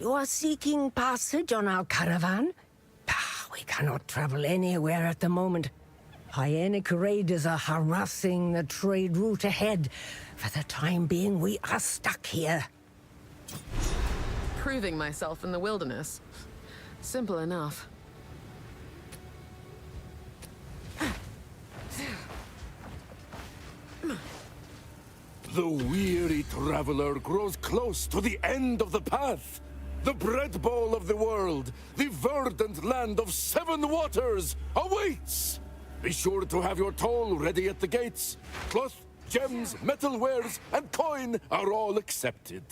You are seeking passage on our caravan? We cannot travel anywhere at the moment. Hyenic raiders are harassing the trade route ahead. For the time being, we are stuck here. Proving myself in the wilderness. Simple enough. The weary traveler grows close to the end of the path. The bread bowl of the world, the verdant land of 7 waters, awaits! Be sure to have your toll ready at the gates. Cloth, gems, metal wares, and coin are all accepted.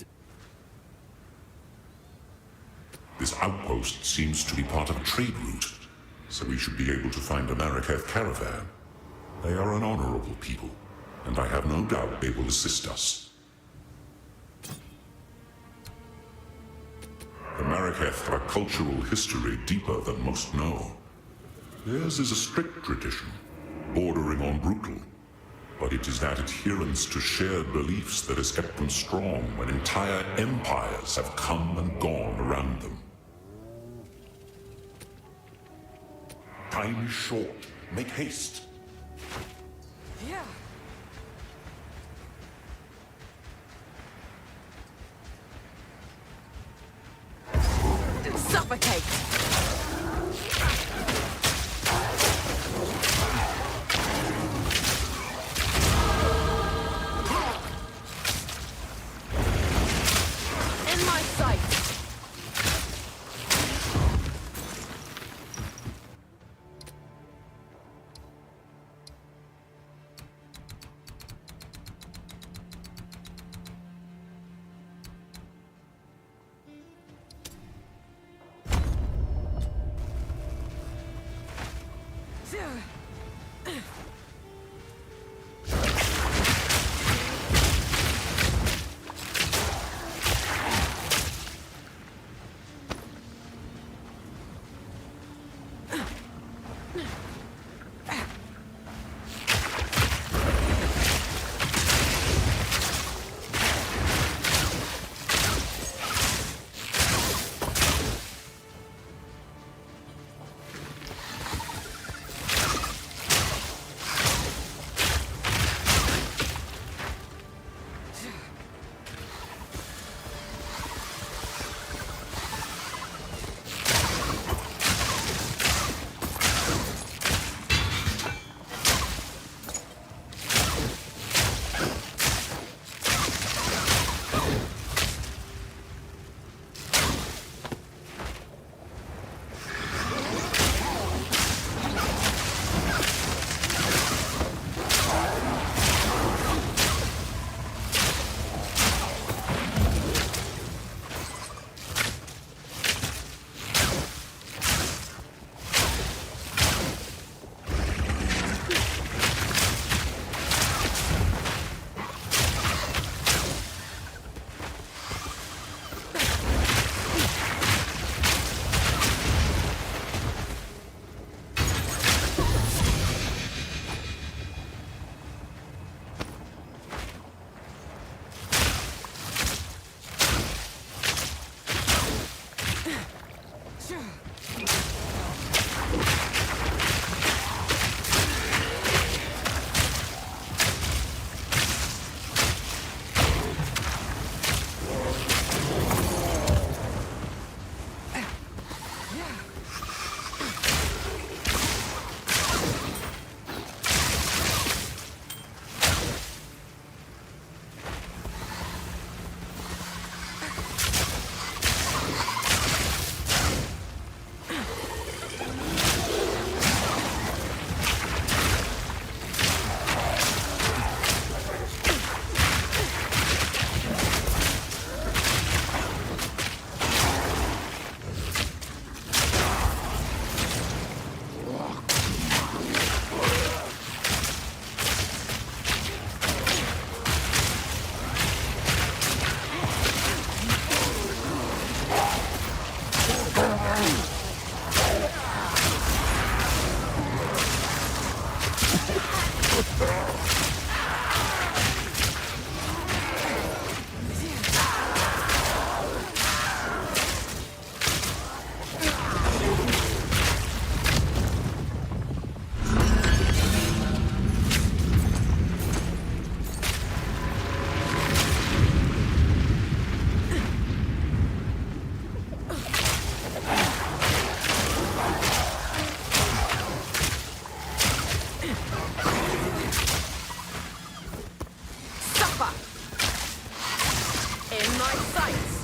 This outpost seems to be part of a trade route, so we should be able to find a Maraketh Caravan. They are an honorable people, and I have no doubt they will assist us. The Maraketh have a cultural history deeper than most know. Theirs is a strict tradition, bordering on brutal. But it is that adherence to shared beliefs that has kept them strong when entire empires have come and gone around them. Time is short. Make haste. Yeah. Suffocate! In my sight! my sights!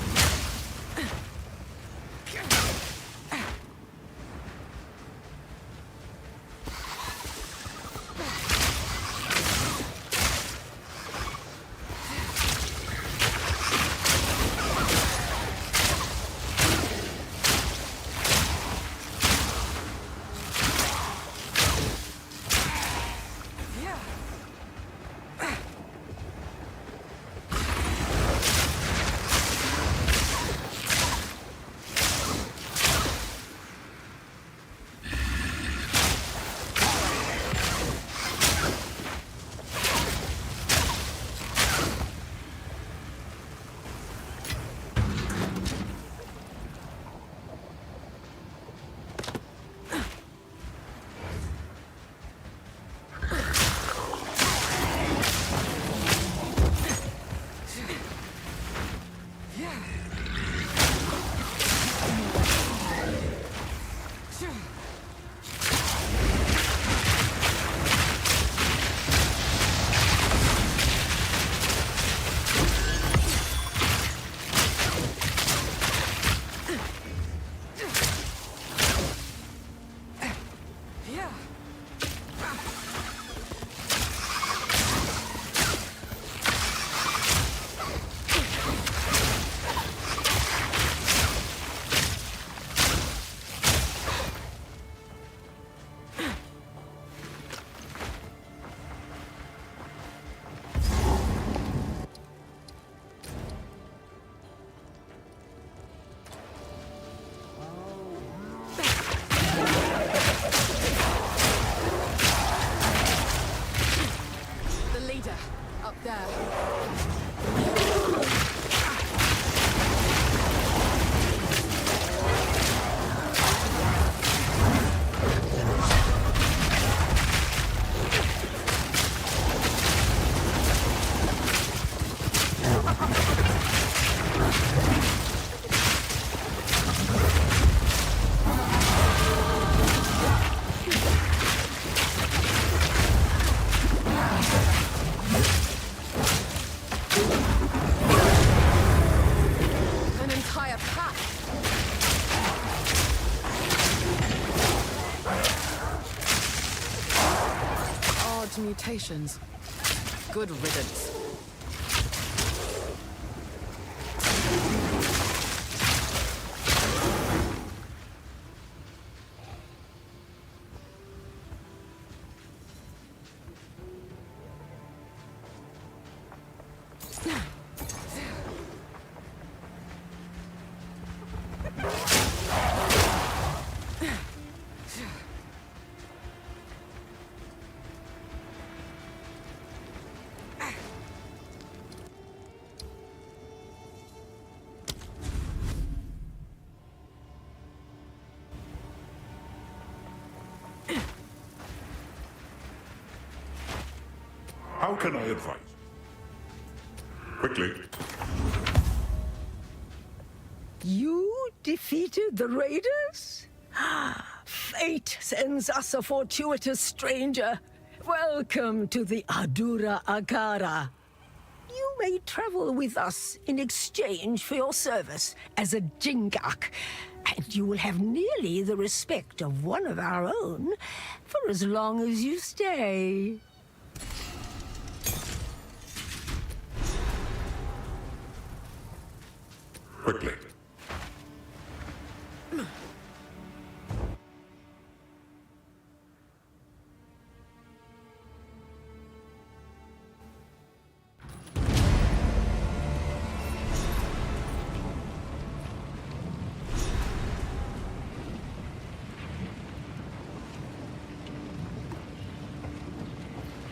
Mutations. Good riddance. How can I advise? Quickly. You defeated the raiders? Fate sends us a fortuitous stranger. Welcome to the Ardura Caravan. You may travel with us in exchange for your service as a Jingak, and you will have nearly the respect of one of our own for as long as you stay. Quickly.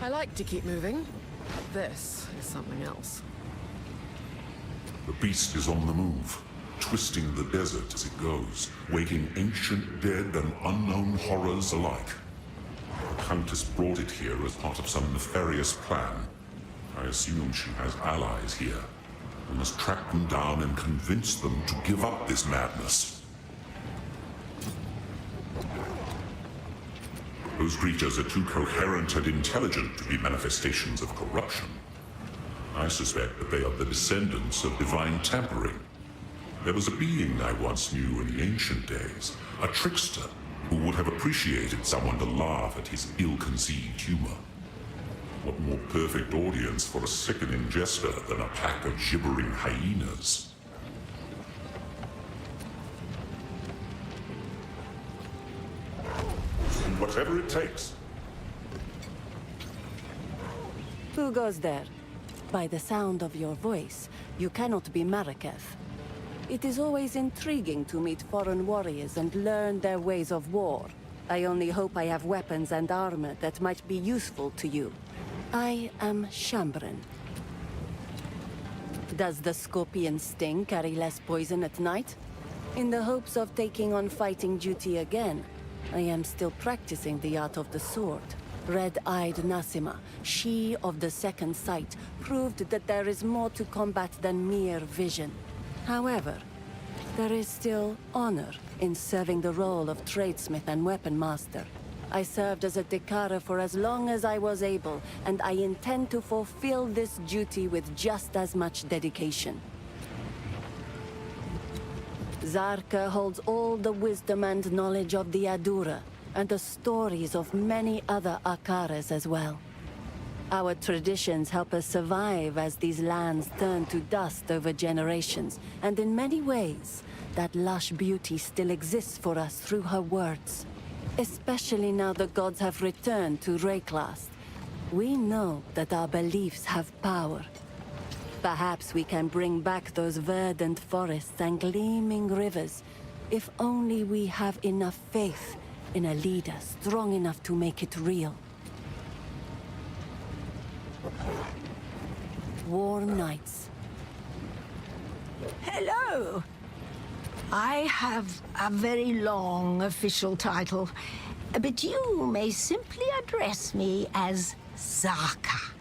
I like to keep moving. This is something else. The beast is on the move, twisting the desert as it goes, waking ancient dead and unknown horrors alike. The Countess brought it here as part of some nefarious plan. I assume she has allies here. We must track them down and convince them to give up this madness. Those creatures are too coherent and intelligent to be manifestations of corruption. I suspect that they are the descendants of divine tampering. There was a being I once knew in the ancient days, a trickster, who would have appreciated someone to laugh at his ill-conceived humor. What more perfect audience for a sickening jester than a pack of gibbering hyenas? Whatever it takes. Who goes there? By the sound of your voice, you cannot be Maraketh. It is always intriguing to meet foreign warriors and learn their ways of war. I only hope I have weapons and armor that might be useful to you. I am Shambren. Does the scorpion sting carry less poison at night? In the hopes of taking on fighting duty again, I am still practicing the art of the sword. Red-eyed Nassima, she of the second sight, proved that there is more to combat than mere vision. However, there is still honor in serving the role of tradesmith and weapon master. I served as a Dekara for as long as I was able, and I intend to fulfill this duty with just as much dedication. Zarka holds all the wisdom and knowledge of the Ardura, and the stories of many other Akaras as well. Our traditions help us survive as these lands turn to dust over generations, and in many ways, that lush beauty still exists for us through her words. Especially now the gods have returned to Wraeclast. We know that our beliefs have power. Perhaps we can bring back those verdant forests and gleaming rivers, if only we have enough faith in a leader strong enough to make it real. Warm nights. Hello! I have a very long official title, but you may simply address me as Zaka.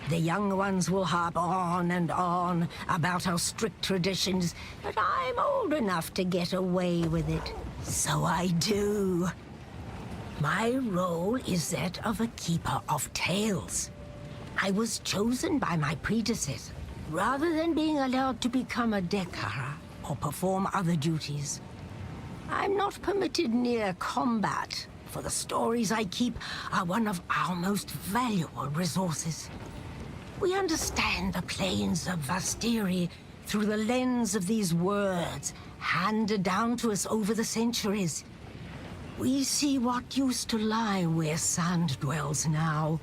The young ones will harp on and on about our strict traditions, but I'm old enough to get away with it. So I do. My role is that of a keeper of tales. I was chosen by my predecessor, rather than being allowed to become a Dekara or perform other duties. I'm not permitted near combat, for the stories I keep are one of our most valuable resources. We understand the plains of Vastiri through the lens of these words, handed down to us over the centuries. We see what used to lie where sand dwells now,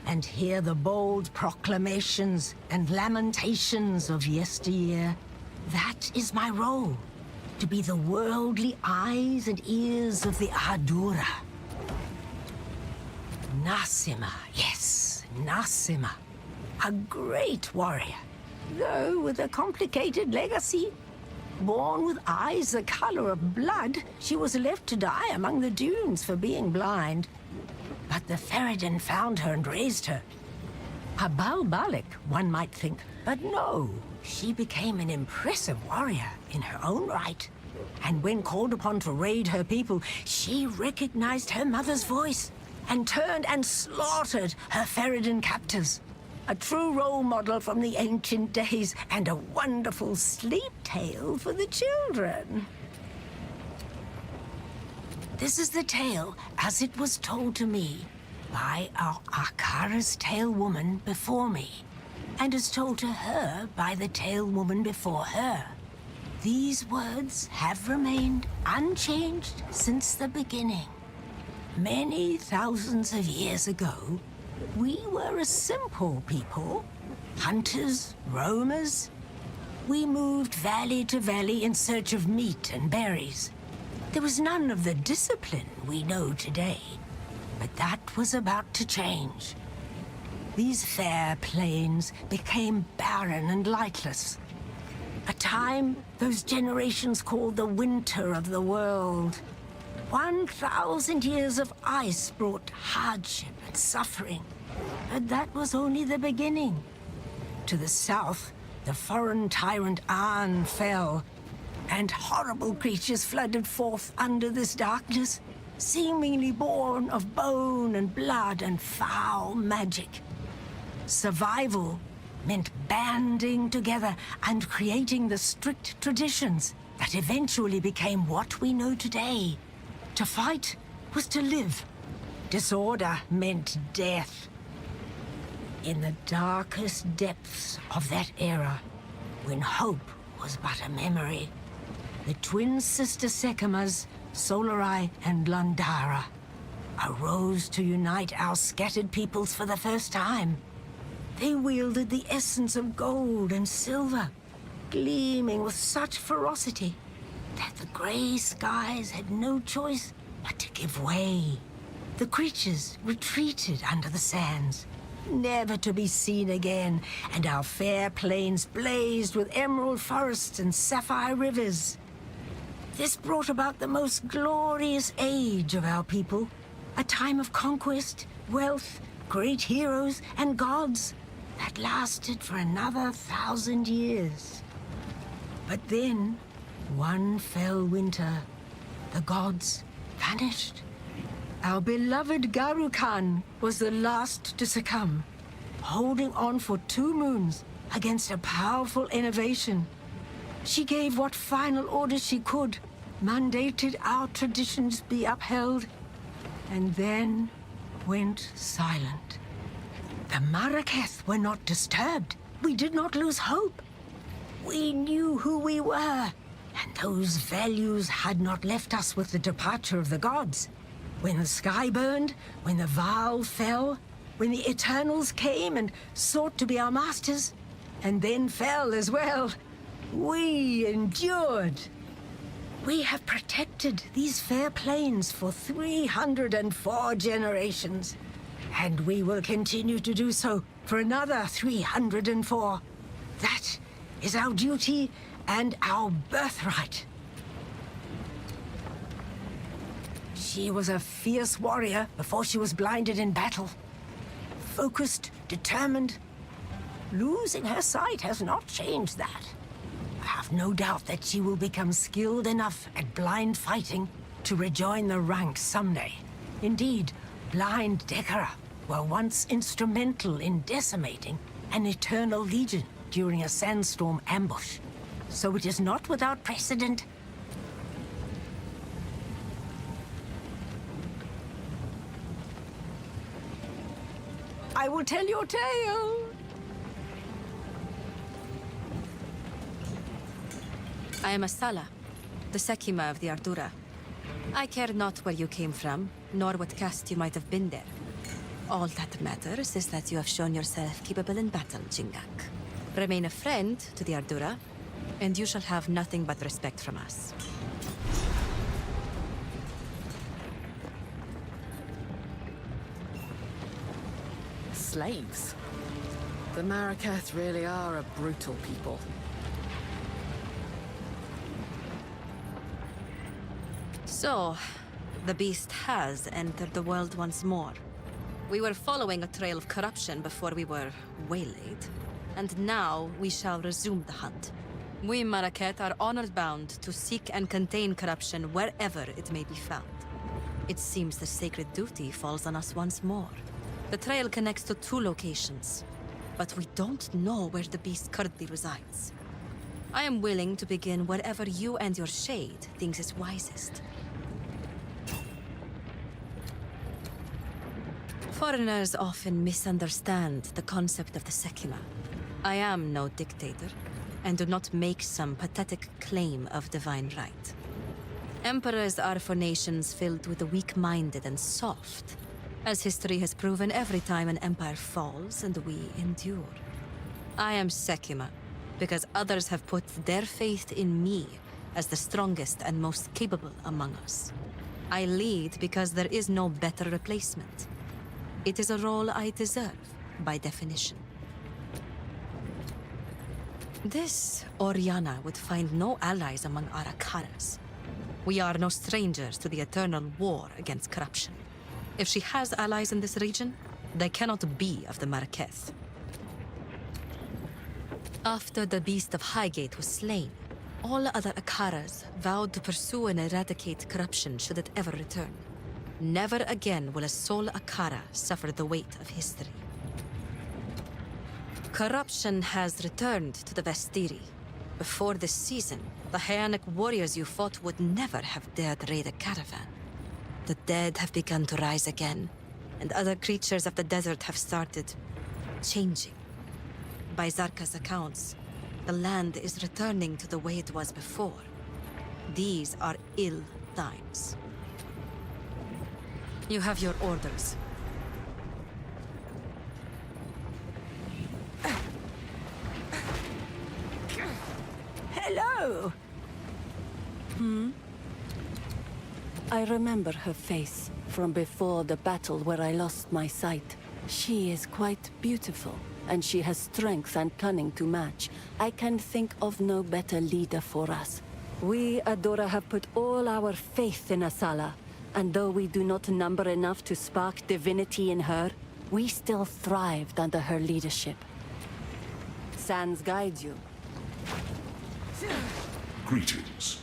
and hear the bold proclamations and lamentations of yesteryear. That is my role, to be the worldly eyes and ears of the Ardura. Nassima, yes, Nassima. A great warrior, though with a complicated legacy. Born with eyes the color of blood, she was left to die among the dunes for being blind. But the Faridun found her and raised her. A Balbalik, one might think, but no. She became an impressive warrior in her own right. And when called upon to raid her people, she recognized her mother's voice and turned and slaughtered her Faridun captors. A true role model from the ancient days, and a wonderful sleep tale for the children. This is the tale as it was told to me by our Akara's tale woman before me, and as told to her by the tale woman before her. These words have remained unchanged since the beginning. Many thousands of years ago, we were a simple people, hunters, roamers. We moved valley to valley in search of meat and berries. There was none of the discipline we know today, but that was about to change. These fair plains became barren and lightless. A time those generations called the winter of the world. 1,000 years of ice brought hardship and suffering, but that was only the beginning. To the south, the foreign tyrant An fell, and horrible creatures flooded forth under this darkness, seemingly born of bone and blood and foul magic. Survival meant banding together and creating the strict traditions that eventually became what we know today. To fight was to live. Disorder meant death. In the darkest depths of that era, when hope was but a memory, the twin sister Sekimas, Solari and Landara, arose to unite our scattered peoples for the first time. They wielded the essence of gold and silver, gleaming with such ferocity that the grey skies had no choice but to give way. The creatures retreated under the sands, never to be seen again, and our fair plains blazed with emerald forests and sapphire rivers. This brought about the most glorious age of our people, a time of conquest, wealth, great heroes, and gods that lasted for another 1,000 years. But then, one fell winter, the gods vanished. Our beloved Garukan was the last to succumb, holding on for 2 moons against a powerful innovation. She gave what final orders she could, mandated our traditions be upheld, and then went silent. The Maraketh were not disturbed. We did not lose hope. We knew who we were, and those values had not left us with the departure of the gods. When the sky burned, when the Vaal fell, when the Eternals came and sought to be our masters, and then fell as well, we endured. We have protected these fair plains for 304 generations, and we will continue to do so for another 304. That is our duty and our birthright. She was a fierce warrior before she was blinded in battle. Focused, determined. Losing her sight has not changed that. I have no doubt that she will become skilled enough at blind fighting to rejoin the ranks someday. Indeed, blind Dekara were once instrumental in decimating an eternal legion during a sandstorm ambush. So it is not without precedent. I will tell your tale. I am Asala, the Sekima of the Ardura. I care not where you came from, nor what caste you might have been there. All that matters is that you have shown yourself capable in battle, Jingak. Remain a friend to the Ardura, and you shall have nothing but respect from us. Slaves? The Maraketh really are a brutal people. So, the beast has entered the world once more. We were following a trail of corruption before we were waylaid, and now we shall resume the hunt. We Maraketh are honor-bound to seek and contain corruption wherever it may be found. It seems the sacred duty falls on us once more. The trail connects to 2 locations, but we don't know where the beast currently resides. I am willing to begin wherever you and your shade thinks is wisest. Foreigners often misunderstand the concept of the Sekima. I am no dictator, and do not make some pathetic claim of divine right. Emperors are for nations filled with the weak-minded and soft, as history has proven every time an empire falls and we endure. I am Sekima, because others have put their faith in me as the strongest and most capable among us. I lead because there is no better replacement. It is a role I deserve, by definition. This Oriana would find no allies among our Akaras. We are no strangers to the eternal war against corruption. If she has allies in this region, they cannot be of the Maraketh. After the Beast of Highgate was slain, all other Akaras vowed to pursue and eradicate corruption should it ever return. Never again will a sole Akara suffer the weight of history. Corruption has returned to the Vastiri. Before this season, the Hyanic warriors you fought would never have dared raid a caravan. The dead have begun to rise again, and other creatures of the desert have started changing. By Zarka's accounts, the land is returning to the way it was before. These are ill times. You have your orders. Hello! I remember her face from before the battle where I lost my sight. She is quite beautiful, and she has strength and cunning to match. I can think of no better leader for us. We, Ardura, have put all our faith in Asala, and though we do not number enough to spark divinity in her, we still thrived under her leadership. Sans guides you. Greetings.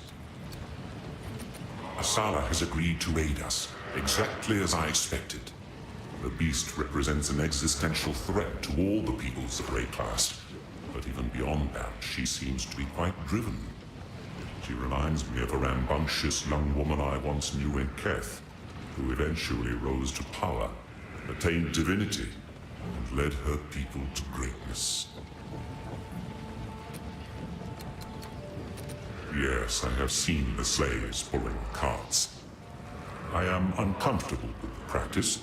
Asala has agreed to aid us, exactly as I expected. The beast represents an existential threat to all the peoples of Wraeclast, but even beyond that, she seems to be quite driven. She reminds me of a rambunctious young woman I once knew in Keth, who eventually rose to power, attained divinity, and led her people to greatness. Yes, I have seen the slaves pulling the carts. I am uncomfortable with the practice,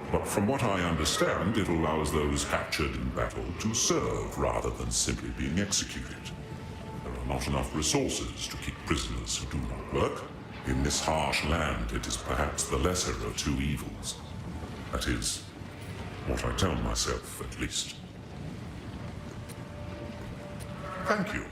but from what I understand, it allows those captured in battle to serve rather than simply being executed. There are not enough resources to keep prisoners who do not work. In this harsh land, it is perhaps the lesser of two evils. That is, what I tell myself, at least. Thank you.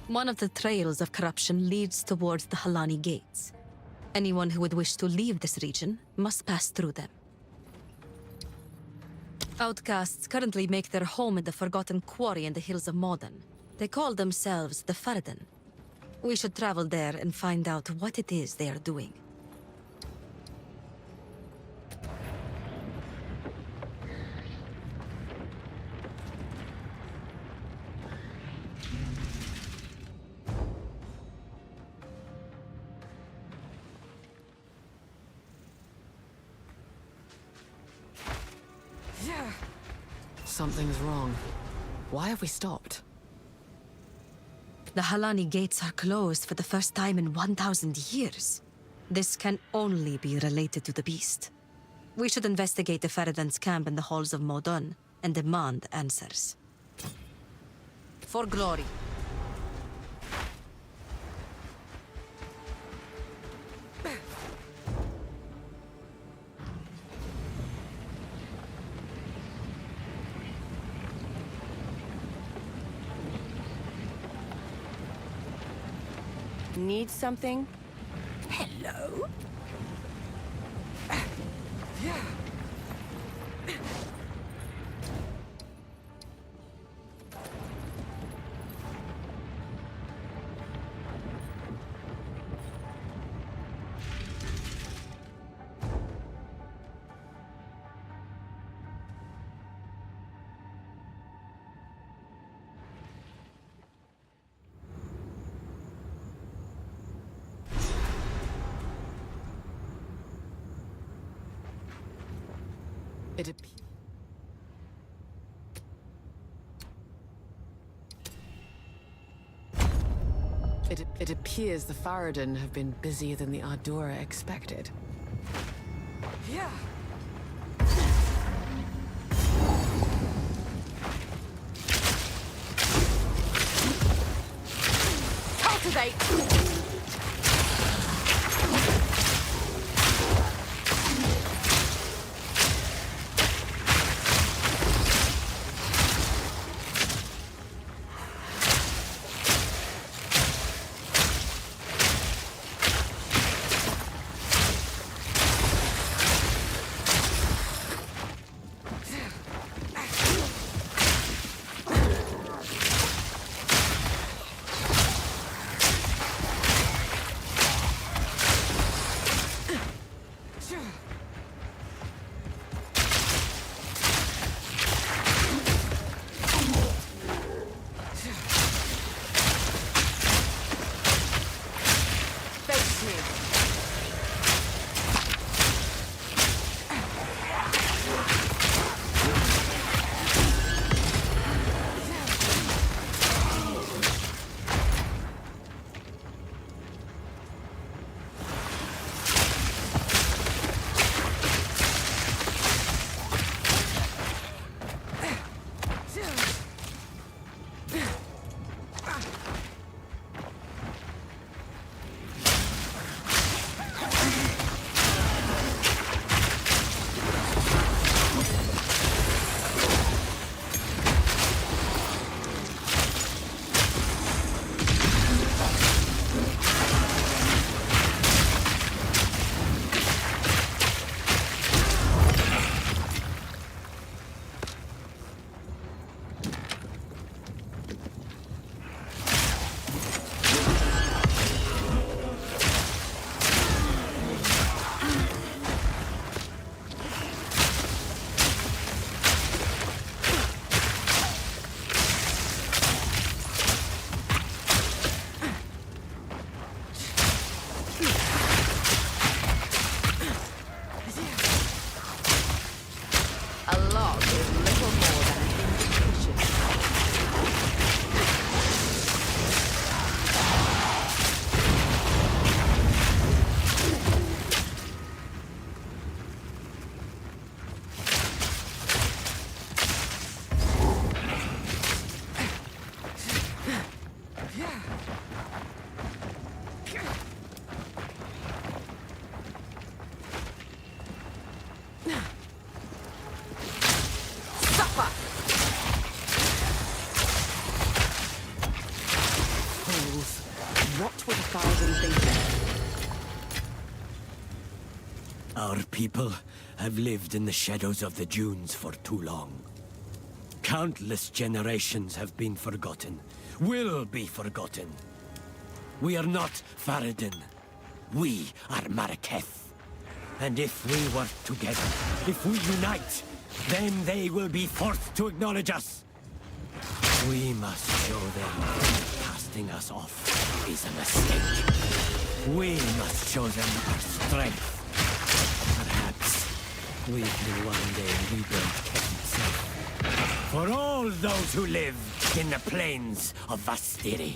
One of the trails of corruption leads towards the Halani Gates. Anyone who would wish to leave this region must pass through them. Outcasts currently make their home in the Forgotten Quarry in the hills of Modern. They call themselves the Faridun. We should travel there and find out what it is they are doing. Something's wrong. Why have we stopped? The Halani Gates are closed for the first time in 1,000 years. This can only be related to the beast. We should investigate the Faridun's camp in the halls of Modon and demand answers. For glory. Need something? Hello? It appears the Faridun have been busier than the Ardura expected. Yeah. Activate! Our people have lived in the shadows of the dunes for too long. Countless generations have been forgotten, will be forgotten. We are not Faridun. We are Maraketh. And if we work together, if we unite, then they will be forced to acknowledge us. We must show them that casting us off is a mistake. We must show them our strength. Perhaps we can one day rebuild Keth itself. For all those who live in the plains of Vastiri.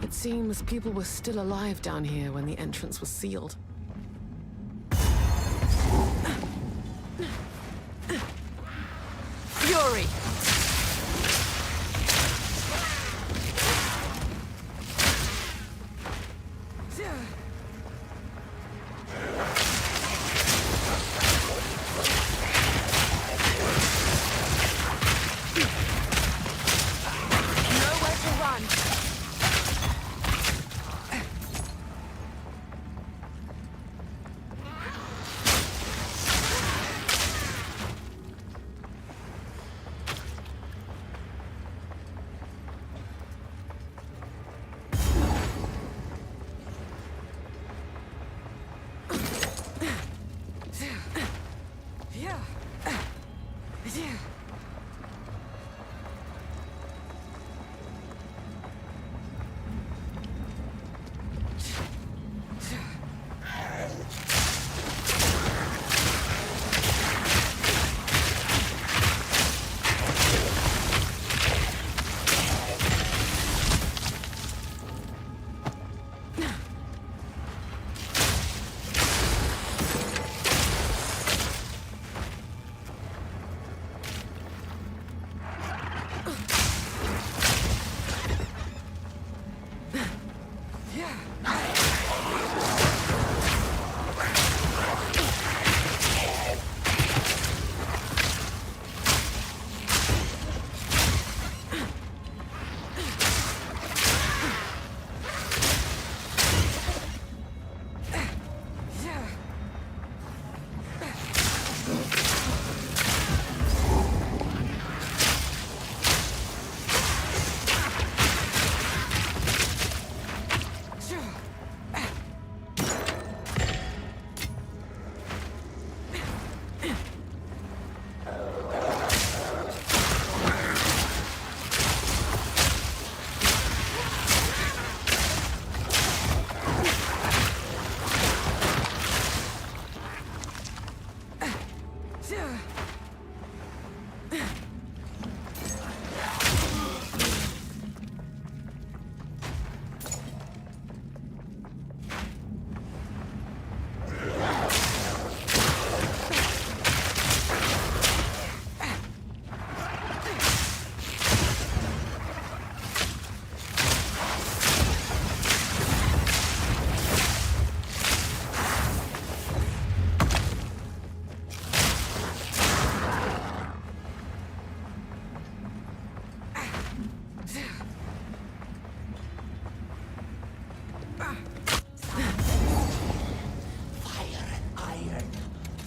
It seems people were still alive down here when the entrance was sealed. Fury! Nowhere to run.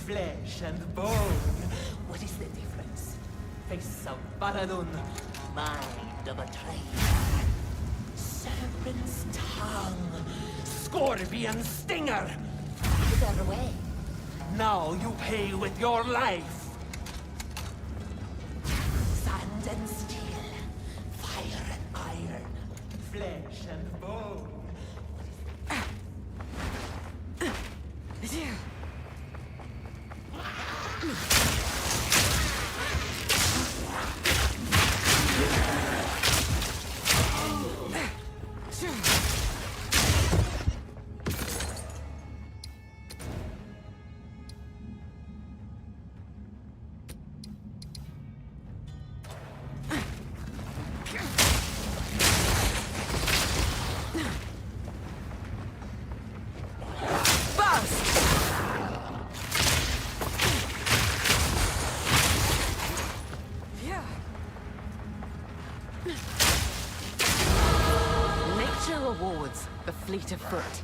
Flesh and bone. What is the difference? Face of Faridun, mind of a traitor. Serpent's tongue, scorpion stinger. Either way. Now you pay with your life. Sand and steel. Fire and iron. Flesh and bone. Nature rewards the fleet of foot.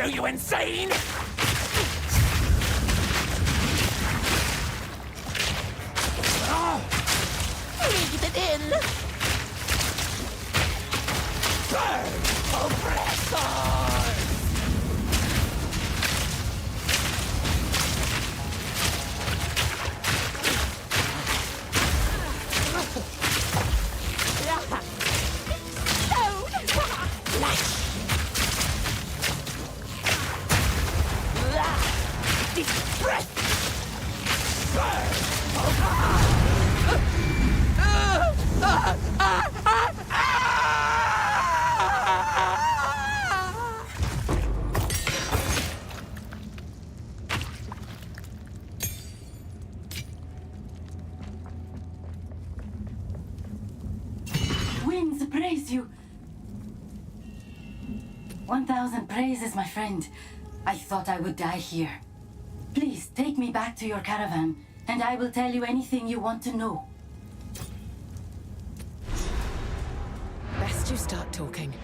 Are you insane? Leave it in! Burn, oppressors! Winds praise you. 1,000 praises, my friend. I thought I would die here. Please take me back to your caravan, and I will tell you anything you want to know. Best you start talking.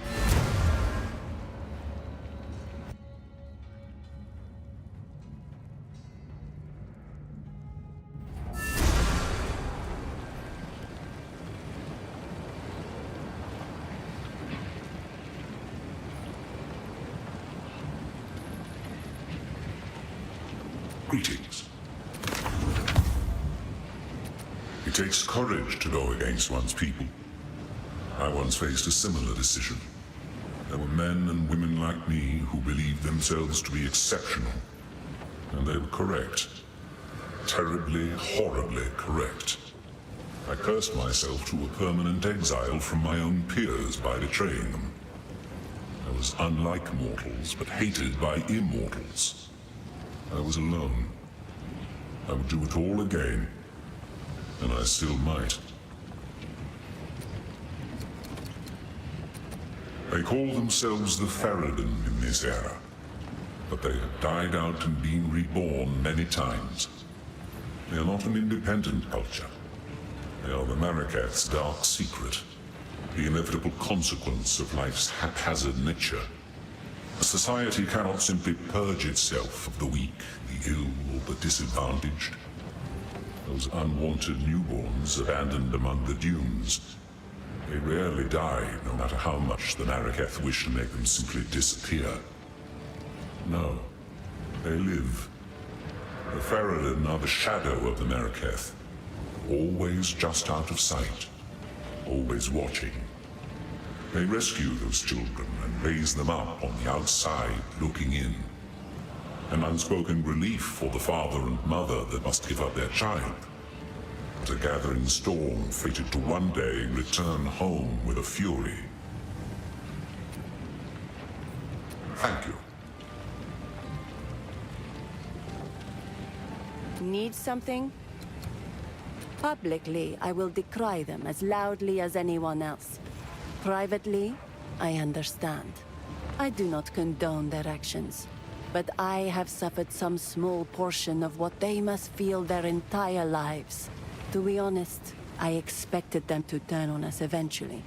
Greetings. It takes courage to go against one's people. I once faced a similar decision. There were men and women like me who believed themselves to be exceptional. And they were correct. Terribly, horribly correct. I cursed myself to a permanent exile from my own peers by betraying them. I was unlike mortals, but hated by immortals. I was alone. I would do it all again, and I still might. They call themselves the Faridun in this era, but they have died out and been reborn many times. They are not an independent culture. They are the Maraketh's dark secret, the inevitable consequence of life's haphazard nature. A society cannot simply purge itself of the weak, the ill, or the disadvantaged. Those unwanted newborns abandoned among the dunes. They rarely die, no matter how much the Maraketh wish to make them simply disappear. No, they live. The Faridun are the shadow of the Maraketh, always just out of sight, always watching. They rescue those children and raise them up on the outside, looking in. An unspoken relief for the father and mother that must give up their child. But a gathering storm fated to one day return home with a fury. Thank you. Need something? Publicly, I will decry them as loudly as anyone else. Privately, I understand. I do not condone their actions, but I have suffered some small portion of what they must feel their entire lives. To be honest, I expected them to turn on us eventually.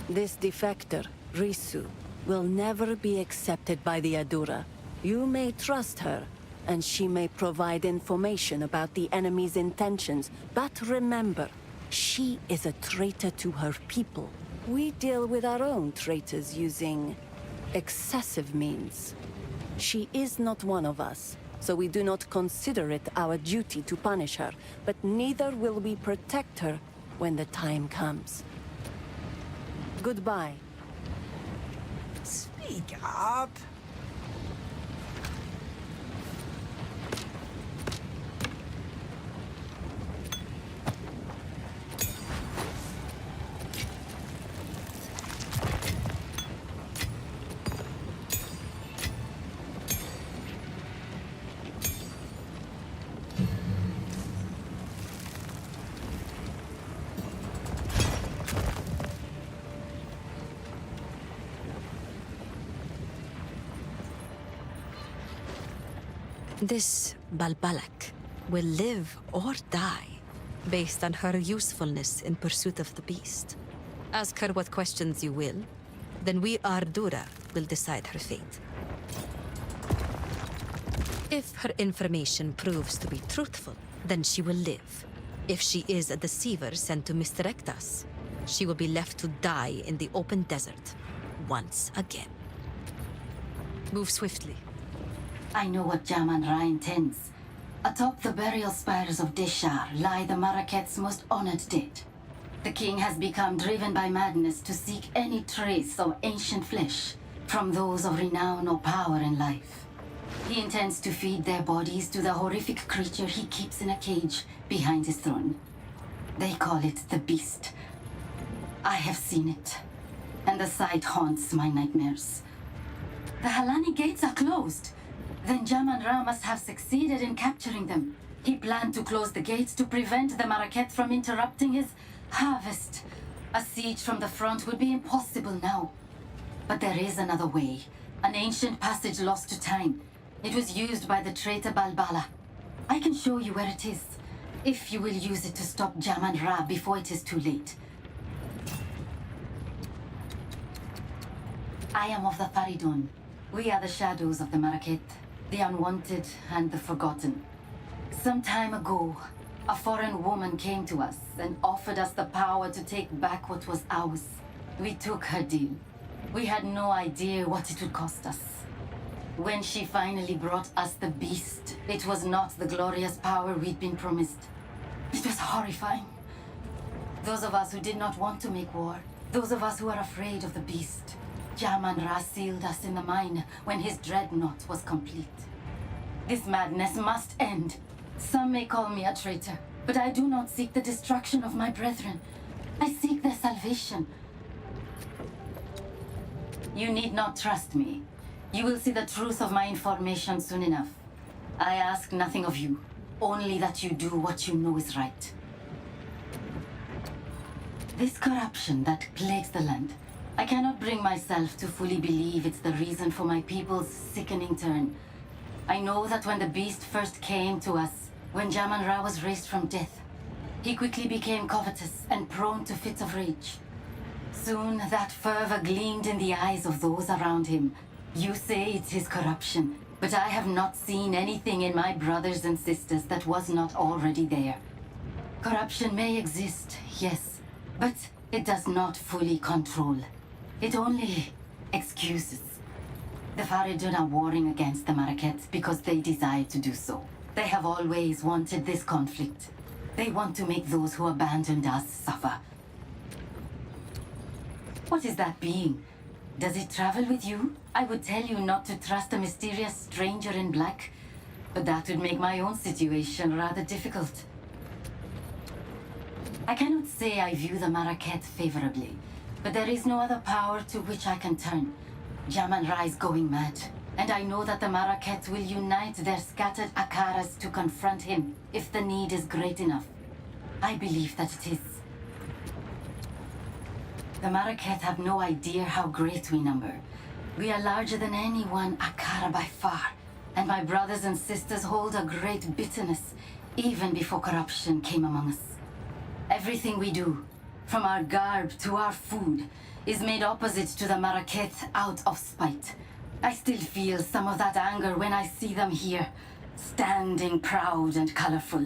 This defector, Risu, will never be accepted by the Ardura. You may trust her, and she may provide information about the enemy's intentions, but remember, she is a traitor to her people. We deal with our own traitors using excessive means. She is not one of us, so we do not consider it our duty to punish her, but neither will we protect her when the time comes. Goodbye. Speak up. This Balbalak will live or die based on her usefulness in pursuit of the beast. Ask her what questions you will, then we Ardura will will decide her fate. If her information proves to be truthful, then she will live. If she is a deceiver sent to misdirect us, she will be left to die in the open desert once again. Move swiftly. I know what Jaman-Ra intends. Atop the burial spires of Deshar lie the Maraketh's most honored dead. The king has become driven by madness to seek any trace of ancient flesh from those of renown or power in life. He intends to feed their bodies to the horrific creature he keeps in a cage behind his throne. They call it the Beast. I have seen it, and the sight haunts my nightmares. The Halani gates are closed. Then Jaman-Ra must have succeeded in capturing them. He planned to close the gates to prevent the Maraketh from interrupting his harvest. A siege from the front would be impossible now. But there is another way. An ancient passage lost to time. It was used by the traitor Balbala. I can show you where it is, if you will use it to stop Jaman-Ra before it is too late. I am of the Faridun. We are the shadows of the Maraketh, the unwanted and the forgotten. Some time ago, a foreign woman came to us and offered us the power to take back what was ours. We took her deal. We had no idea what it would cost us. When she finally brought us the Beast, it was not the glorious power we'd been promised. It was horrifying. Those of us who did not want to make war, those of us who are afraid of the Beast, Jaman-Ra sealed us in the mine when his dreadnought was complete. This madness must end. Some may call me a traitor, but I do not seek the destruction of my brethren. I seek their salvation. You need not trust me. You will see the truth of my information soon enough. I ask nothing of you, only that you do what you know is right. This corruption that plagues the land, I cannot bring myself to fully believe it's the reason for my people's sickening turn. I know that when the Beast first came to us, when Jaman-Ra was raised from death, he quickly became covetous and prone to fits of rage. Soon that fervor gleamed in the eyes of those around him. You say it's his corruption, but I have not seen anything in my brothers and sisters that was not already there. Corruption may exist, yes, but it does not fully control. It only excuses. The Faridun are warring against the Maraketh because they desire to do so. They have always wanted this conflict. They want to make those who abandoned us suffer. What is that being? Does it travel with you? I would tell you not to trust a mysterious stranger in black, but that would make my own situation rather difficult. I cannot say I view the Maraketh favorably, but there is no other power to which I can turn. Jaman-Ra is going mad, and I know that the Maraketh will unite their scattered Akaras to confront him if the need is great enough. I believe that it is. The Maraketh have no idea how great we number. We are larger than any one Akara by far, and my brothers and sisters hold a great bitterness, even before corruption came among us. Everything we do, from our garb to our food, is made opposite to the Maraketh out of spite. I still feel some of that anger when I see them here, standing proud and colorful.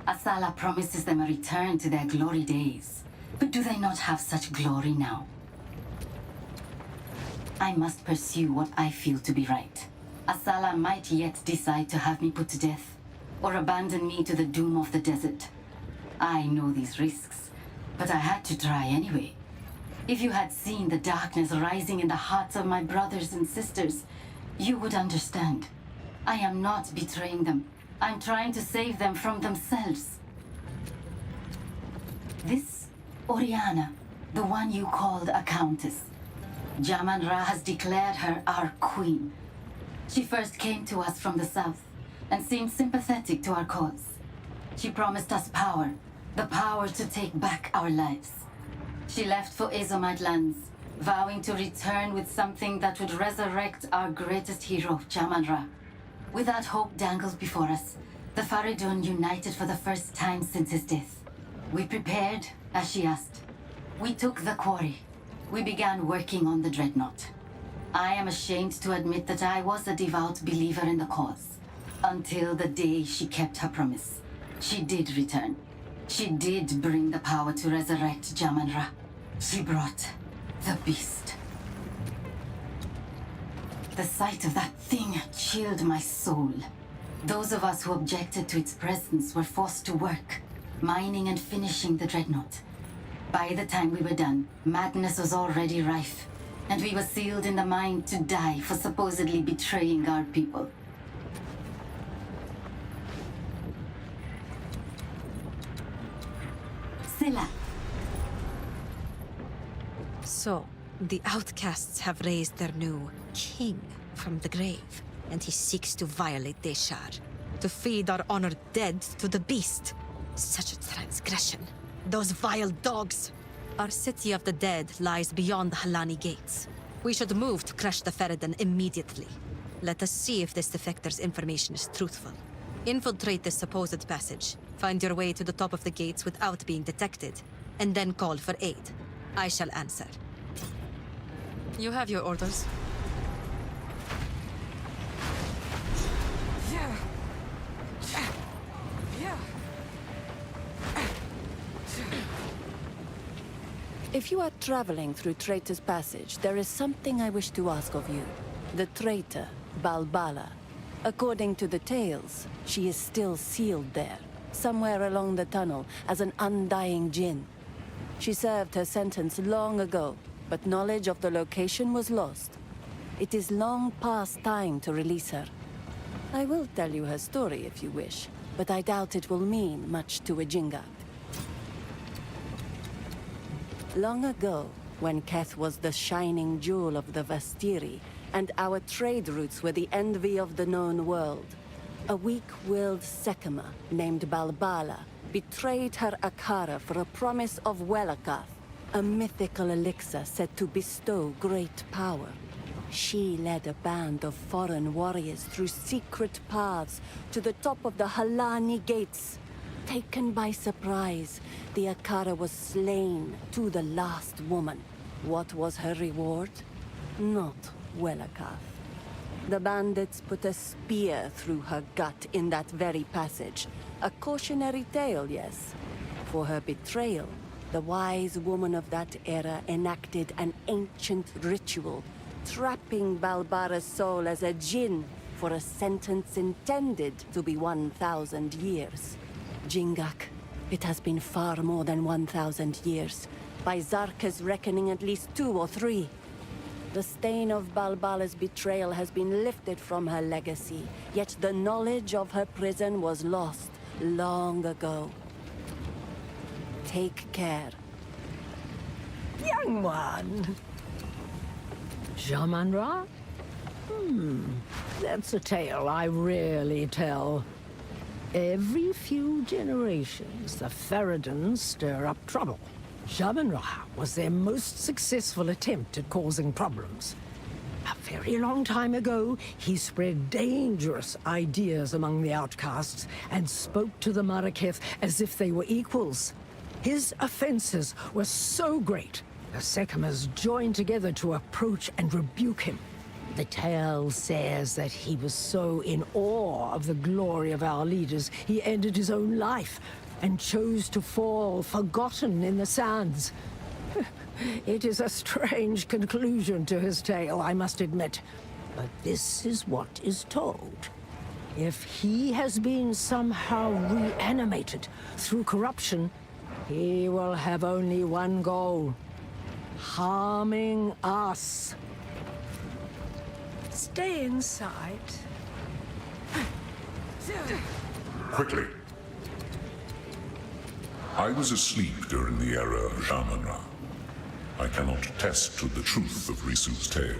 Asala promises them a return to their glory days. But do they not have such glory now? I must pursue what I feel to be right. Asala might yet decide to have me put to death, or abandon me to the doom of the desert. I know these risks, but I had to try anyway. If you had seen the darkness rising in the hearts of my brothers and sisters, you would understand. I am not betraying them. I'm trying to save them from themselves. This Oriana, the one you called a countess. Jaman-Ra has declared her our queen. She first came to us from the south and seemed sympathetic to our cause. She promised us power, the power to take back our lives. She left for Azomite lands, vowing to return with something that would resurrect our greatest hero, Jaman-Ra. With that hope dangled before us, the Faridun united for the first time since his death. We prepared, as she asked. We took the quarry. We began working on the dreadnought. I am ashamed to admit that I was a devout believer in the cause. Until the day she kept her promise. She did return. She did bring the power to resurrect Jaman-Ra. She brought the beast. The sight of that thing chilled my soul. Those of us who objected to its presence were forced to work, mining and finishing the dreadnought. By the time we were done, madness was already rife, and we were sealed in the mine to die for supposedly betraying our people. Scylla. So, the outcasts have raised their new king from the grave, and he seeks to violate Deshar, to feed our honored dead to the beast. Such a transgression. Those vile dogs! Our city of the dead lies beyond the Halani gates. We should move to crush the Faridun immediately. Let us see if this defector's information is truthful. Infiltrate this supposed passage, find your way to the top of the gates without being detected, and then call for aid. I shall answer. You have your orders. If you are traveling through Traitor's Passage, there is something I wish to ask of you. The traitor, Balbala. According to the tales, she is still sealed there, somewhere along the tunnel, as an undying djinn. She served her sentence long ago, but knowledge of the location was lost. It is long past time to release her. I will tell you her story if you wish, but I doubt it will mean much to a Jingad. Long ago, when Keth was the shining jewel of the Vastiri, and our trade routes were the envy of the known world, a weak-willed Sekema named Balbala betrayed her Akara for a promise of Wraeclast, a mythical elixir said to bestow great power. She led a band of foreign warriors through secret paths to the top of the Halani gates. Taken by surprise, the Akara was slain to the last woman. What was her reward? Not Wraeclast. The bandits put a spear through her gut in that very passage. A cautionary tale, yes. For her betrayal, the wise woman of that era enacted an ancient ritual, trapping Balbara's soul as a djinn for a sentence intended to be 1,000 years. Jingak, it has been far more than 1,000 years. By Zarka's reckoning, at least 2 or 3. The stain of Balbala's betrayal has been lifted from her legacy, yet the knowledge of her prison was lost long ago. Take care. Young one. Jaman-Ra? That's a tale I rarely tell. Every few generations, the Faridun stir up trouble. Jaman-Ra was their most successful attempt at causing problems. A very long time ago, he spread dangerous ideas among the outcasts and spoke to the Maraketh as if they were equals. His offenses were so great, the Sekemas joined together to approach and rebuke him. The tale says that he was so in awe of the glory of our leaders, he ended his own life and chose to fall forgotten in the sands. It is a strange conclusion to his tale, I must admit. But this is what is told. If he has been somehow reanimated through corruption, he will have only one goal: harming us. Stay inside. Quickly. I was asleep during the era of Jaman-Ra. I cannot attest to the truth of Risu's tale,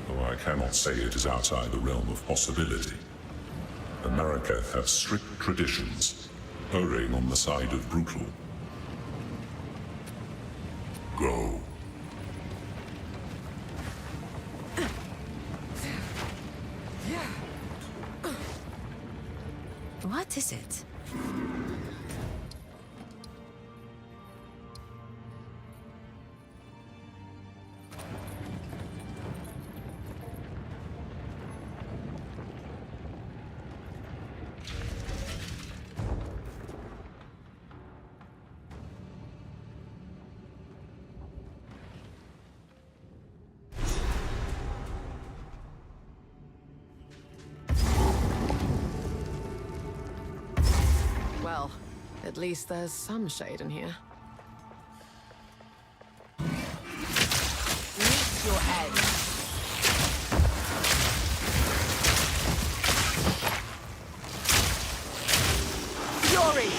though I cannot say it is outside the realm of possibility. The Maraketh have strict traditions, erring on the side of brutal. Go. What is it? At least there's some shade in here. Meet your edge. Fury!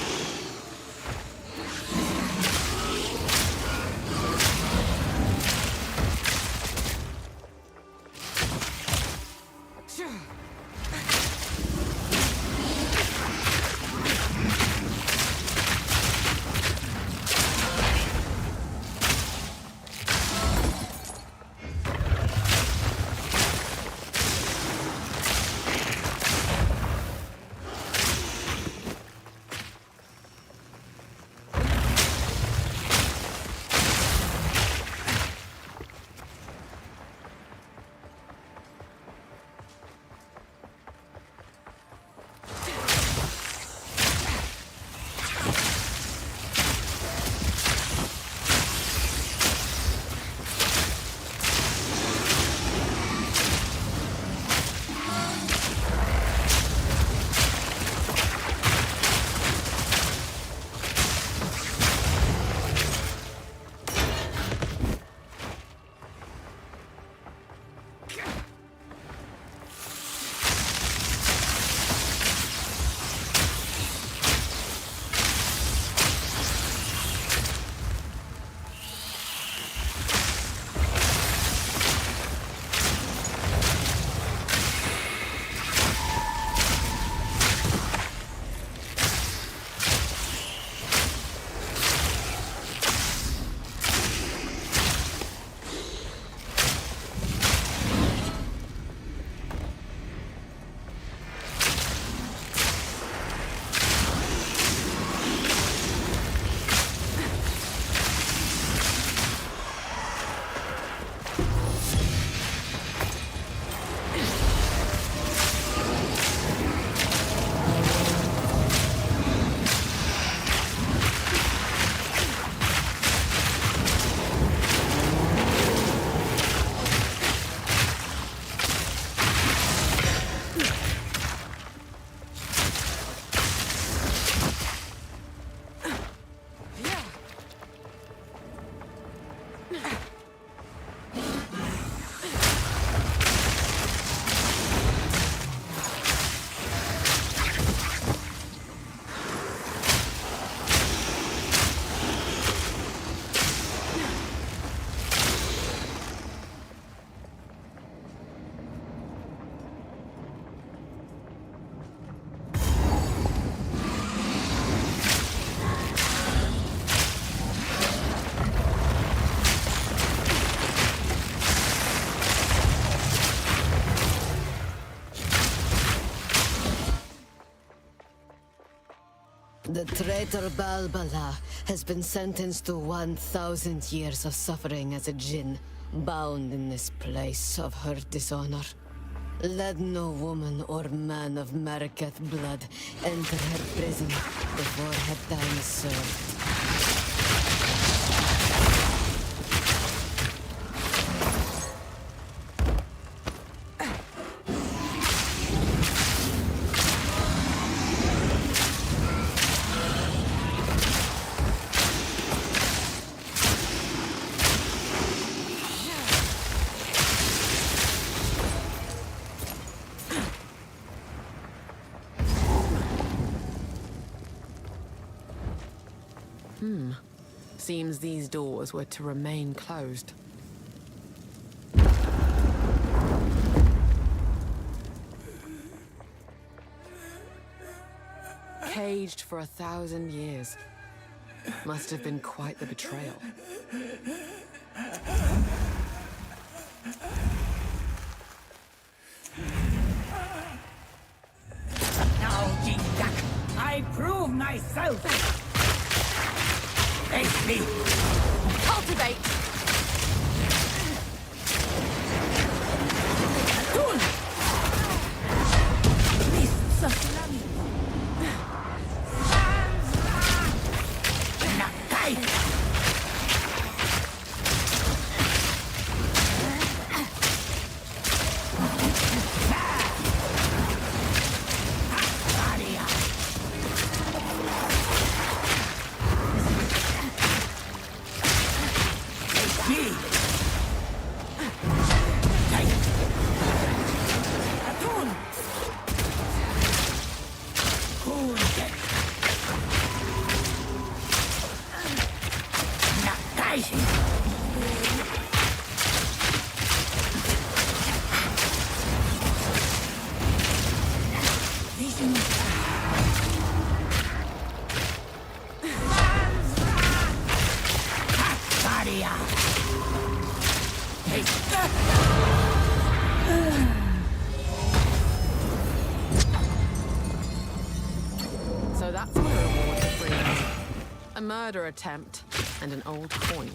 The traitor Balbala has been sentenced to 1,000 years of suffering as a djinn, bound in this place of her dishonor. Let no woman or man of Maraketh blood enter her prison before her time is served. Seems these doors were to remain closed. Caged for 1,000 years. Must have been quite the betrayal. Now, Jindak, I prove myself! Face me! Cultivate! Dun! Mists of tsunami! Nakai! So that's my reward for freedom. A murder attempt and an old coin.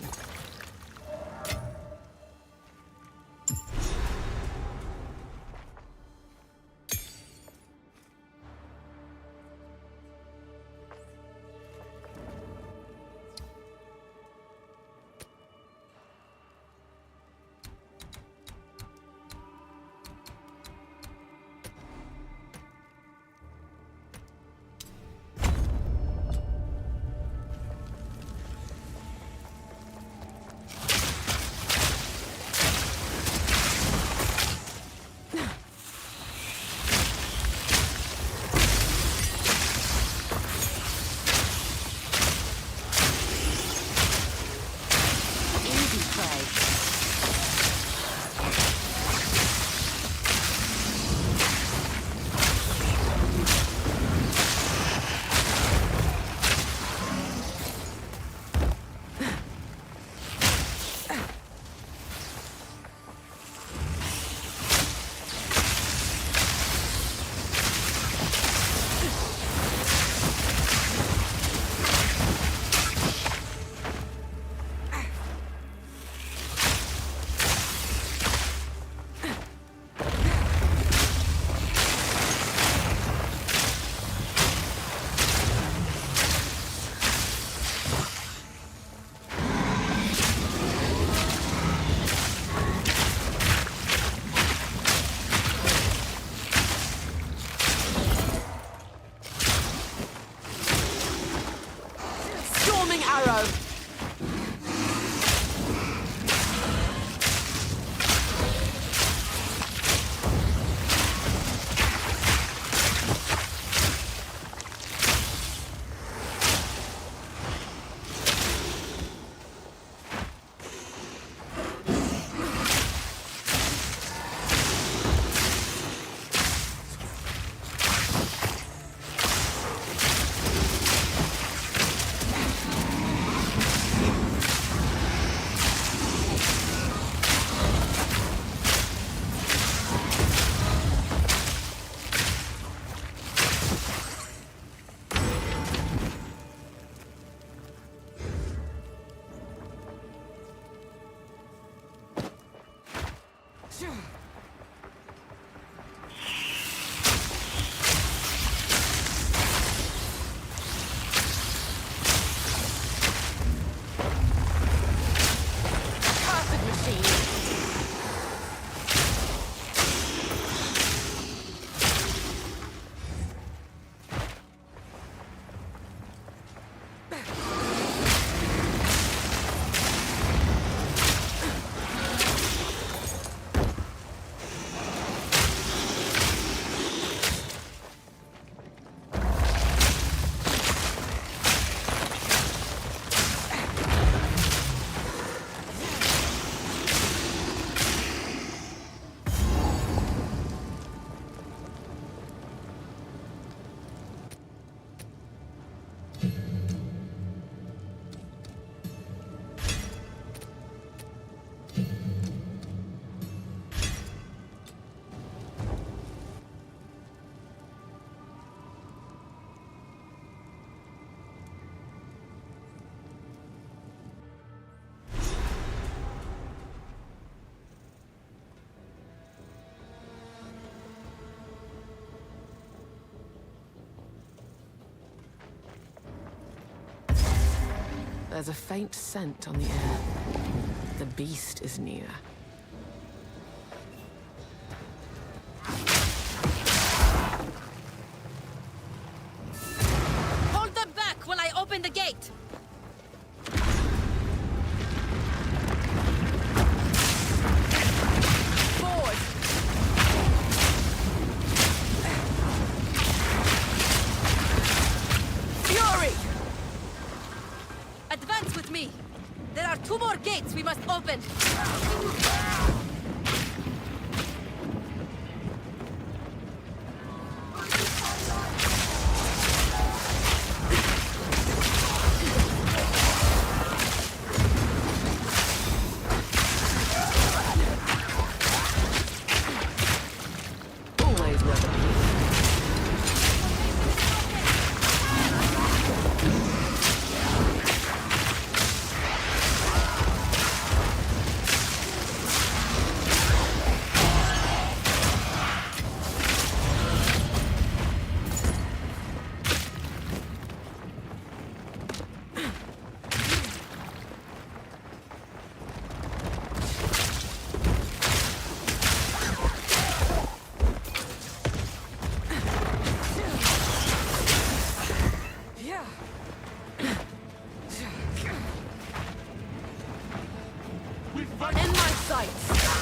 There's a faint scent on the air. The beast is near. Hold them back while I open the gate! Forward! Fury! Advance with me! There are 2 more gates we must open! Always worth a peek. In my sights!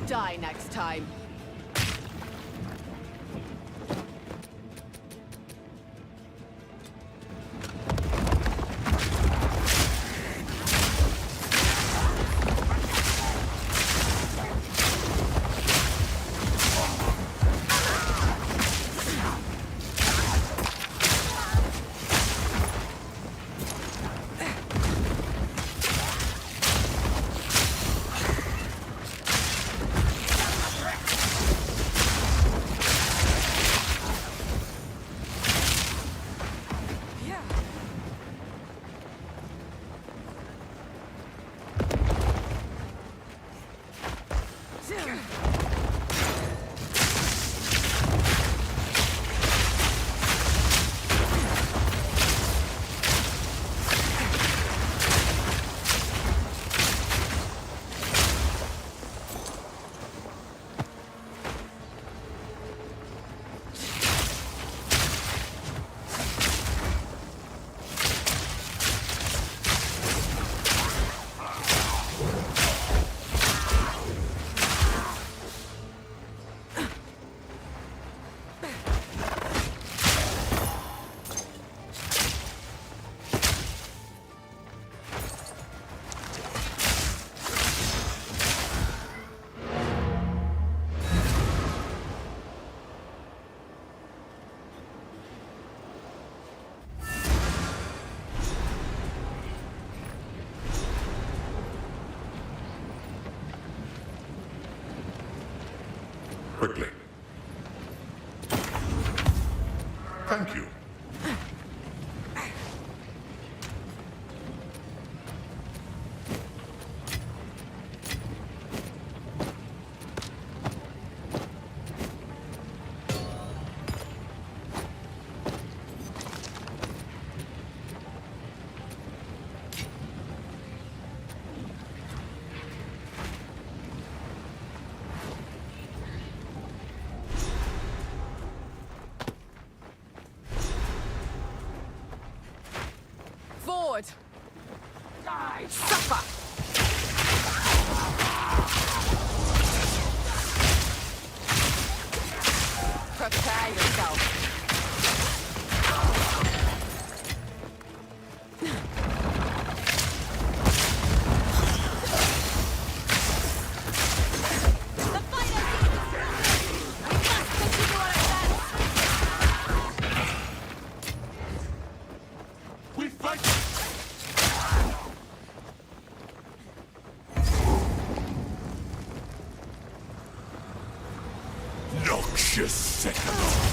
Die next time. Quickly. Thank you. Forward! Suffer! Prepare yourself. Noxious sycamore!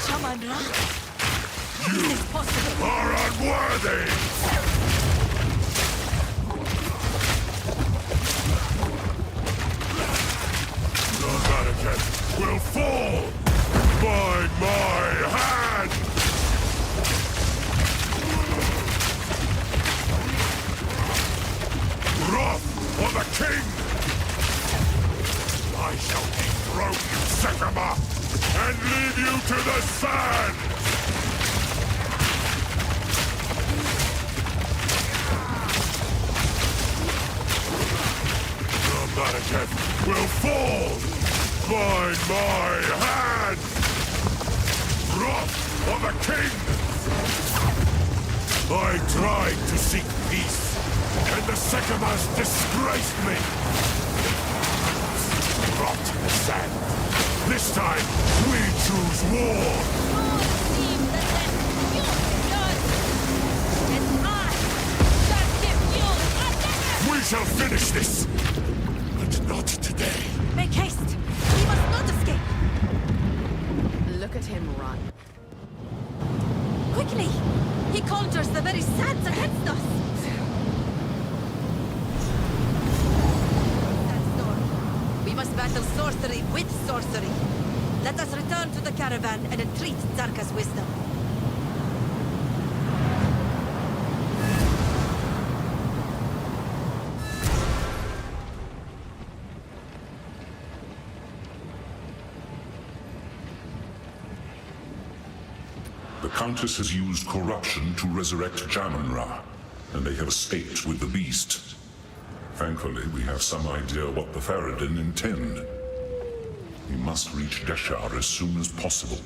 Shamanra? You are unworthy! The Maraketh will fall by my hand! Wrath for the king! I shall dethrone you, sycamore, and leave you to the sand! The Maraketh will fall by my hand! Wrath for the king! I tried to seek peace, and the sycamores disgraced me! Rot in the sand. This time, we choose war! We shall finish this! But not today. Make haste! He must not escape! Look at him run. Quickly! He conjures the very sands against us! We must battle sorcery with sorcery. Let us return to the caravan and entreat Zarka's wisdom. The Countess has used corruption to resurrect Jamanra, and they have escaped with the beast. Thankfully, we have some idea what the Faridun intend. We must reach Deshar as soon as possible.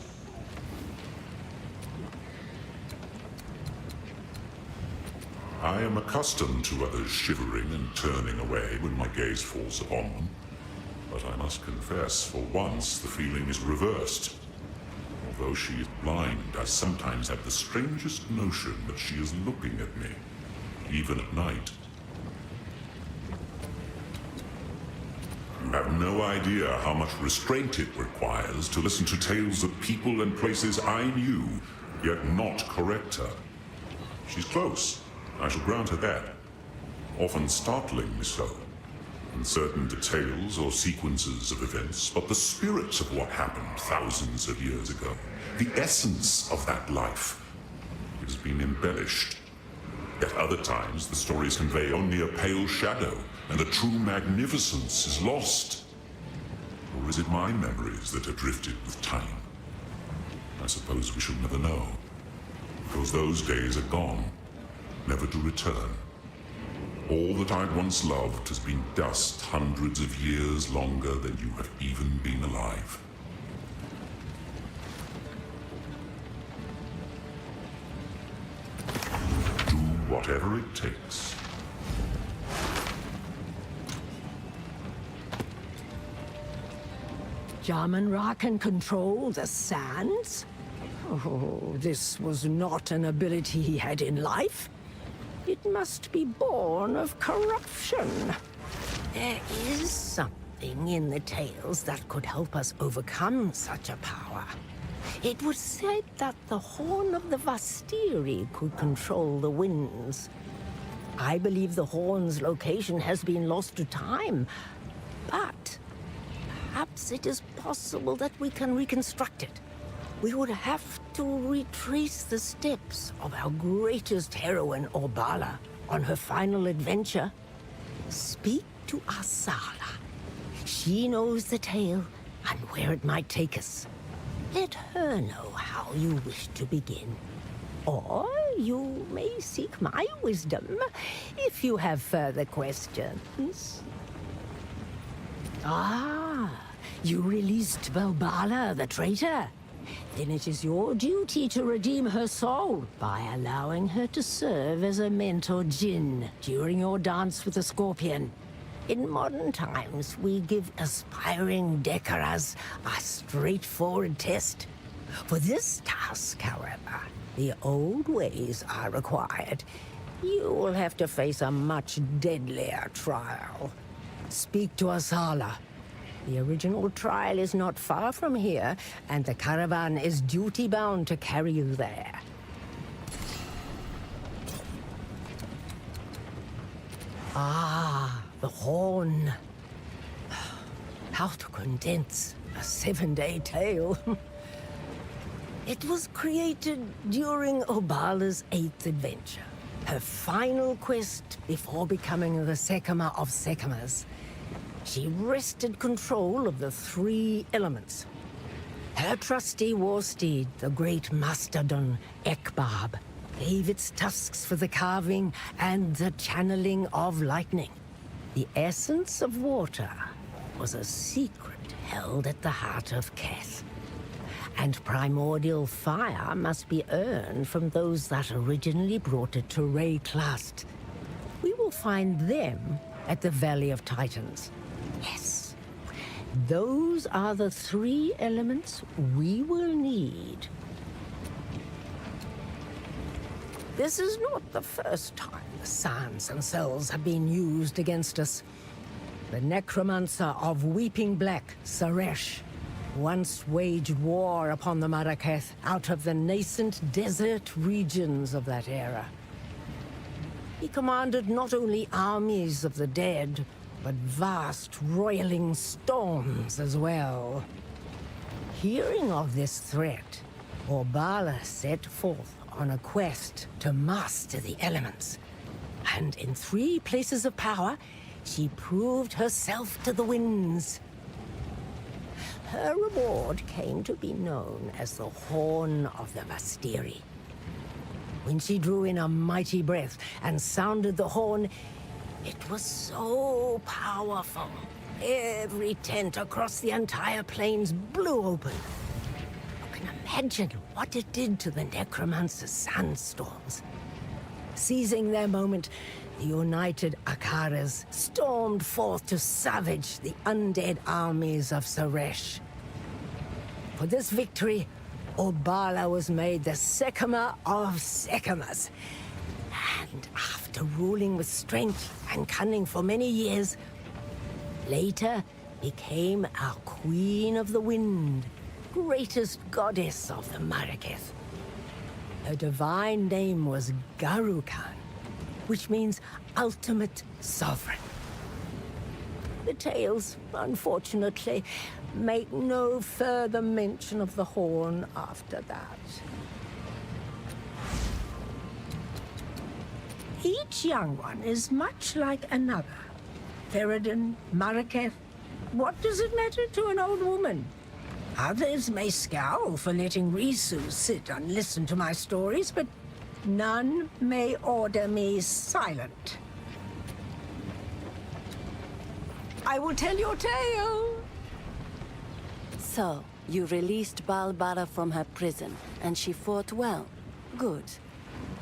I am accustomed to others shivering and turning away when my gaze falls upon them. But I must confess, for once, the feeling is reversed. Although she is blind, I sometimes have the strangest notion that she is looking at me, even at night. You have no idea how much restraint it requires to listen to tales of people and places I knew, yet not correct her. She's close, I shall grant her that. Often startlingly so. In certain details or sequences of events, but the spirit of what happened thousands of years ago, the essence of that life, has been embellished. At other times, the stories convey only a pale shadow, and the true magnificence is lost. Or is it my memories that have drifted with time? I suppose we shall never know, because those days are gone, never to return. All that I'd once loved has been dust hundreds of years longer than you have even been alive. Do whatever it takes. Jaman-Ra can control the sands? Oh, this was not an ability he had in life. It must be born of corruption. There is something in the tales that could help us overcome such a power. It was said that the Horn of the Vastiri could control the winds. I believe the Horn's location has been lost to time, but perhaps it is possible that we can reconstruct it. We would have to retrace the steps of our greatest heroine, Orbala, on her final adventure. Speak to Asala. She knows the tale and where it might take us. Let her know how you wish to begin. Or you may seek my wisdom if you have further questions. Ah, you released Orbala, the traitor? Then it is your duty to redeem her soul by allowing her to serve as a mentor djinn during your dance with the scorpion. In modern times, we give aspiring Dekaras a straightforward test. For this task, however, the old ways are required. You will have to face a much deadlier trial. Speak to Asala. The original trial is not far from here, and the caravan is duty-bound to carry you there. Ah, the Horn. How to condense a 7-day tale. It was created during Orbala's 8th adventure, her final quest before becoming the Sekema of Sekemas. She wrested control of the 3 elements. Her trusty war steed, the great mastodon Ekbab, gave its tusks for the carving and the channeling of lightning. The essence of water was a secret held at the heart of Keth. And primordial fire must be earned from those that originally brought it to Wraeclast. We will find them at the Valley of Titans. Yes, those are the 3 elements we will need. This is not the first time the sands themselves have been used against us. The necromancer of Weeping Black, Saresh, once waged war upon the Maraketh out of the nascent desert regions of that era. He commanded not only armies of the dead, but vast roiling storms as well. Hearing of this threat, Orbala set forth on a quest to master the elements. And in 3 places of power, she proved herself to the winds. Her reward came to be known as the Horn of the Vastiri. When she drew in a mighty breath and sounded the horn, It was so powerful. Every tent across the entire plains blew open. You can imagine what it did to the necromancer's sandstorms. Seizing their moment, the united Akaras stormed forth to savage the undead armies of Suresh. For this victory, Obala was made the Sekima of Sekimas. And after ruling with strength and cunning for many years, later became our Queen of the Wind, greatest goddess of the Maraketh. Her divine name was Garukan, which means ultimate sovereign. The tales, unfortunately, make no further mention of the Horn after that. Each young one is much like another. Faridun, Maraketh, what does it matter to an old woman? Others may scowl for letting Risu sit and listen to my stories, but none may order me silent. I will tell your tale. So, you released Balbara from her prison, and she fought well. Good.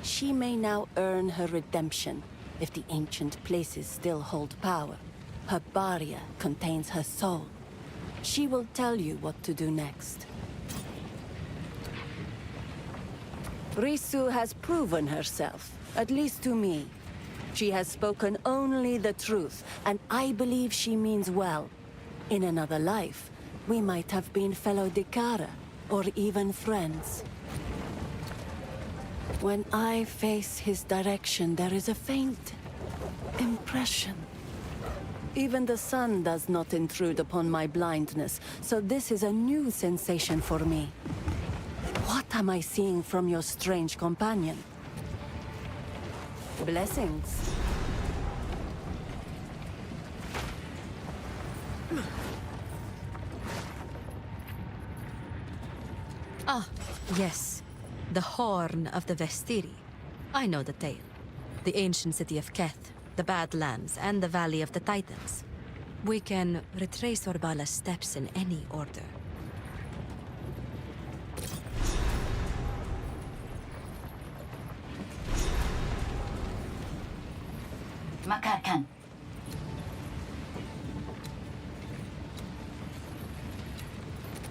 She may now earn her redemption, if the ancient places still hold power. Her barrier contains her soul. She will tell you what to do next. Risu has proven herself, at least to me. She has spoken only the truth, and I believe she means well. In another life, we might have been fellow Dikara, or even friends. When I face his direction, there is a faint impression. Even the sun does not intrude upon my blindness, so this is a new sensation for me. What am I seeing from your strange companion? Blessings. Ah, yes. The Horn of the Vastiri. I know the tale. The ancient city of Keth, the Badlands, and the Valley of the Titans. We can retrace Orbala's steps in any order. Makarkan.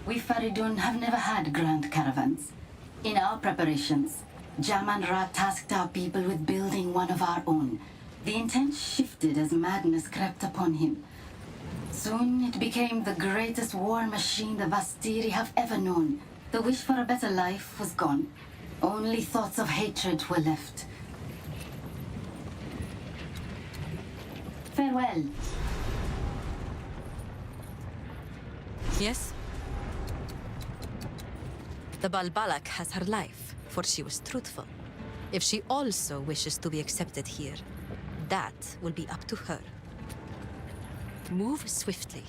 We Faridun have never had grand caravans. In our preparations, Jaman Ra tasked our people with building one of our own. The intent shifted as madness crept upon him. Soon it became the greatest war machine the Vastiri have ever known. The wish for a better life was gone. Only thoughts of hatred were left. Farewell. Yes? The Balbalak has her life, for she was truthful. If she also wishes to be accepted here, that will be up to her. Move swiftly.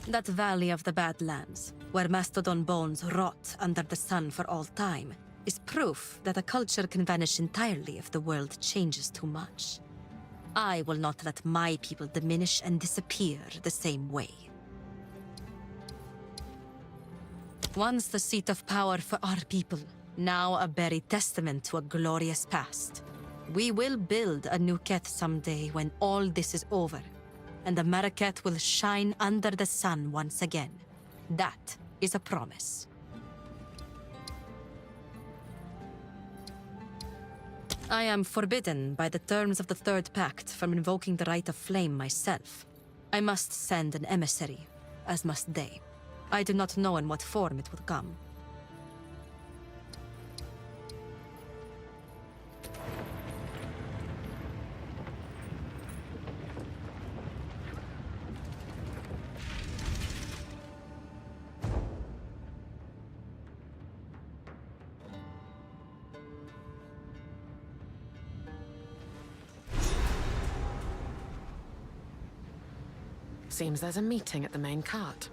That valley of the Badlands, where mastodon bones rot under the sun for all time, is proof that a culture can vanish entirely if the world changes too much. I will not let my people diminish and disappear the same way. Once the seat of power for our people, now a buried testament to a glorious past. We will build a new Keth someday when all this is over, and the Maraketh will shine under the sun once again. That is a promise. I am forbidden by the terms of the Third Pact from invoking the right of flame myself. I must send an emissary, as must they. I do not know in what form it will come. Seems there's a meeting at the main cart.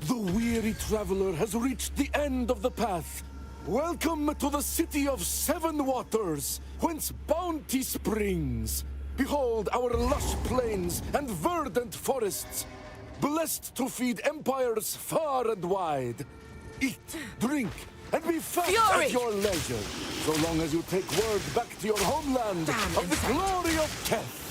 The weary traveler has reached the end of the path. Welcome to the city of 7 waters, whence bounty springs. Behold our lush plains and verdant forests, blessed to feed empires far and wide. Eat, drink, and be fat at your leisure, so long as you take word back to your homeland of the glory of Keth.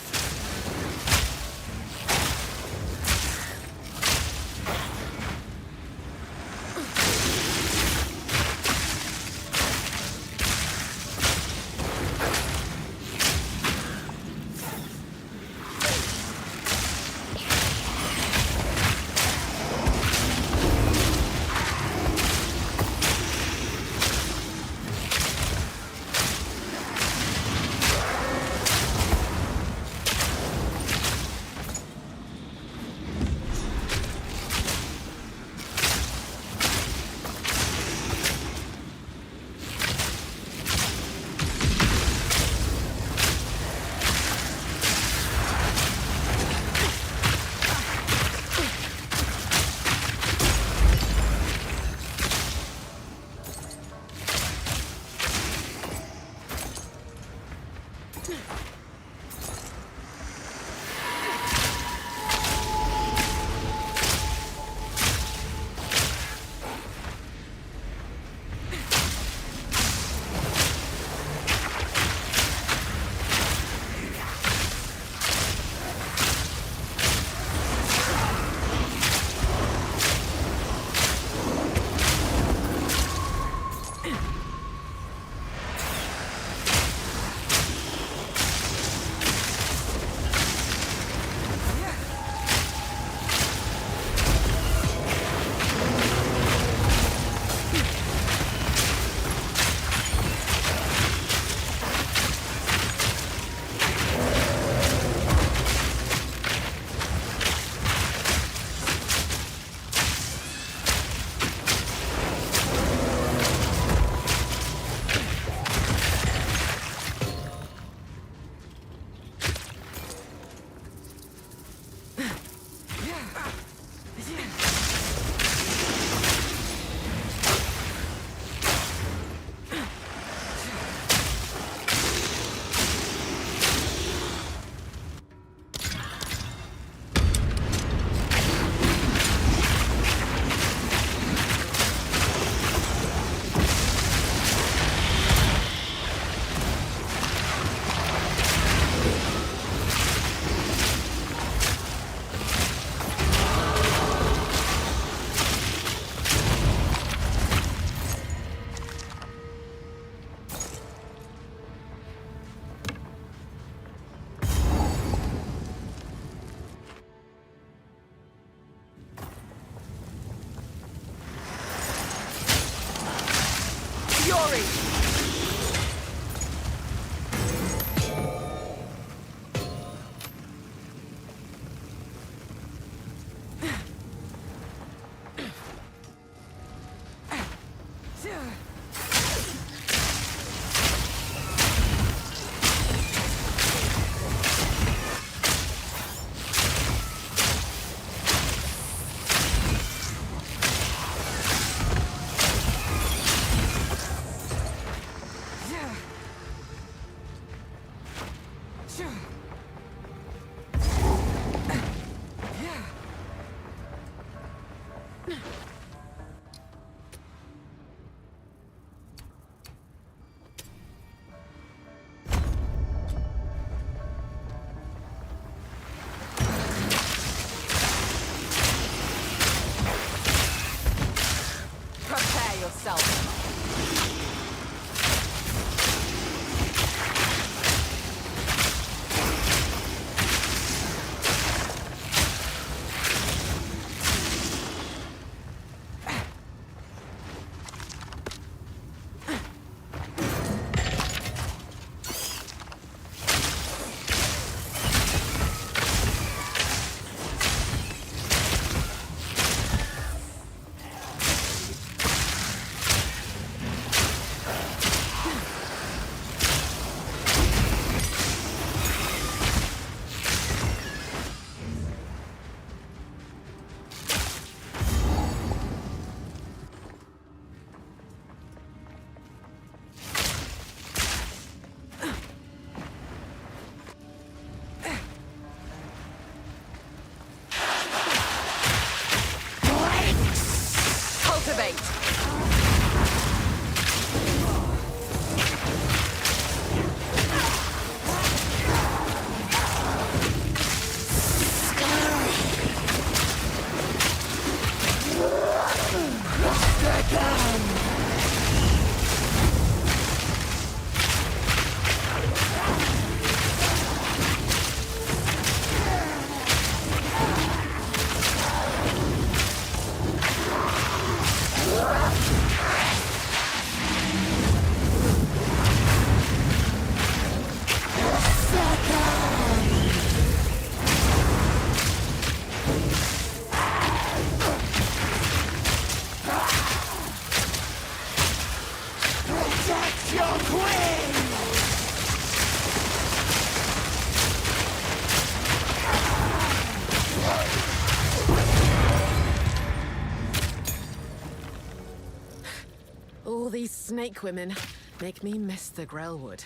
these snake women make me miss the Grelwood.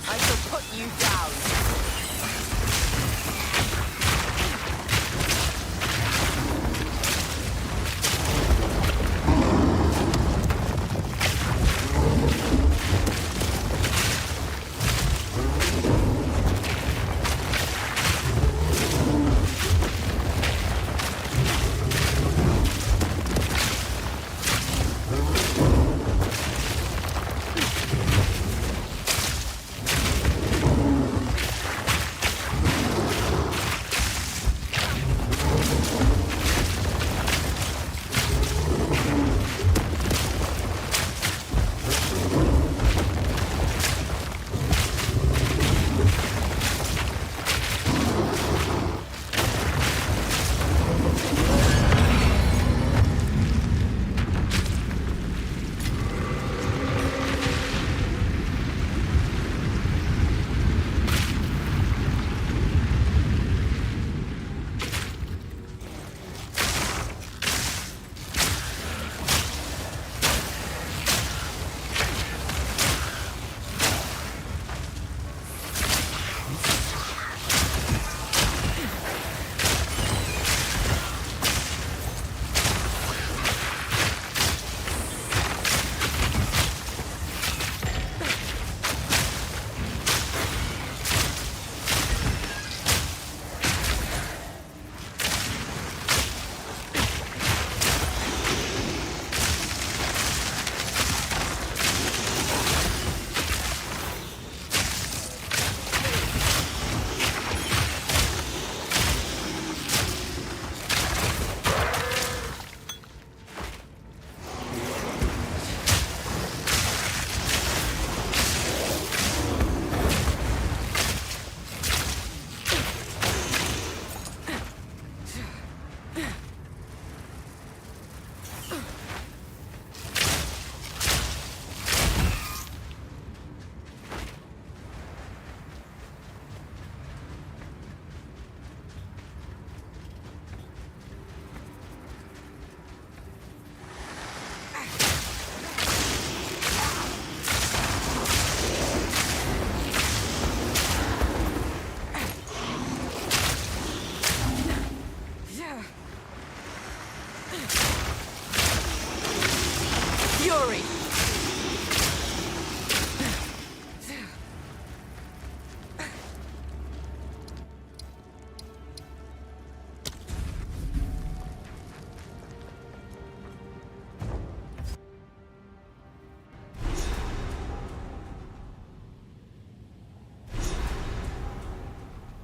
I shall put you down.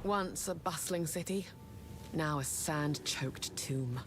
Once a bustling city, now a sand-choked tomb.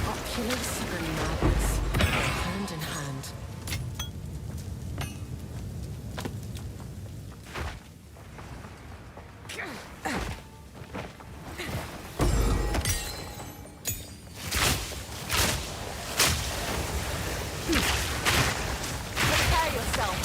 Opulence and madness go hand in hand. Prepare yourself.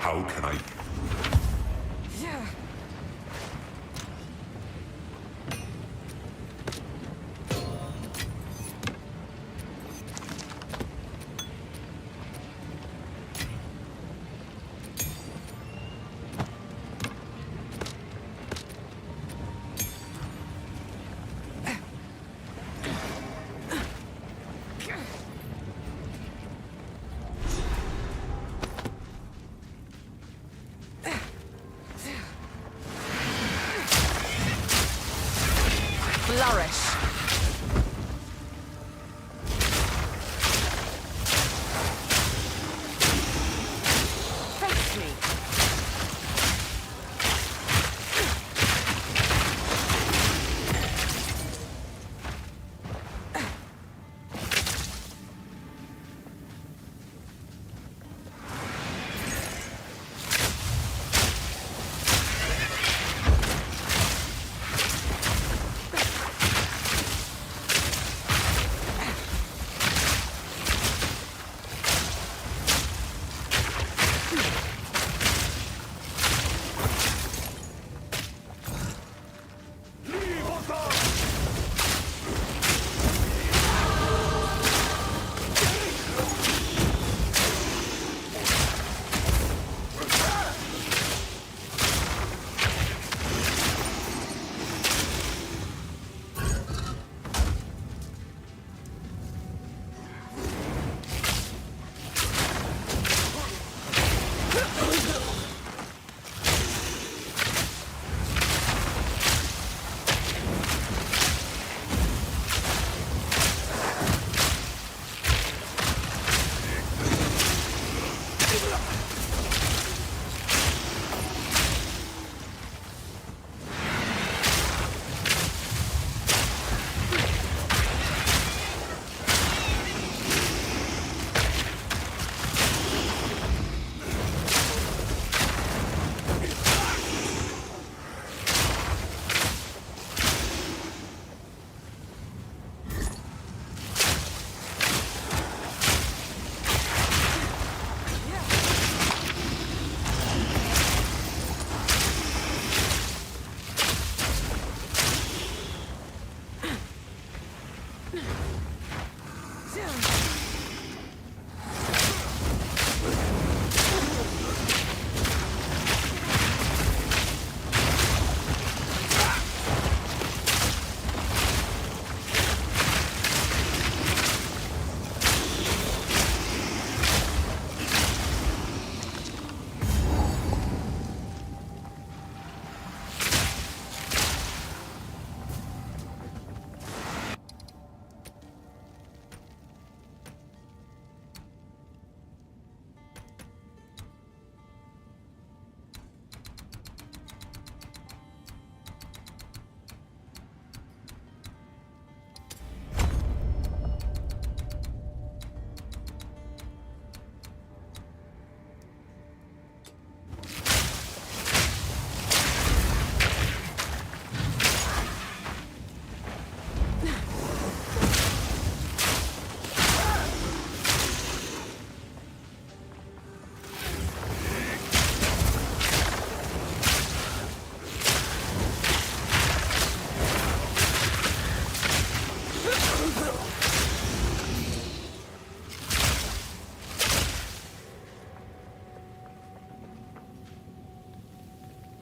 How can I...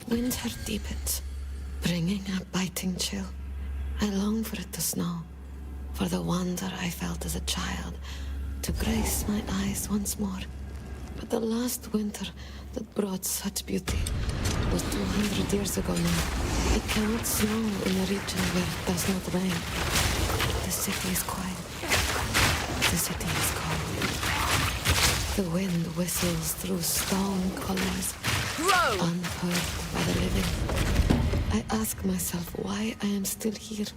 Winter deepens, bringing a biting chill. I long for it to snow, for the wonder I felt as a child to grace my eyes once more. But the last winter that brought such beauty was 200 years ago now. It cannot snow in a region where it does not rain. The city is quiet. The city is cold. The wind whistles through stone columns, unheard by the living. I ask myself why I am still here.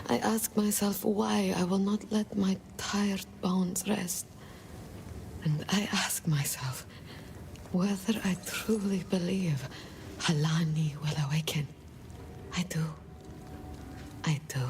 I ask myself why I will not let my tired bones rest. And I ask myself whether I truly believe Halani will awaken. I do. I do.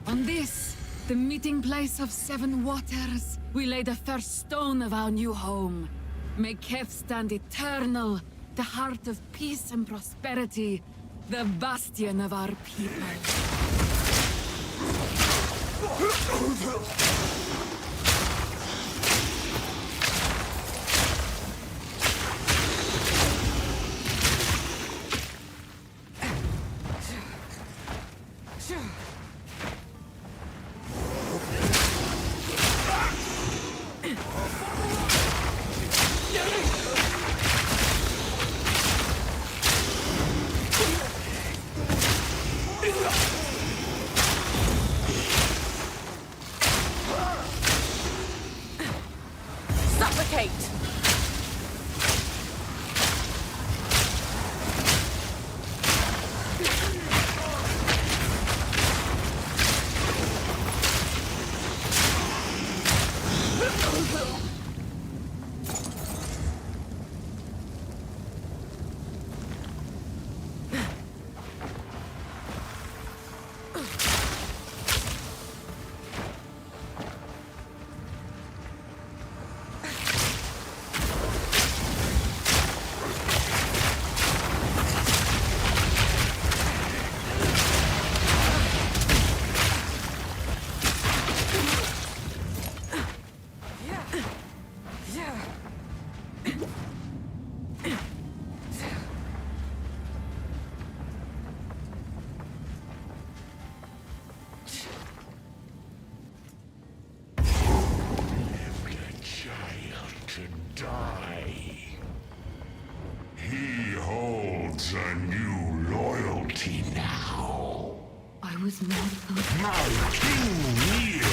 On this, the meeting place of 7 waters, we lay the first stone of our new home. May Keth stand eternal, the heart of peace and prosperity, the bastion of our people. A new loyalty now. I was not My 2 years.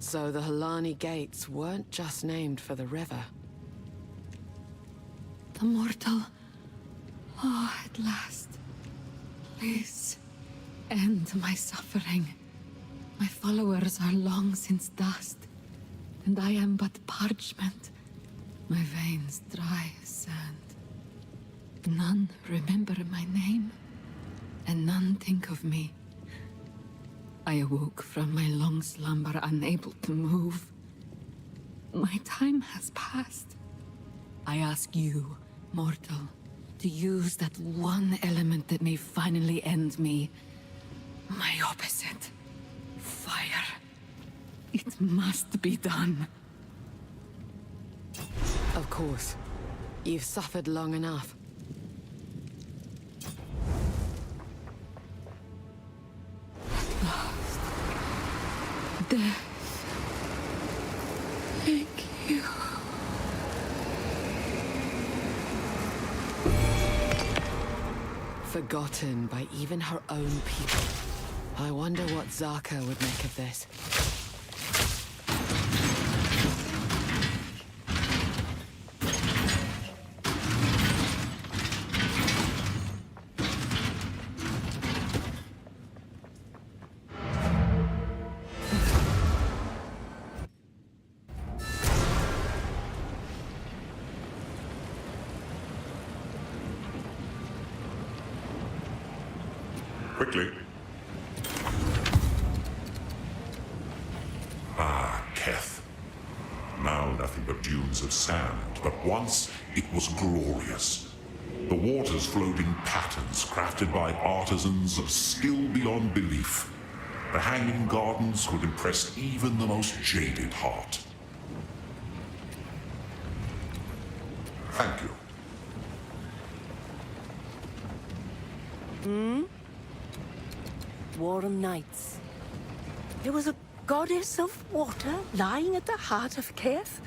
So the Halani gates weren't just named for the river. The mortal. Oh, at last. Please, end my suffering. My followers are long since dust, and I am but parchment. My veins dry as sand. None remember my name, and none think of me. I awoke from my long slumber, unable to move. My time has passed. I ask you, mortal, to use that one element that may finally end me. My opposite. Fire. It must be done. Of course. You've suffered long enough. Death. Thank you. Forgotten by even her own people. I wonder what Zaka would make of this. Quickly. Ah, Keth. Now nothing but dunes of sand, but once it was glorious. The waters flowed in patterns crafted by artisans of skill beyond belief. The hanging gardens could impress even the most jaded heart. Thank you. Warm nights. There was a goddess of water lying at the heart of Keth.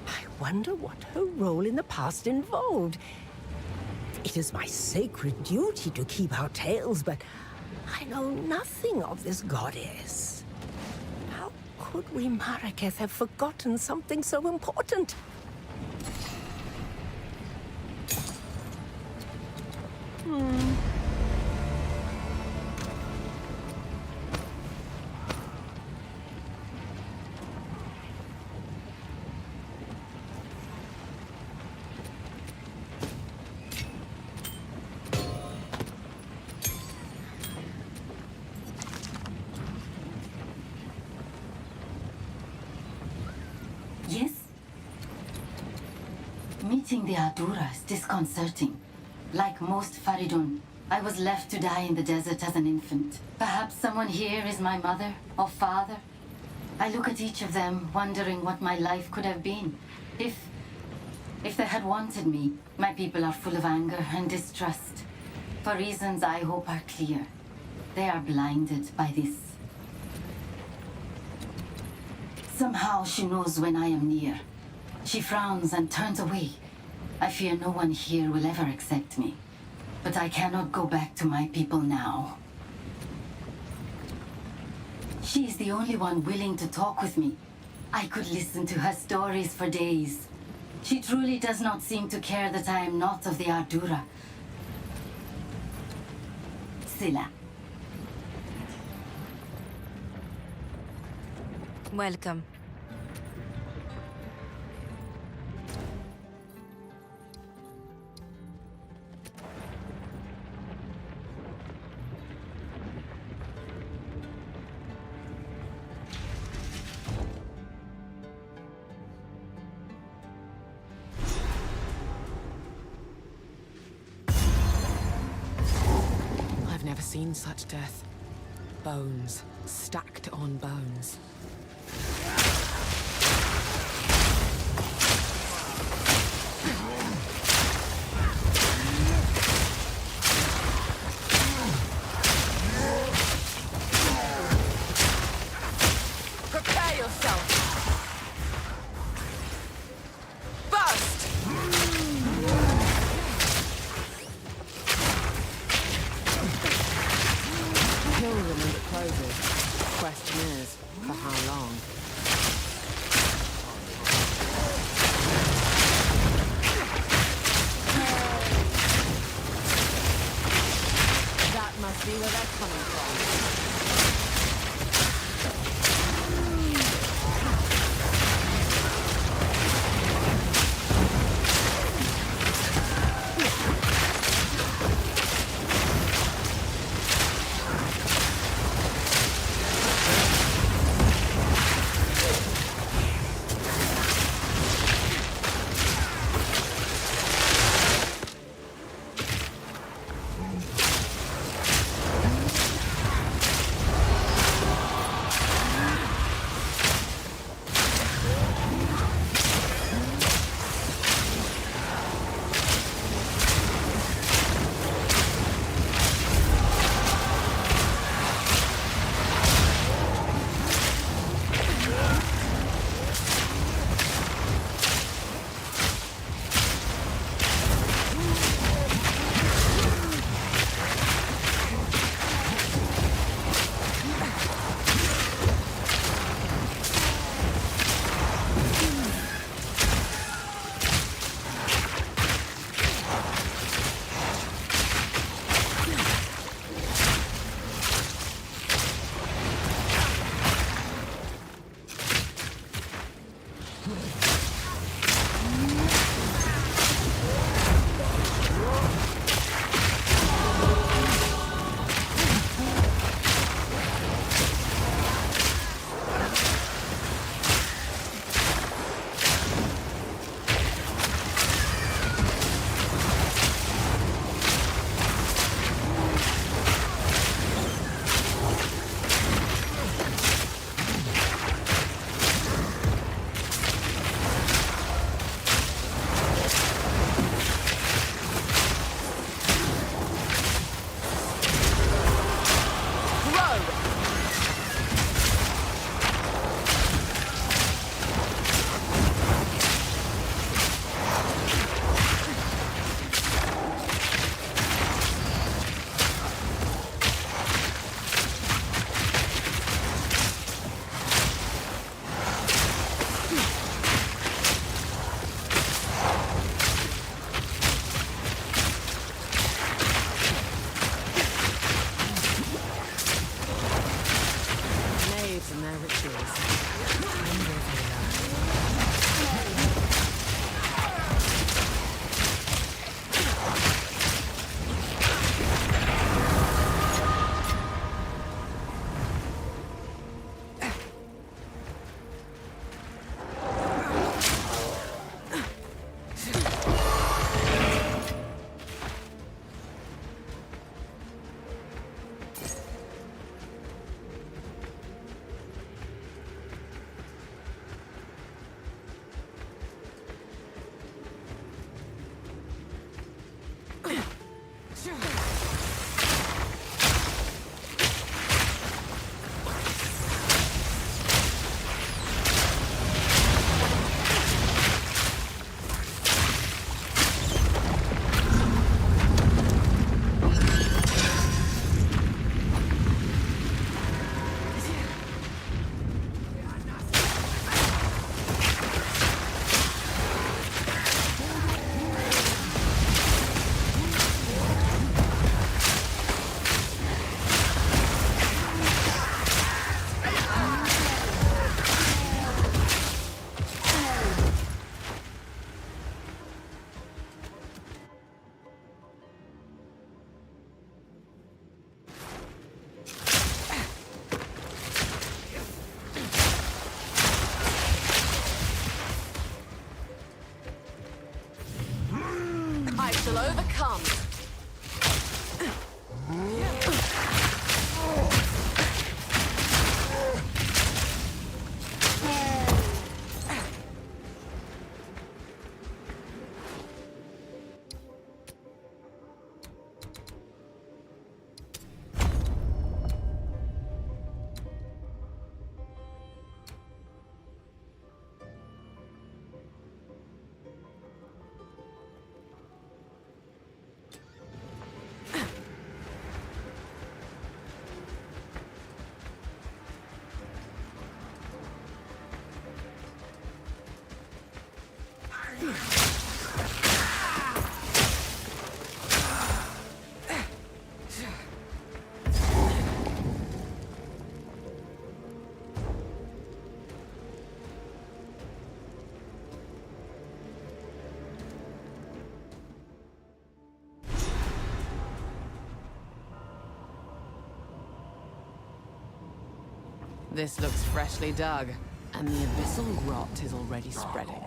I wonder what her role in the past involved. It is my sacred duty to keep our tales, but I know nothing of this goddess. How could we Maraketh have forgotten something so important? Yes? Meeting the Ardura is disconcerting. Like most Faridun, I was left to die in the desert as an infant. Perhaps someone here is my mother or father. I look at each of them, wondering what my life could have been. If they had wanted me. My people are full of anger and distrust. For reasons I hope are clear. They are blinded by this. Somehow she knows when I am near. She frowns and turns away. I fear no one here will ever accept me. But I cannot go back to my people now. She is the only one willing to talk with me. I could listen to her stories for days. She truly does not seem to care that I am not of the Ardura. Scylla. Welcome. I've never seen such death. Bones, stacked on bones. Prepare yourself! Burst! Kill them when it closes. Question is, for how long? This looks freshly dug, and the abyssal rot is already spreading.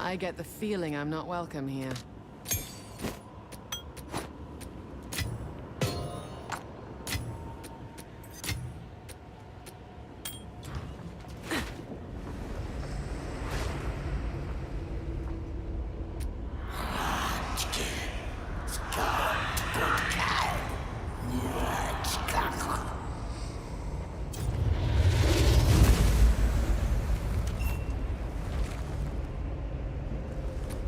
I get the feeling I'm not welcome here.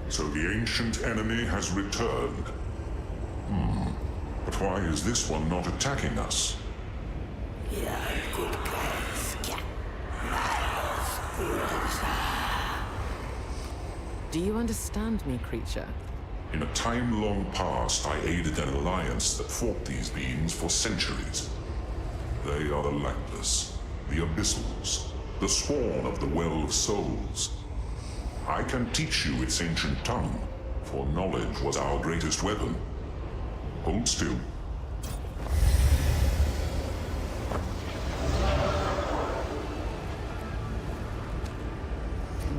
So the ancient enemy has returned. But why is this one not attacking us? Do you understand me, creature? In a time long past, I aided an alliance that fought these beings for centuries. They are the Lightless, the Abyssals, the spawn of the Well of Souls. I can teach you its ancient tongue, for knowledge was our greatest weapon. Hold still.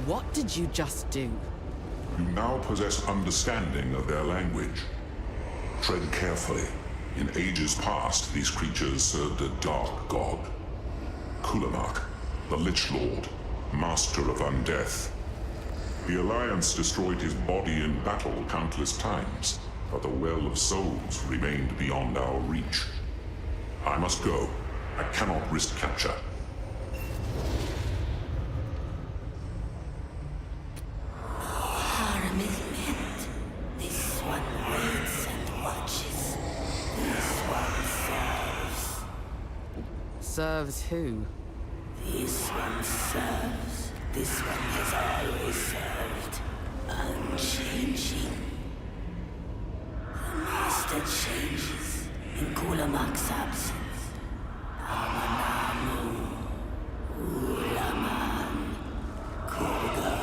What did you just do? You now possess understanding of their language. Tread carefully. In ages past, these creatures served a dark god. Kulamak, the Lich Lord, master of undeath. The Alliance destroyed his body in battle countless times, but the Well of Souls remained beyond our reach. I must go. I cannot risk capture. Harm is meant. This one waits and watches. This one serves. Serves who? This one serves. This one has always served. Unchanging. The master changes in Kulamak's absence. Amanamu. Ulaman. Kurgo.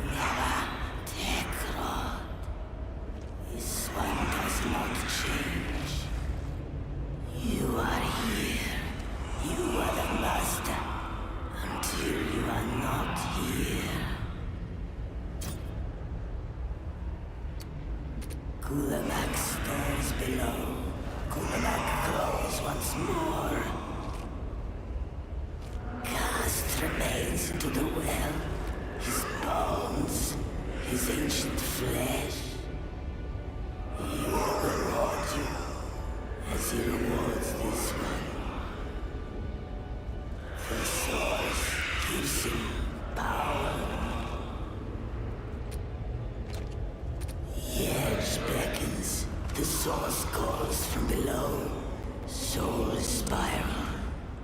Never Tekrod. This one does not change. You are here. You are the master. Until you are not here. Kulamak stirs below. Kulamak grows once more. Cast remains into the well. His bones, his ancient flesh. He will reward you as he rewards this one. The source gives him power. The edge beckons, the source calls from below. Soul spiral,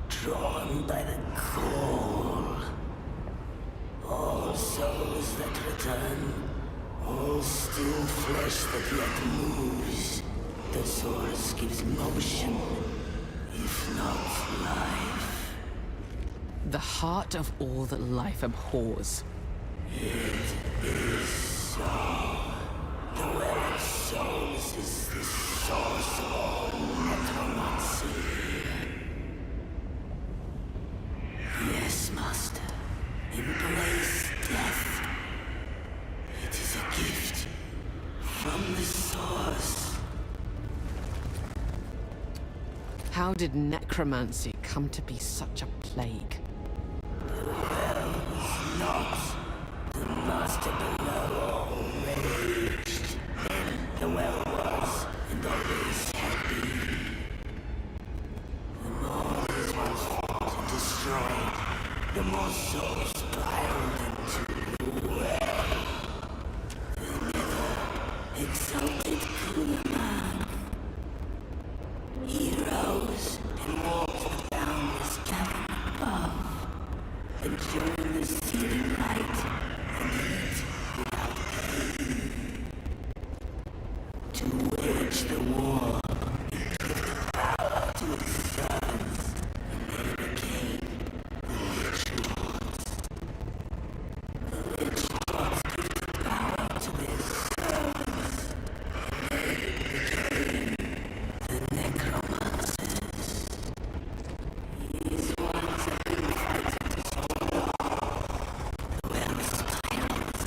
drawn by the call. All souls that return, all still flesh that yet moves. The source gives motion, if not life. The heart of all that life abhors. It is so. The Well of Souls is the source of all necromancy. Yes, Master. Embrace death. It is a gift from the source. How did necromancy come to be such a plague? The well is not. The master below already reached. Then the well was, and always had been. The more it was fought and destroyed, the more souls spiraled into the well. The nether exalted Kulamak. He rose and walked the boundless cavern above, enjoying the searing light and heat without pain. To wage the war, he took the power to his sons, and they became the Lich Lords. The Lich Lords gave the power to their sons, and they became the necromancers. These ones have been fighting so long. The well spirals,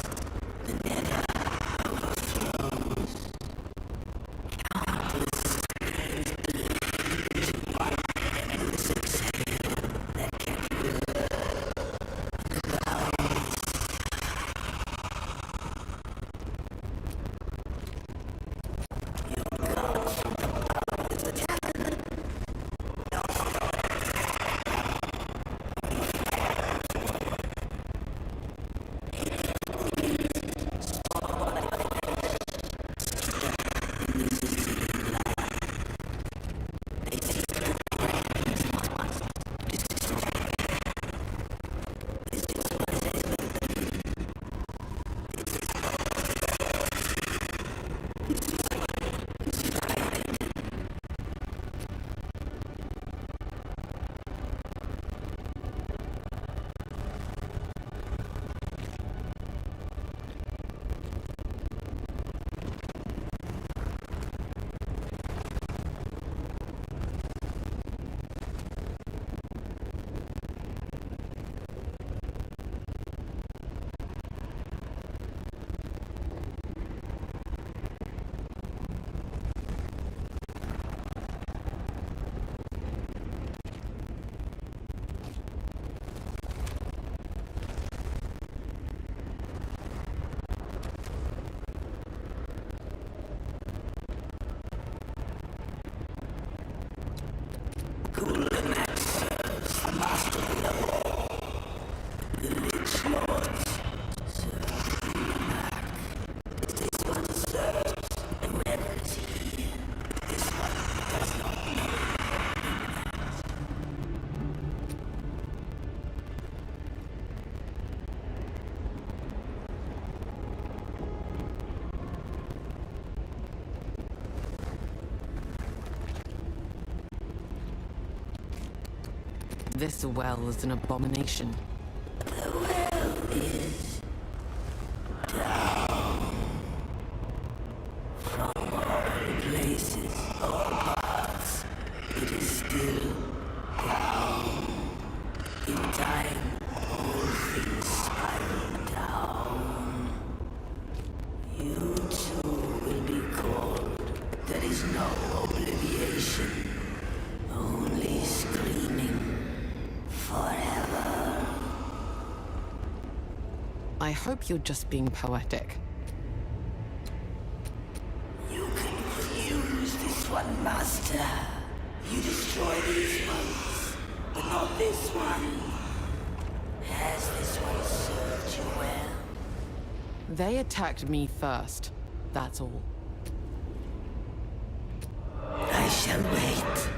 This well is an abomination. The well is down. From all places, all paths, it is still down. In time, all things spiral down. You too will be called. There is no obliviation, only screaming forever. I hope you're just being poetic. You can use this one, Master. You destroy these ones, but not this one. Has this one served you well? They attacked me first. That's all. I shall wait.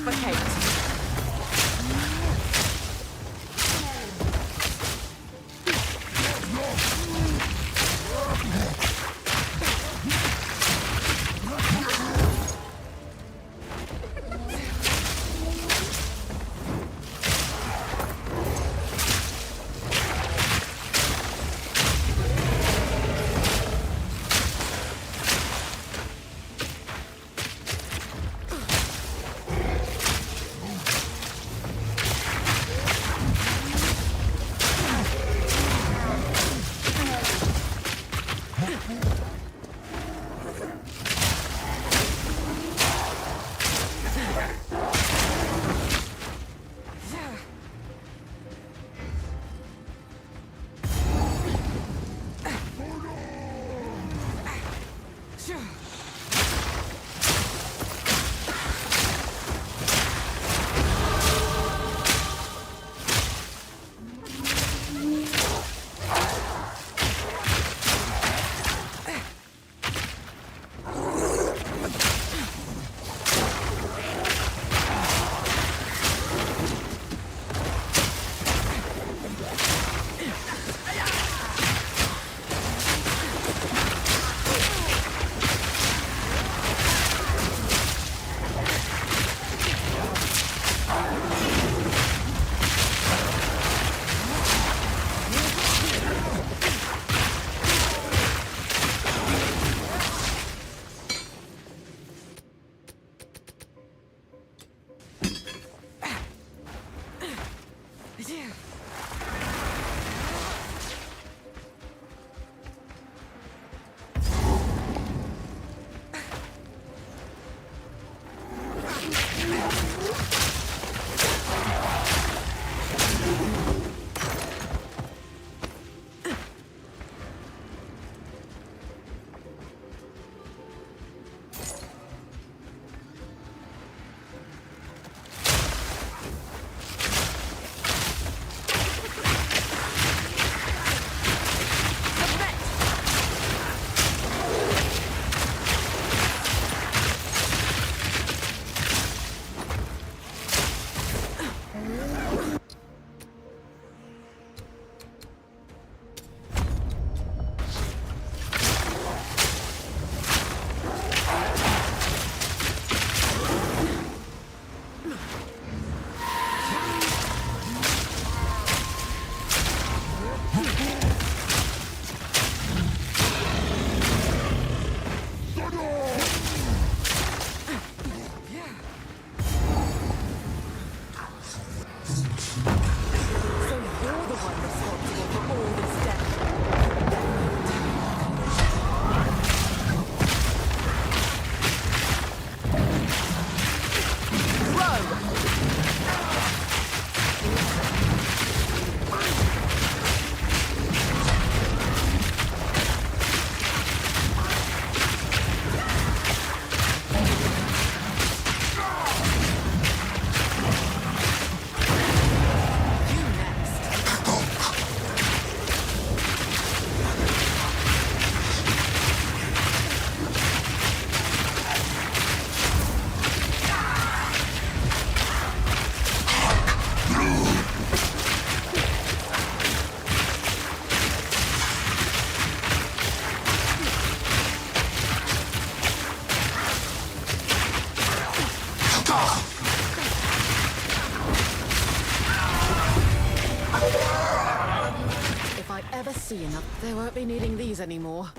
suffocate. See enough. They won't be needing these anymore.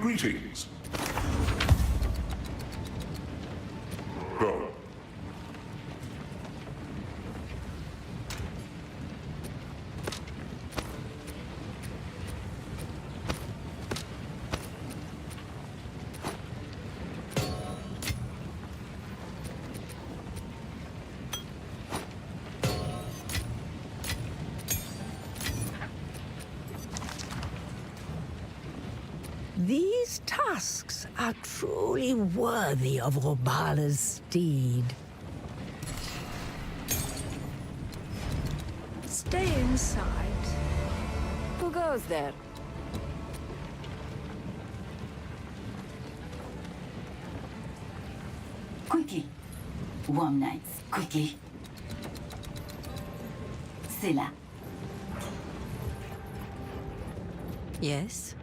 Greetings. Go. These tusks are truly worthy of Robala's steed. Stay inside. Who goes there? Quickly. Warm nights, quickly. Scylla. Yes?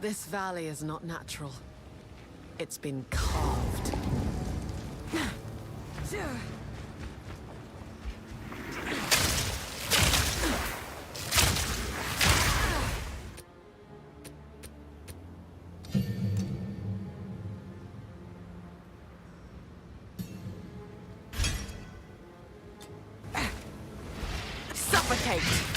This valley is not natural. It's been carved. Suffocate!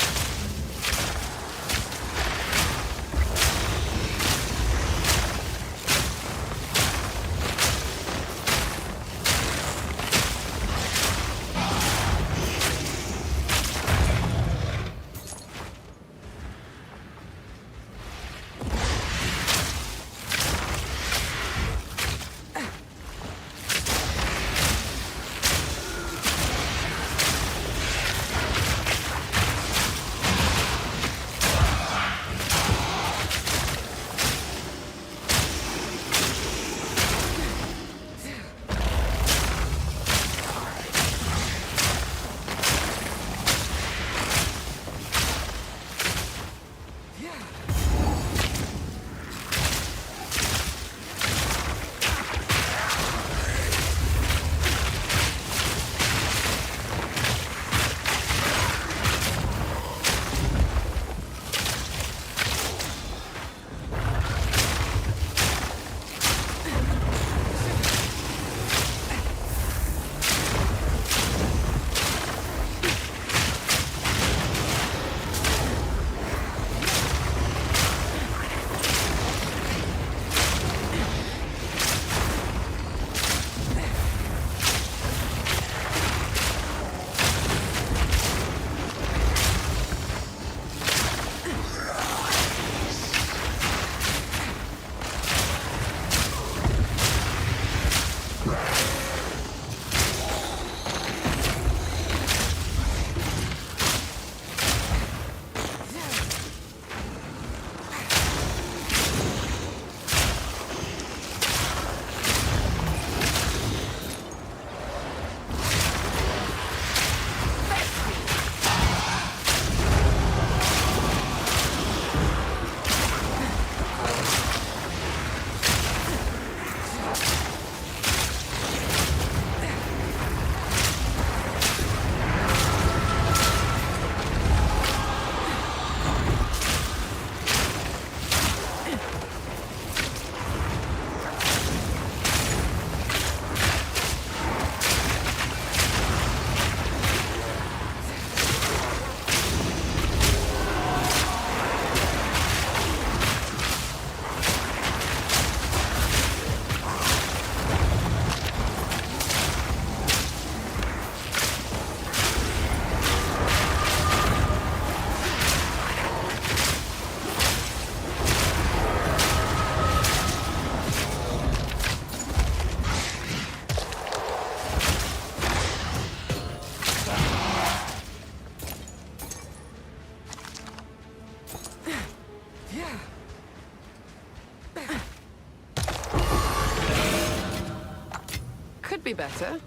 better.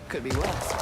Could be worse.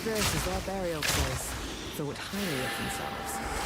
This is their burial place, thought highly of themselves.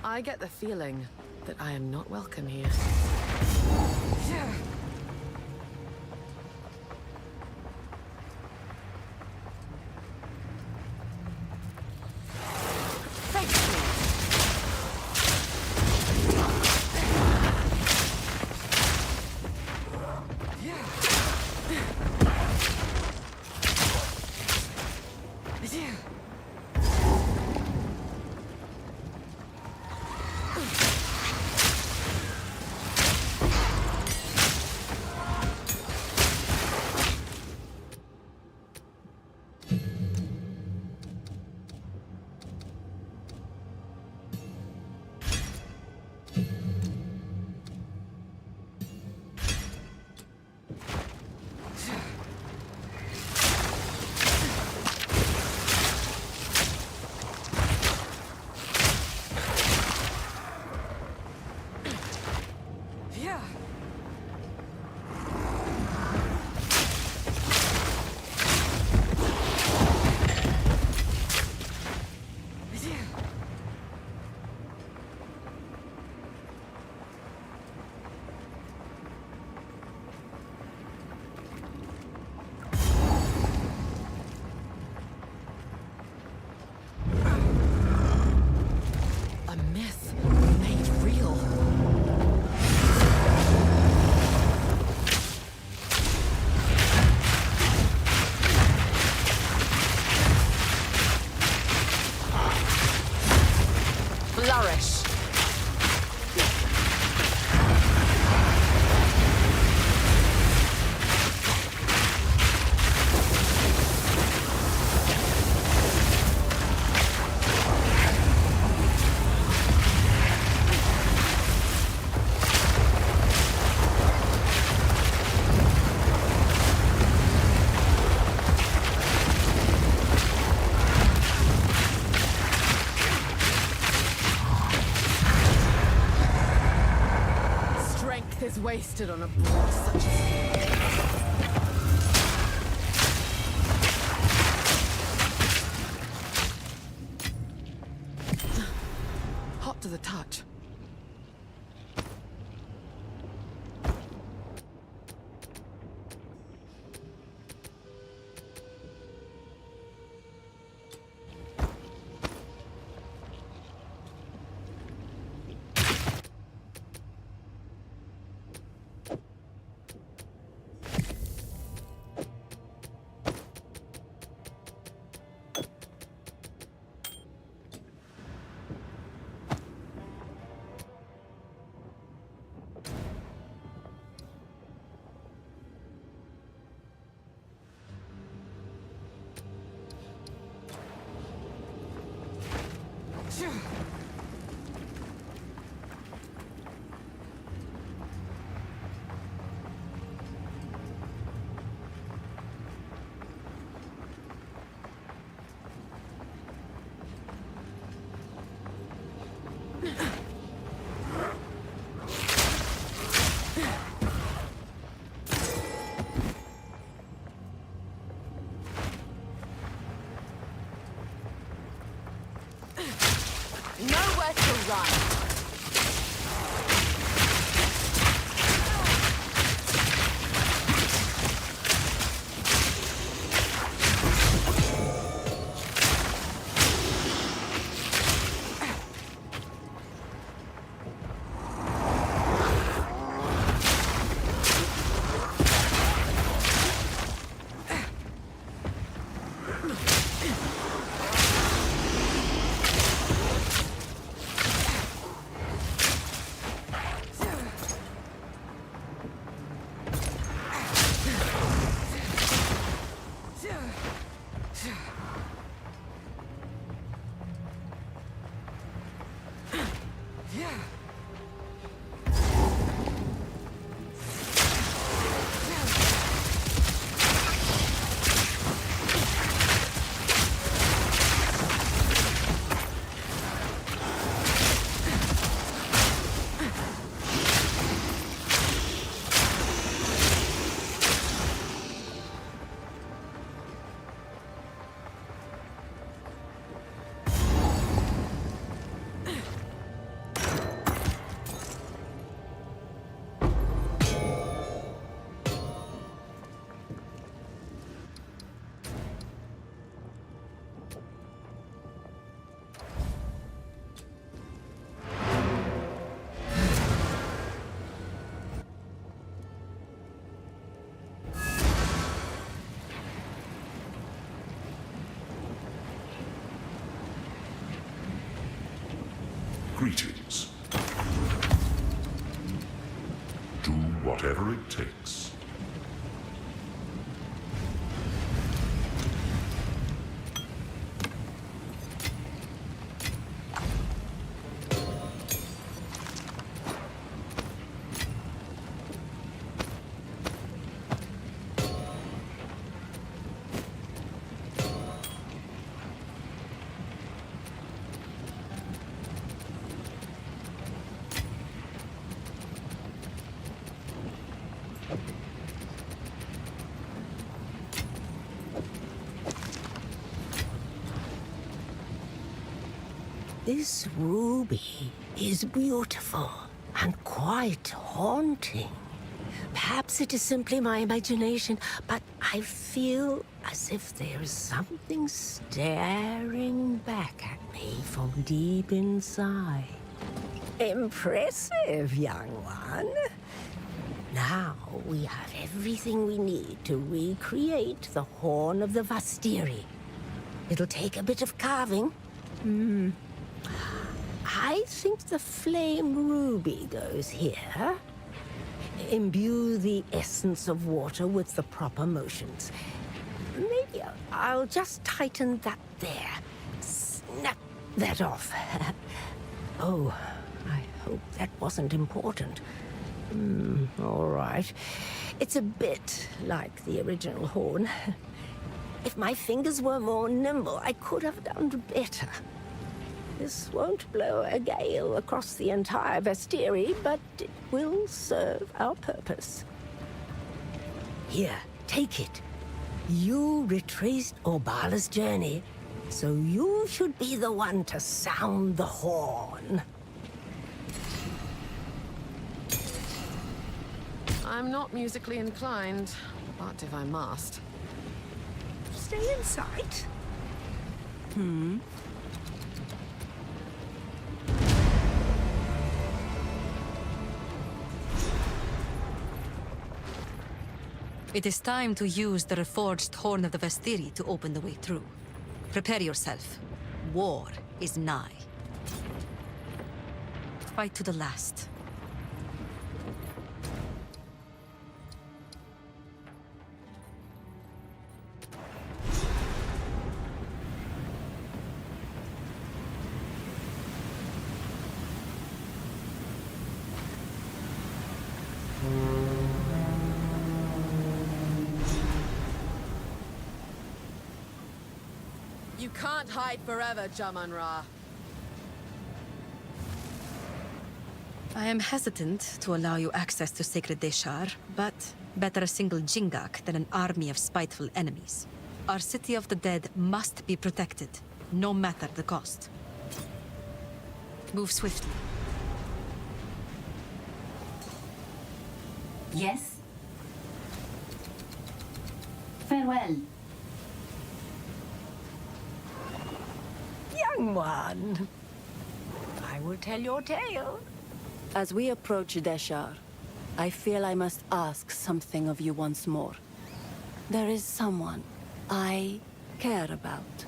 I get the feeling that I am not welcome here. Is wasted on a board such as hot to the touch. Nowhere to run. Greetings. Do whatever it takes. This ruby is beautiful and quite haunting. Perhaps it is simply my imagination, but I feel as if there is something staring back at me from deep inside. Impressive, young one. Now we have everything we need to recreate the Horn of the Vastiri. It'll take a bit of carving. I think the flame ruby goes here. Imbue the essence of water with the proper motions. Maybe I'll just tighten that there. Snap that off. Oh, I hope that wasn't important. All right. It's a bit like the original horn. If my fingers were more nimble, I could have done better. This won't blow a gale across the entire Vastiri, but it will serve our purpose. Here, take it. You retraced Orbala's journey, so you should be the one to sound the horn. I'm not musically inclined, but if I must. Stay in sight. It is time to use the reforged Horn of the Vastiri to open the way through. Prepare yourself. War is nigh. Fight to the last. You can't hide forever, Jaman-Ra. I am hesitant to allow you access to Sacred Deshar, but better a single Jingak than an army of spiteful enemies. Our city of the dead must be protected, no matter the cost. Move swiftly. Yes? Farewell. Young one, I will tell your tale. As we approach Deshar, I feel I must ask something of you once more. There is someone I care about.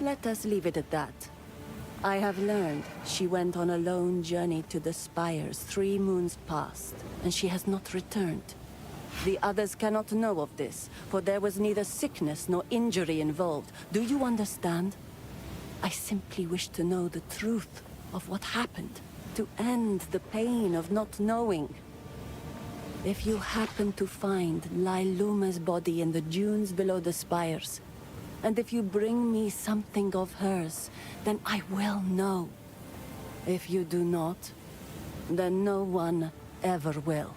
Let us leave it at that. I have learned she went on a lone journey to the spires 3 moons past, and she has not returned. The others cannot know of this, for there was neither sickness nor injury involved. Do you understand? I simply wish to know the truth of what happened, to end the pain of not knowing. If you happen to find Lailuma's body in the dunes below the spires, and if you bring me something of hers, then I will know. If you do not, then no one ever will.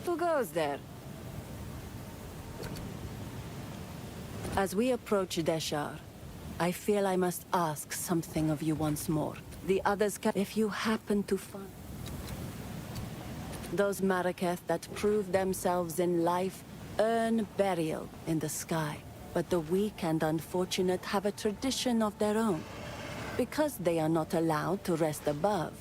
Who goes there? As we approach Deshar, I feel I must ask something of you once more. The others can— If you happen to find those Maraketh that prove themselves in life earn burial in the sky. But the weak and unfortunate have a tradition of their own. Because they are not allowed to rest above,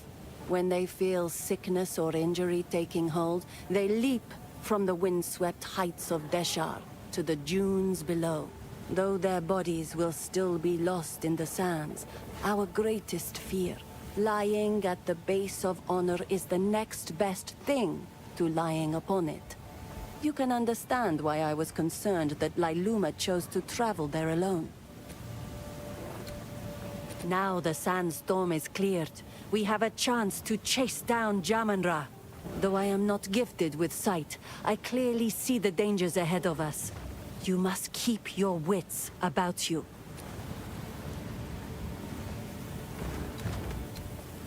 When they feel sickness or injury taking hold, they leap from the windswept heights of Deshar to the dunes below. Though their bodies will still be lost in the sands, our greatest fear, lying at the base of honor, is the next best thing to lying upon it. You can understand why I was concerned that Lailuma chose to travel there alone. Now the sandstorm is cleared. We have a chance to chase down Jamanra. Though I am not gifted with sight, I clearly see the dangers ahead of us. You must keep your wits about you.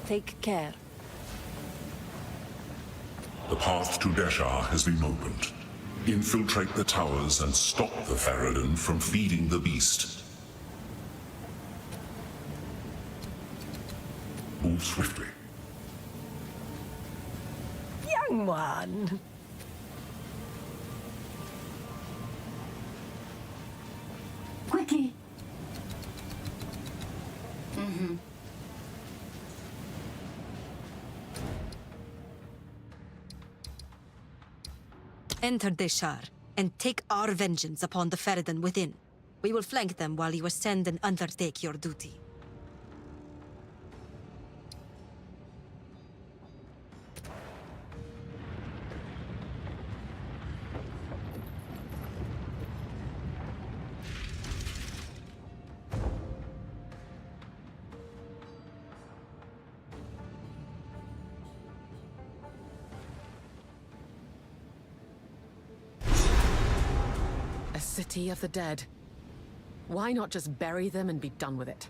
Take care. The path to Deshar has been opened. Infiltrate the towers and stop the Faridun from feeding the beast. Move swiftly. Young one. Quickly. Enter Deshar, and take our vengeance upon the Faridun within. We will flank them while you ascend and undertake your duty. A city of the dead. Why not just bury them and be done with it?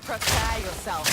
Prepare yourself.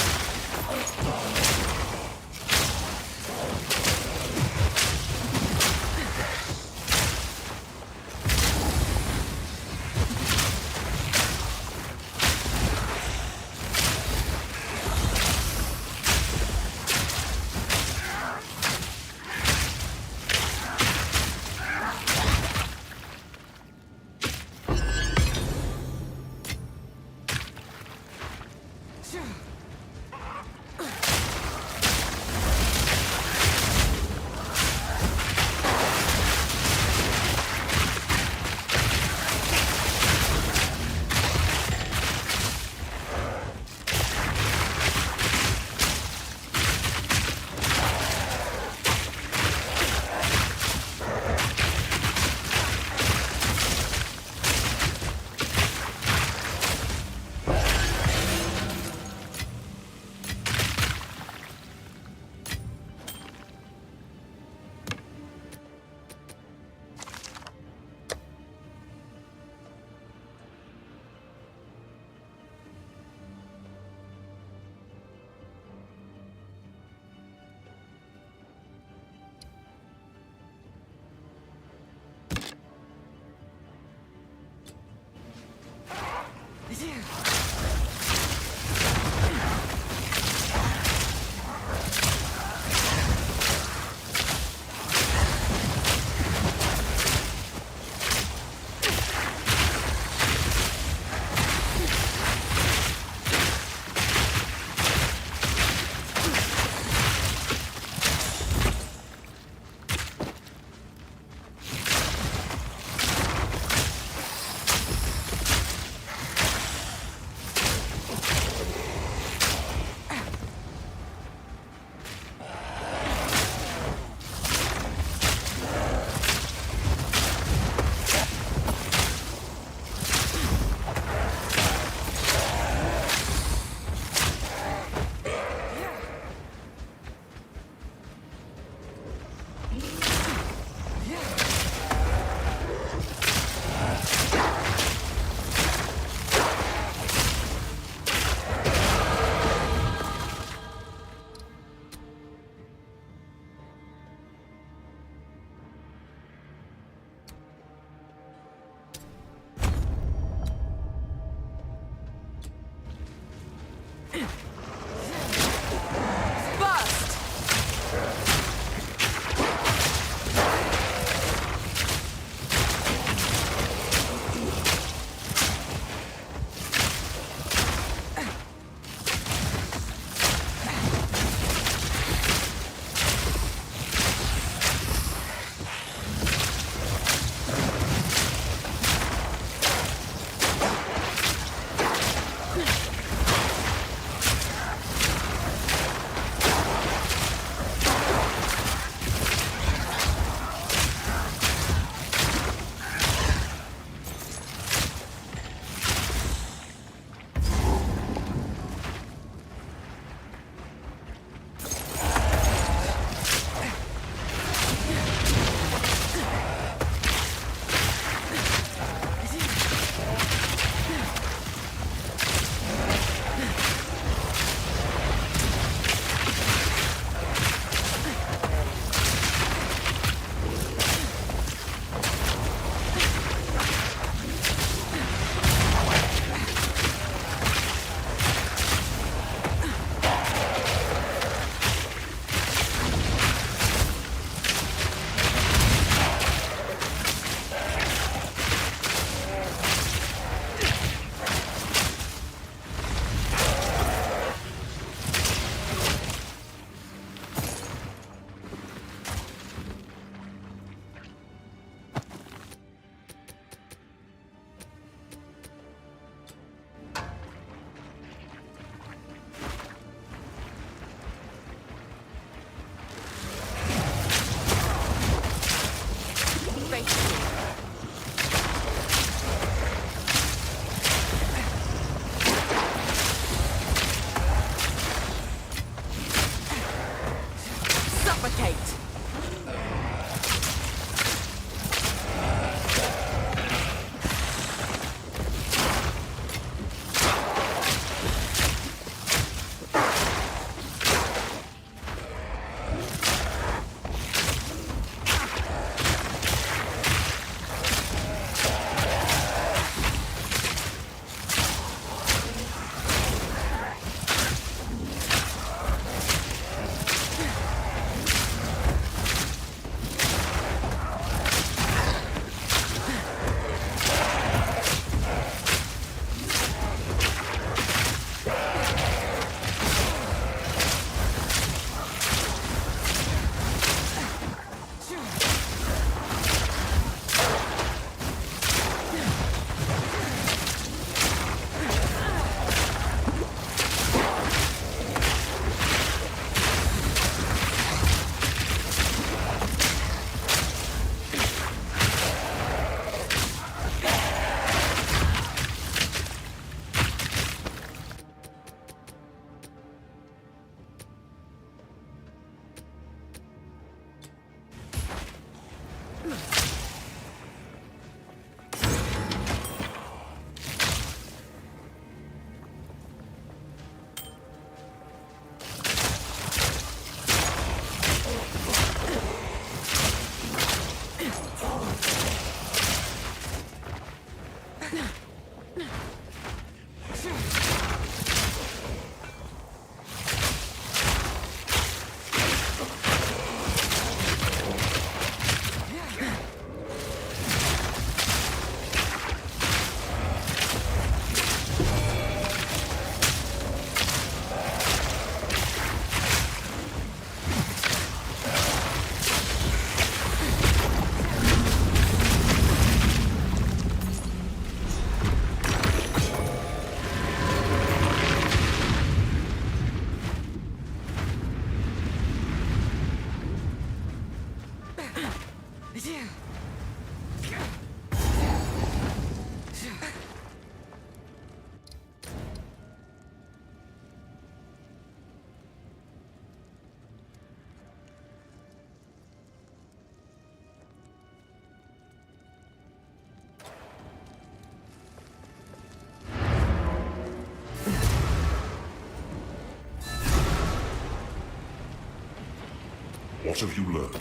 What have you learned?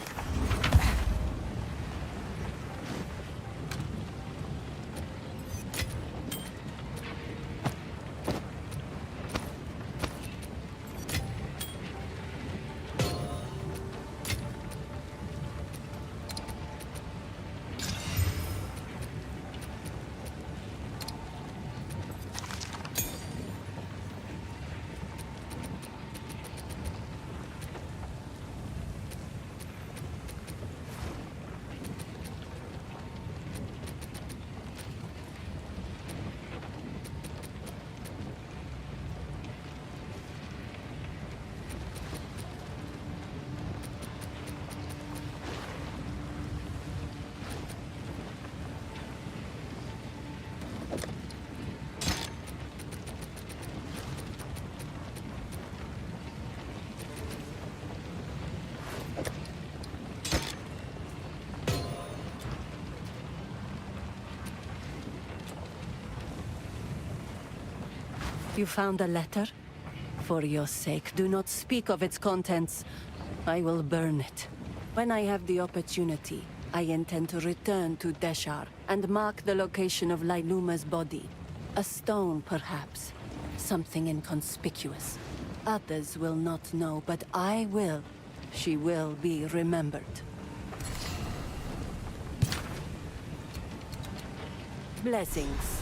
You found a letter? For your sake, do not speak of its contents. I will burn it. When I have the opportunity, I intend to return to Deshar and mark the location of Lailuma's body. A stone, perhaps. Something inconspicuous. Others will not know, but I will. She will be remembered. Blessings.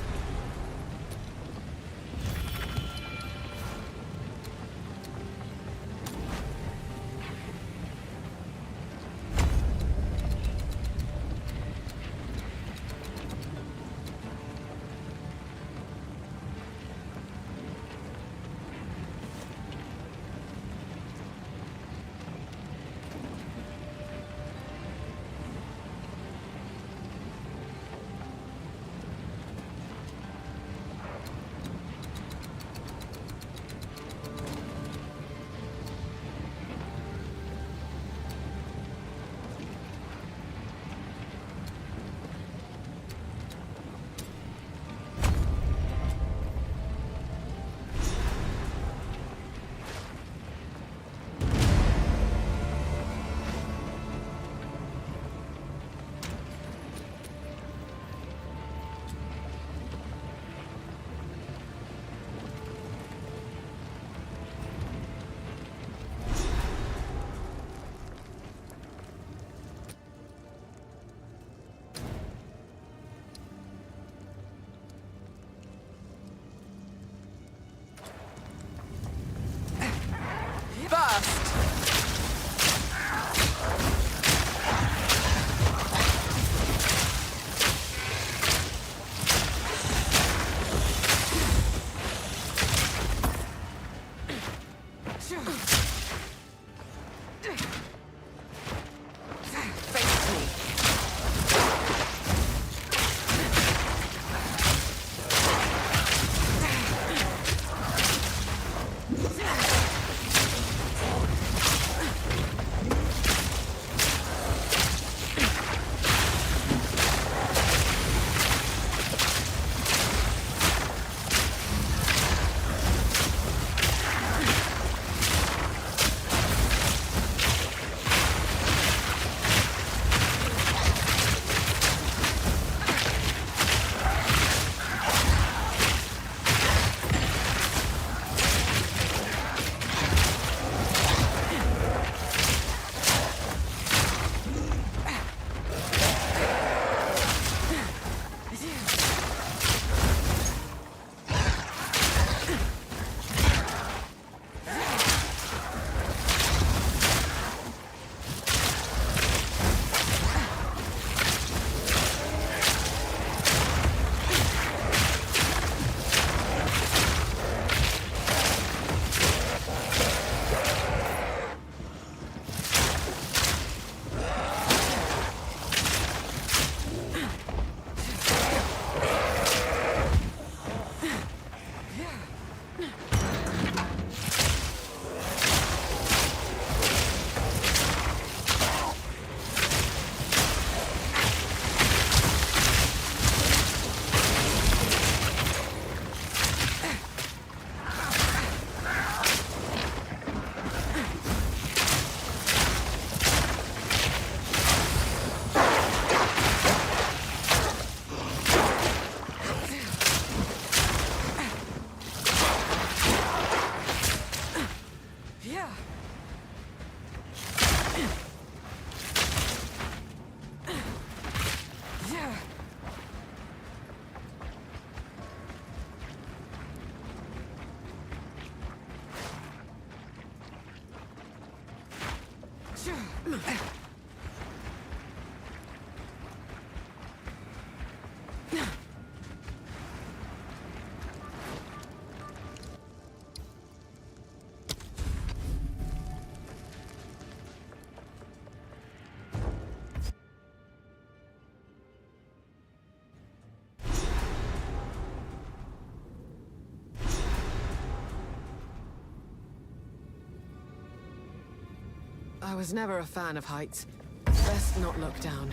I was never a fan of heights. Best not look down.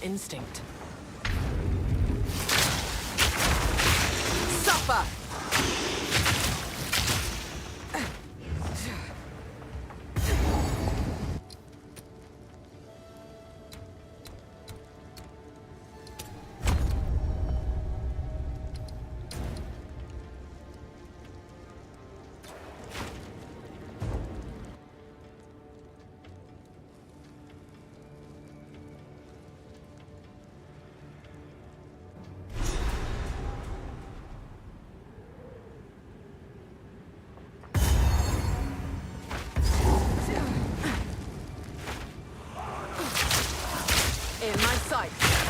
instinct. Suffer! In my sight.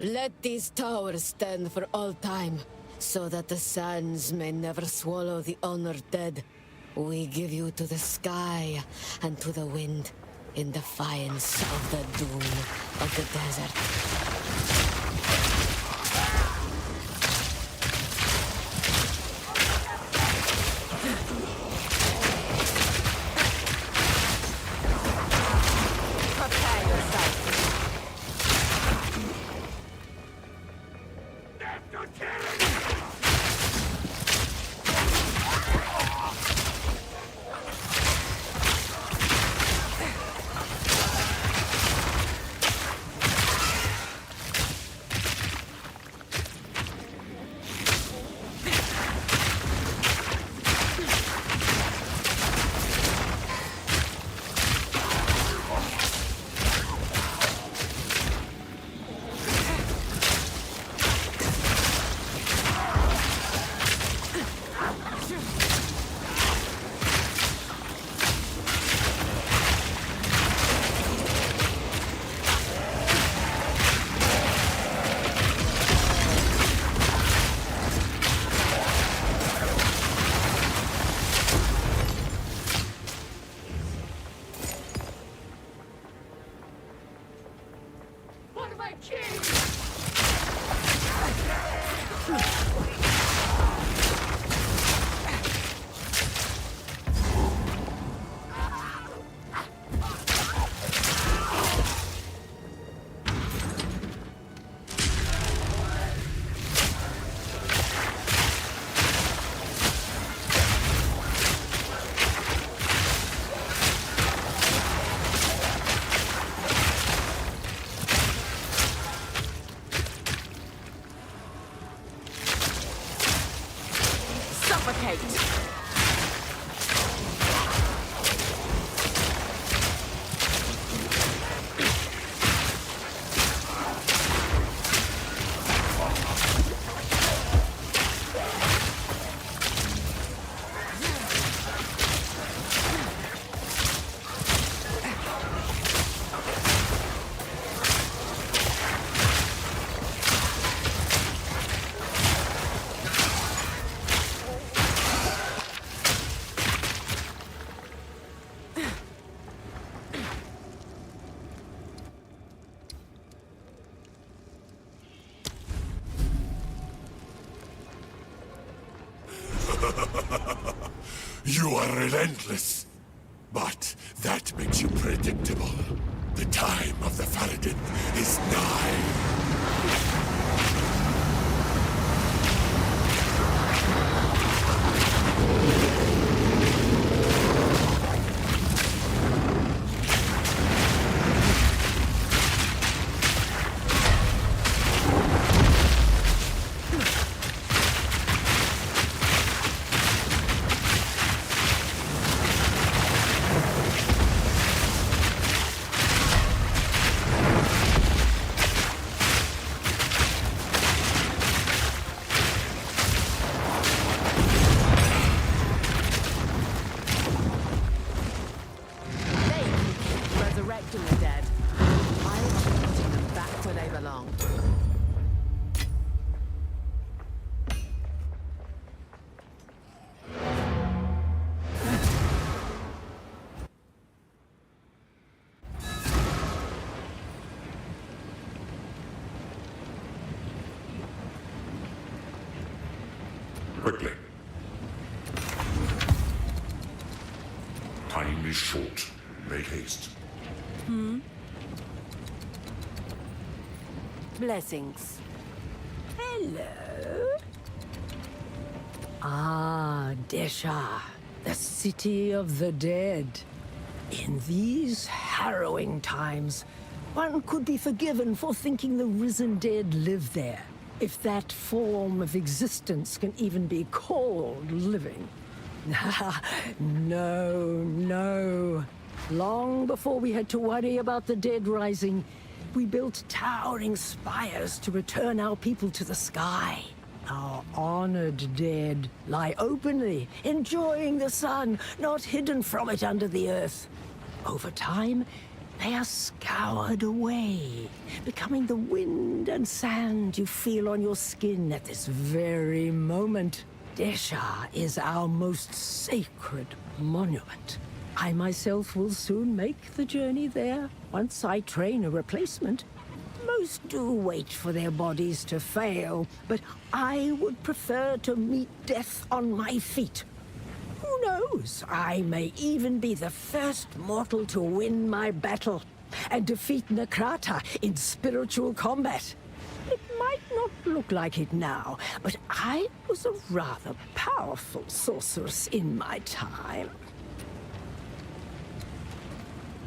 Let these towers stand for all time, so that the sands may never swallow the honored dead. We give you to the sky and to the wind, in defiance of the doom of the desert. You are relentless, but that makes you predictable. The time of the Faridun is nigh. Quickly. Time is short. Make haste. Blessings. Hello? Ah, Desha, the city of the dead. In these harrowing times, one could be forgiven for thinking the risen dead live there, if that form of existence can even be called living. No. Long before we had to worry about the dead rising, we built towering spires to return our people to the sky. Our honored dead lie openly, enjoying the sun, not hidden from it under the earth. Over time, they are scoured away, becoming the wind and sand you feel on your skin at this very moment. Deshar is our most sacred monument. I myself will soon make the journey there, once I train a replacement. Most do wait for their bodies to fail, but I would prefer to meet death on my feet. Who knows? I may even be the first mortal to win my battle and defeat Nakrata in spiritual combat. It might not look like it now, but I was a rather powerful sorceress in my time.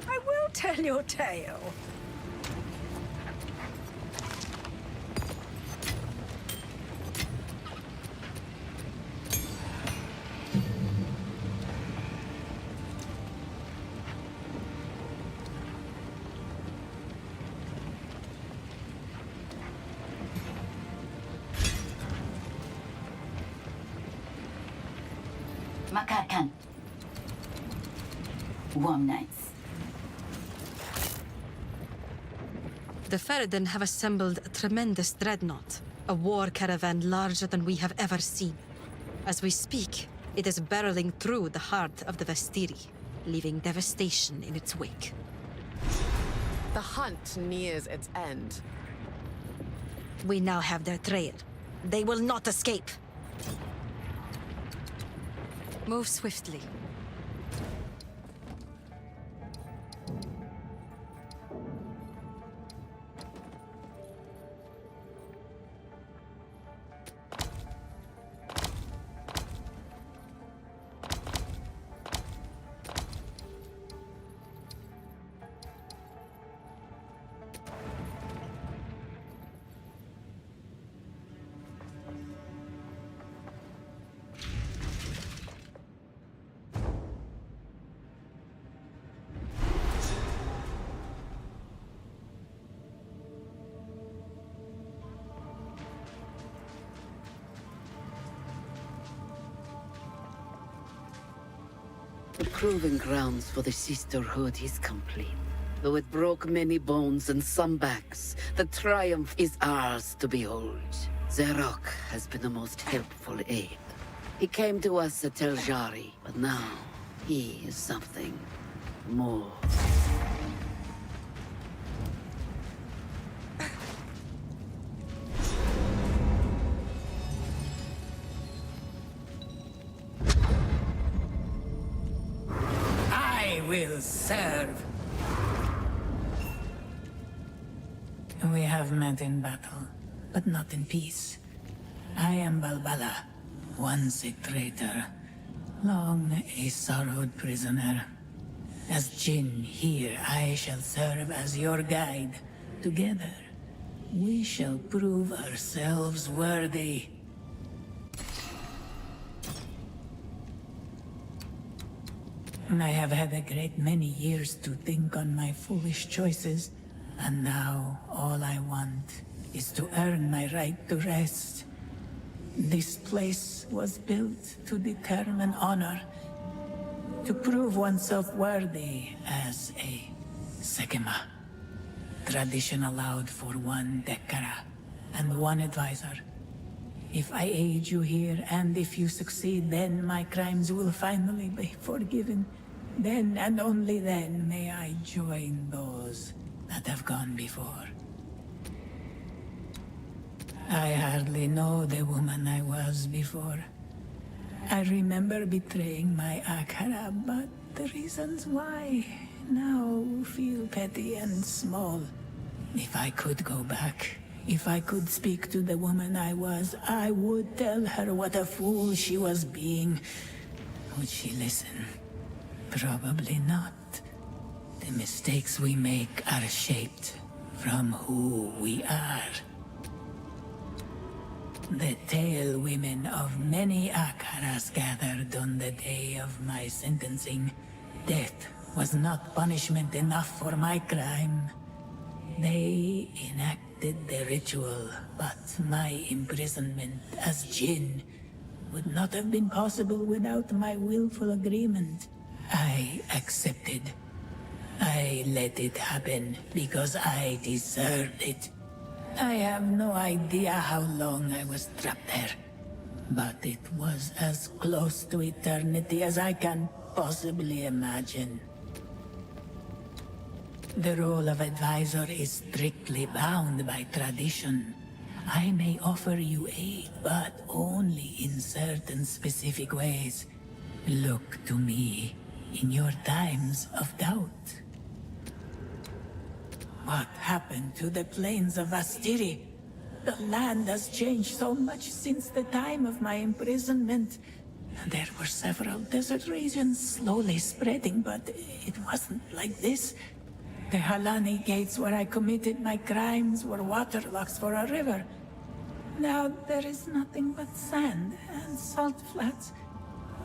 I will tell your tale. Makarkan. Warm nights. The Faridun have assembled a tremendous dreadnought, a war caravan larger than we have ever seen. As we speak, it is barreling through the heart of the Vastiri, leaving devastation in its wake. The hunt nears its end. We now have their trail. They will not escape. Move swiftly. The proving grounds for the sisterhood is complete. Though it broke many bones and some backs, the triumph is ours to behold. Zerok has been the most helpful aid. He came to us at Tel Jari, but now he is something more. Will serve. We have met in battle, but not in peace. I am Balbala, once a traitor, long a sorrowed prisoner. As Jinn here, I shall serve as your guide. Together, we shall prove ourselves worthy. I have had a great many years to think on my foolish choices, and now all I want is to earn my right to rest. This place was built to determine honor, to prove oneself worthy as a Sekima. Tradition allowed for one Dekara and one advisor. If I aid you here, and if you succeed, then my crimes will finally be forgiven. Then, and only then, may I join those that have gone before. I hardly know the woman I was before. I remember betraying my Akara, but the reasons why now feel petty and small. If I could go back, if I could speak to the woman I was, I would tell her what a fool she was being. Would she listen? Probably not. The mistakes we make are shaped from who we are. The tale women of many Akaras gathered on the day of my sentencing. Death was not punishment enough for my crime. They enacted the ritual, but my imprisonment as Jinn would not have been possible without my willful agreement. I accepted. I let it happen because I deserved it. I have no idea how long I was trapped there, but it was as close to eternity as I can possibly imagine. The role of advisor is strictly bound by tradition. I may offer you aid, but only in certain specific ways. Look to me in your times of doubt. What happened to the plains of Vastiri? The land has changed so much since the time of my imprisonment. There were several desert regions slowly spreading, but it wasn't like this. The Halani gates where I committed my crimes were waterlocks for a river. Now there is nothing but sand and salt flats.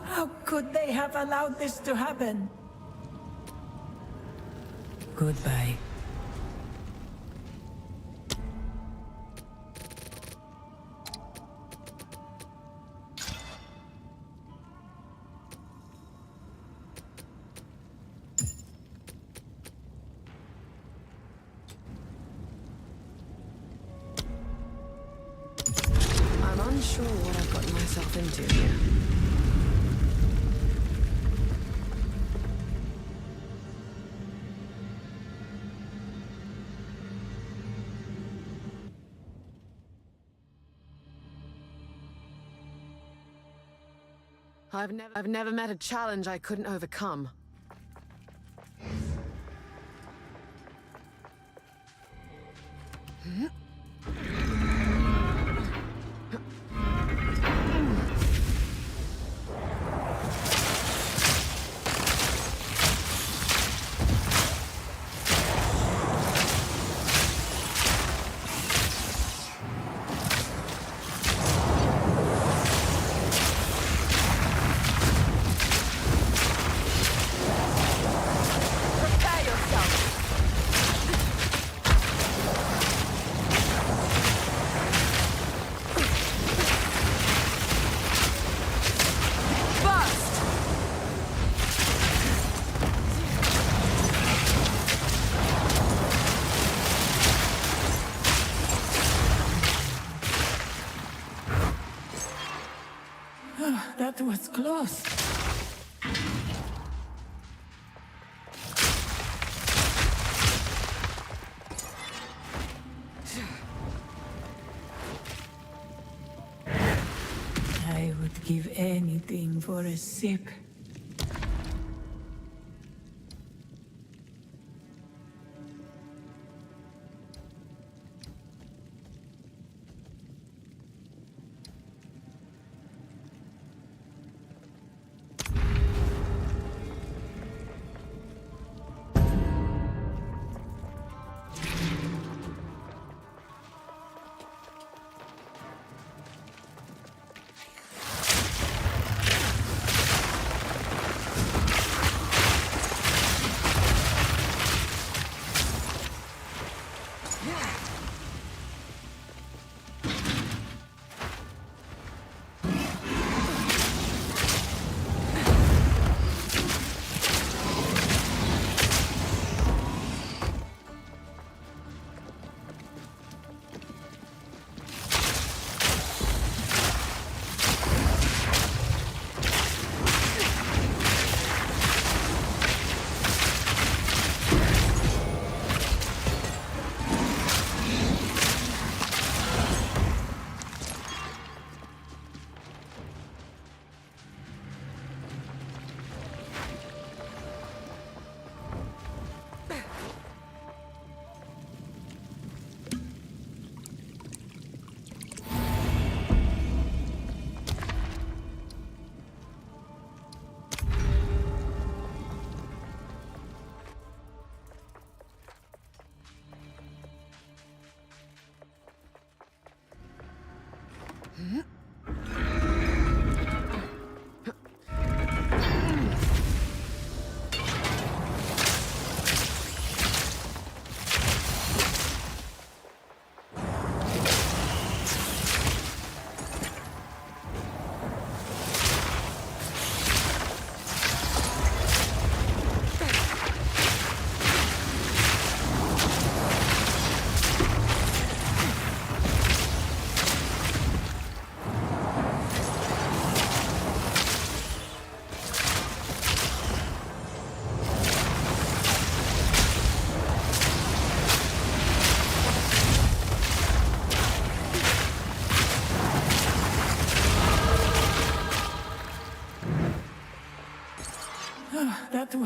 How could they have allowed this to happen? Goodbye. I'm unsure what I've gotten myself into here. I've never met a challenge I couldn't overcome. That was close. I would give anything for a sip.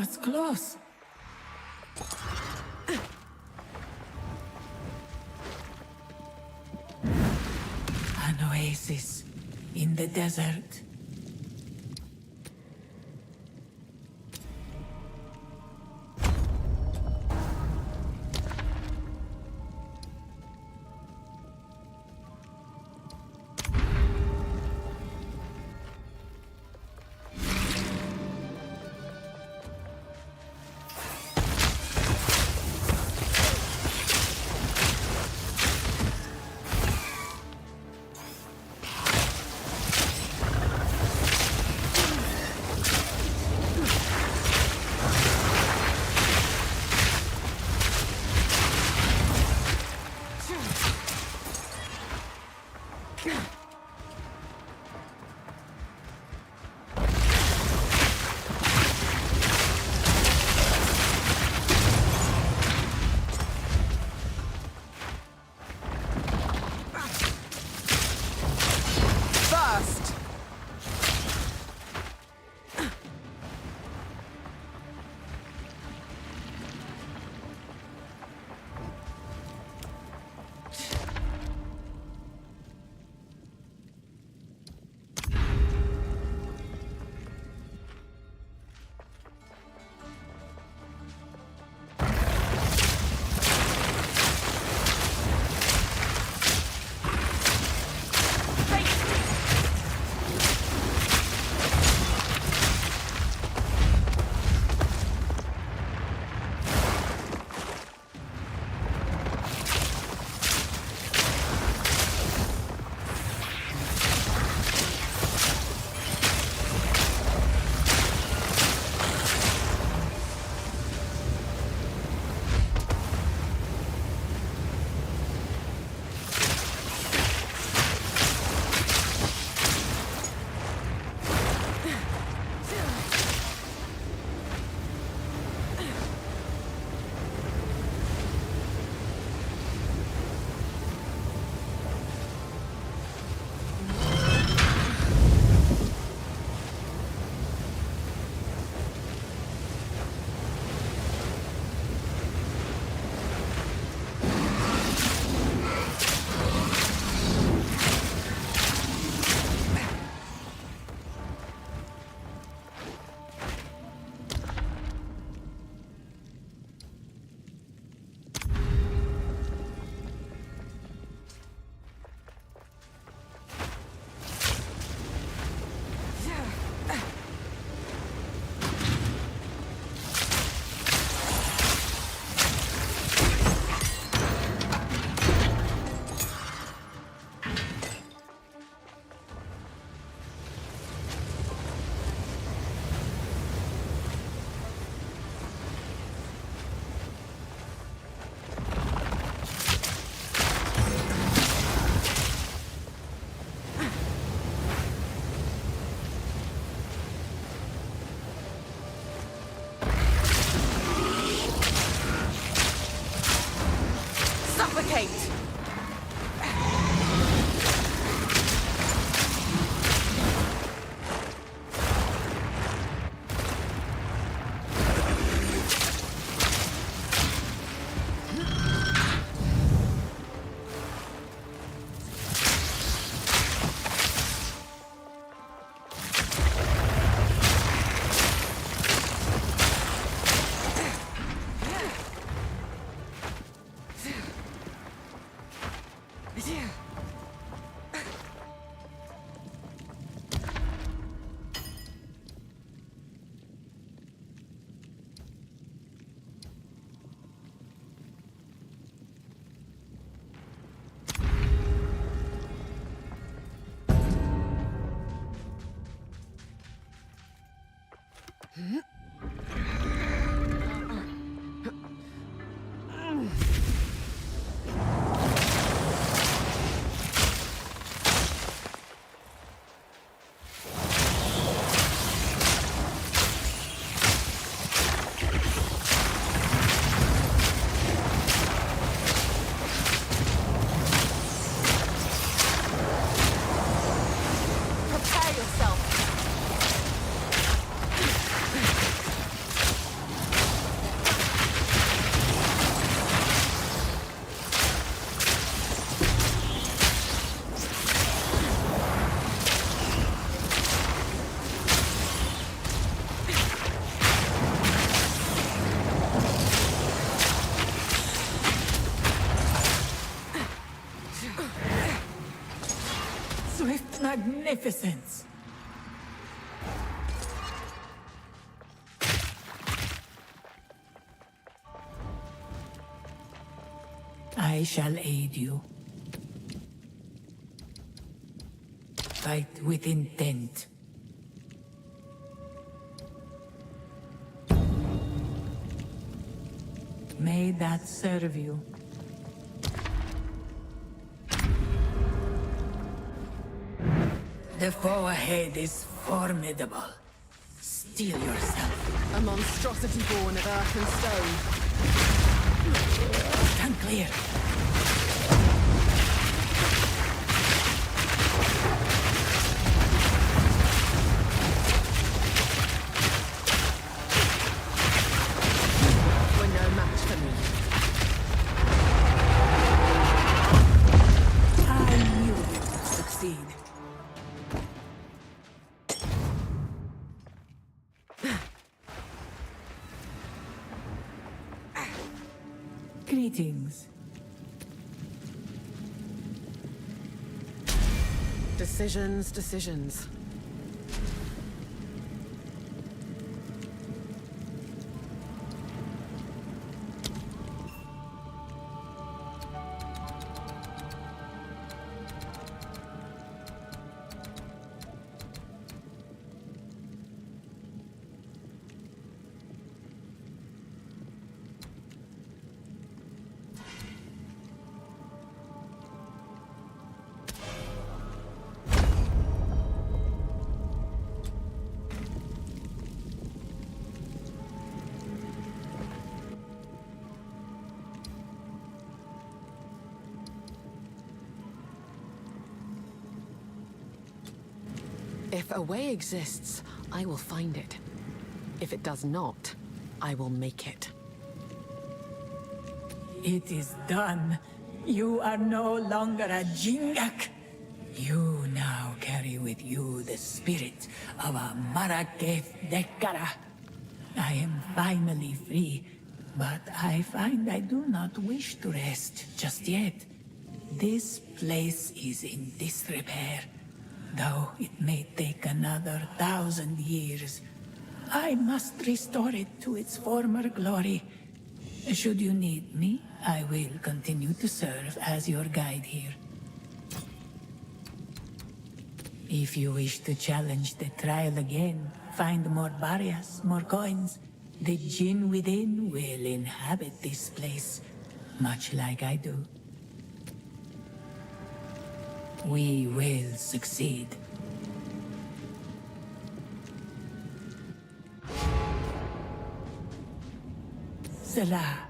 was close. An oasis in the desert. Suffocate! magnificence. I shall aid you. Fight with intent. May that serve you. The foe ahead is formidable. Steel yourself. A monstrosity born of earth and stone. Stand clear. We're no match for me. I knew you would succeed. Greetings. Decisions, decisions. If a way exists, I will find it. If it does not, I will make it. It is done. You are no longer a Jingak. You now carry with you the spirit of a Maraketh Dekara. I am finally free, but I find I do not wish to rest just yet. This place is in disrepair. Though it may take another 1,000 years, I must restore it to its former glory. Should you need me, I will continue to serve as your guide here. If you wish to challenge the trial again, find more barriers, more coins, the Jinn within will inhabit this place, much like I do. We will succeed. Salah.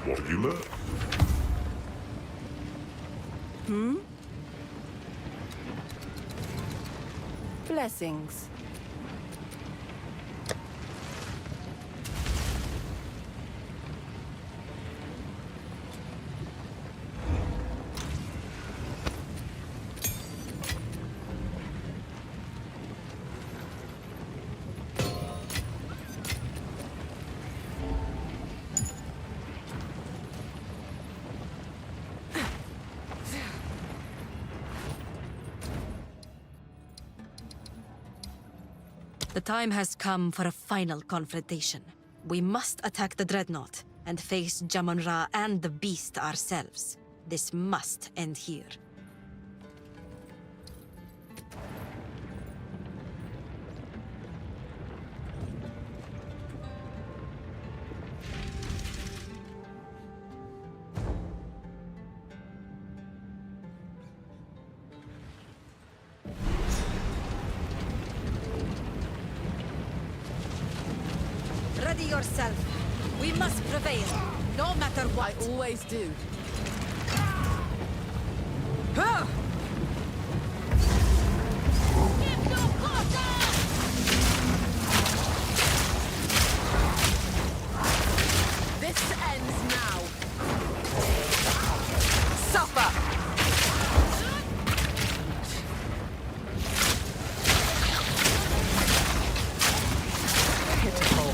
What have you learned? Blessings. The time has come for a final confrontation. We must attack the dreadnought and face Geonor and the beast ourselves. This must end here. Ready yourself. We must prevail, no matter what. I always do. Huh! This ends now. Suffer! Pitiful.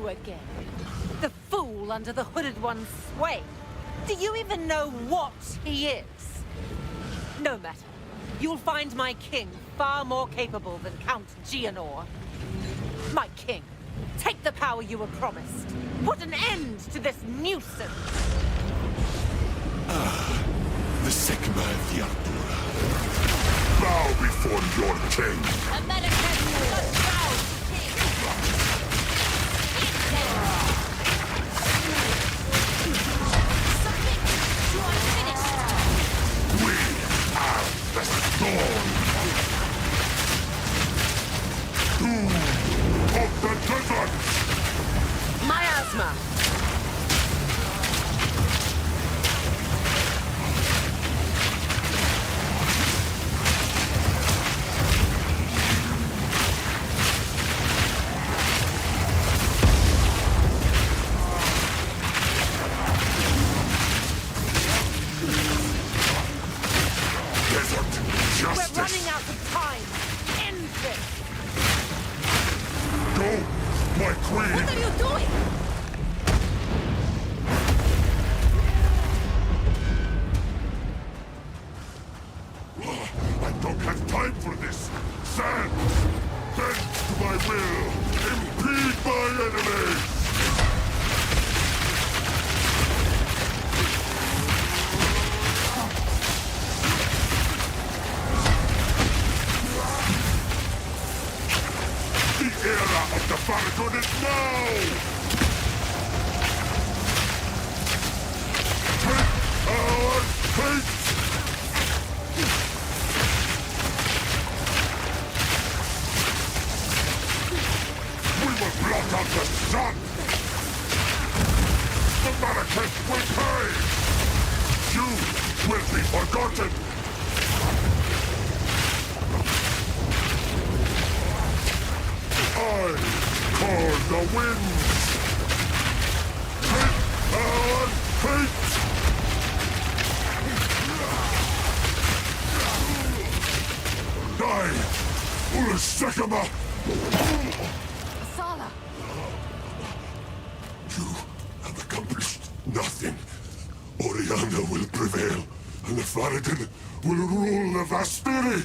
you again. The fool under the Hooded One's sway. Do you even know what he is? No matter. You'll find my king far more capable than Count Geonor. My king, take the power you were promised. Put an end to this nuisance. The Sigma of the Ardura. Bow before your king. Americans must bow to king. Submit. You are finished. We are the storm. Doom of the desert. Miasma. We're running out of time. End this. Go, my queen. What are you doing? I don't have time for this. Stand! Bend to my will. Impede my enemies. The era of the Faridun is now! Take our fate! We will blot out the sun! The Maraketh will pay! You will be forgotten! I call the winds! Take our fate! Die! Ulasekama! Sala. You have accomplished nothing. Oriana will prevail, and the Faridun will rule the Vastiri!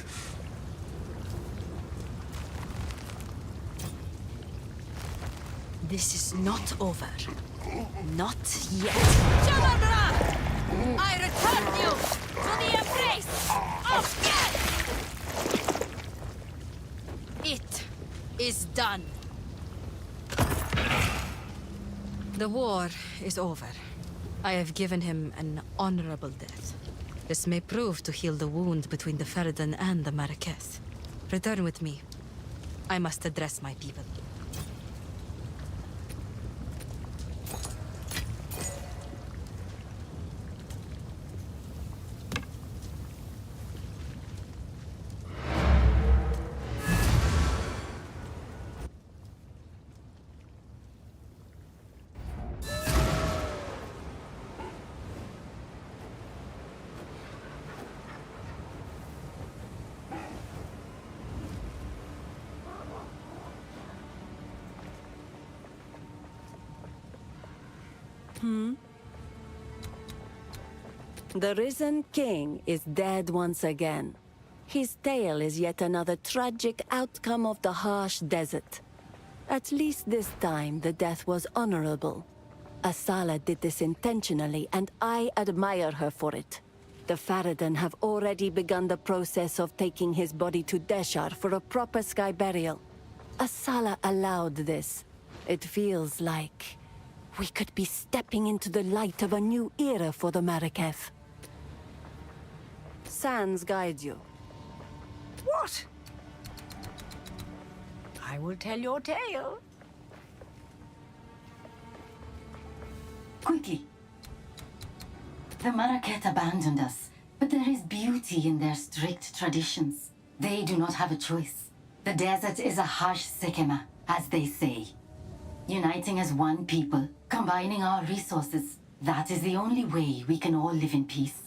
This is not over. Not yet. Shalabra! I return you to the embrace of death! It is done. The war is over. I have given him an honorable death. This may prove to heal the wound between the Faridun and the Maraketh. Return with me. I must address my people. The risen king is dead once again. His tale is yet another tragic outcome of the harsh desert. At least this time the death was honorable. Asala did this intentionally, and I admire her for it. The Faridun have already begun the process of taking his body to Deshar for a proper sky burial. Asala allowed this. It feels like we could be stepping into the light of a new era for the Maraketh. Sands guide you. What? I will tell your tale. Quickly. The Maraketh abandoned us, but there is beauty in their strict traditions. They do not have a choice. The desert is a harsh Sekema, as they say. Uniting as one people, combining our resources, that is the only way we can all live in peace.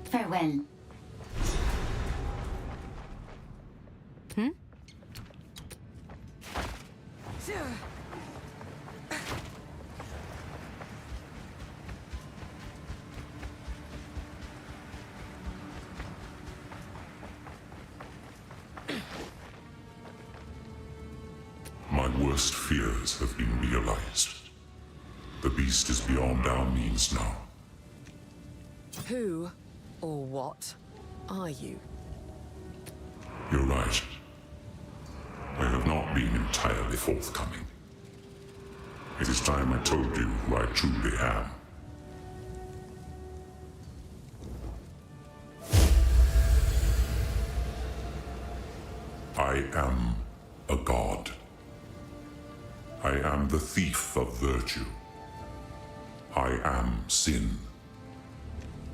Farewell. worst fears have been realized. The beast is beyond our means now. Who or what are you? You're right. I have not been entirely forthcoming. It is time I told you who I truly am. I am a god. I am the thief of virtue. I am sin.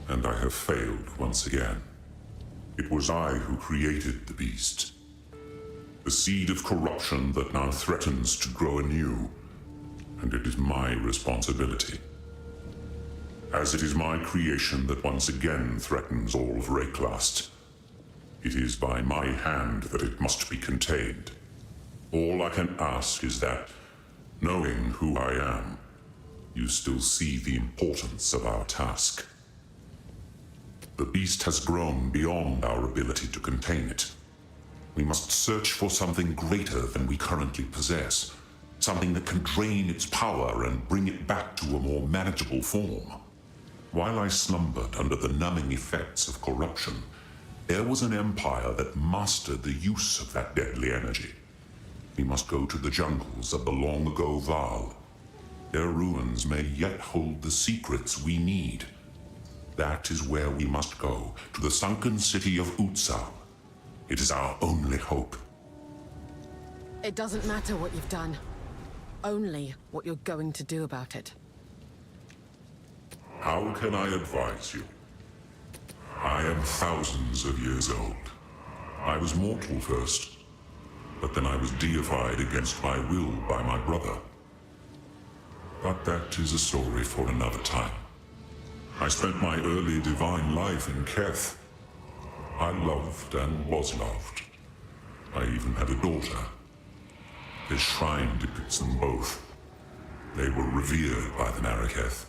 And I have failed once again. It was I who created the beast. The seed of corruption that now threatens to grow anew, and it is my responsibility. As it is my creation that once again threatens all of Wraeclast, it is by my hand that it must be contained. All I can ask is that, knowing who I am, you still see the importance of our task. The beast has grown beyond our ability to contain it. We must search for something greater than we currently possess, something that can drain its power and bring it back to a more manageable form. While I slumbered under the numbing effects of corruption, there was an empire that mastered the use of that deadly energy. We must go to the jungles of the long-ago Vaal. Their ruins may yet hold the secrets we need. That is where we must go, to the sunken city of Utsal. It is our only hope. It doesn't matter what you've done. Only what you're going to do about it. How can I advise you? I am thousands of years old. I was mortal first, but then I was deified against my will by my brother. But that is a story for another time. I spent my early divine life in Keth. I loved and was loved. I even had a daughter. This shrine depicts them both. They were revered by the Maraketh.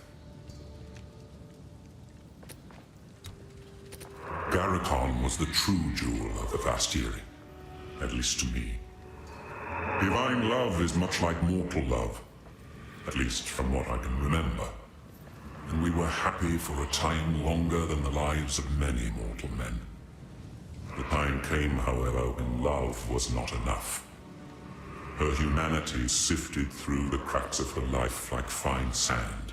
Garrikon was the true jewel of the Vastiri, at least to me. Divine love is much like mortal love, at least from what I can remember. And we were happy for a time longer than the lives of many mortal men. The time came, however, when love was not enough. Her humanity sifted through the cracks of her life like fine sand,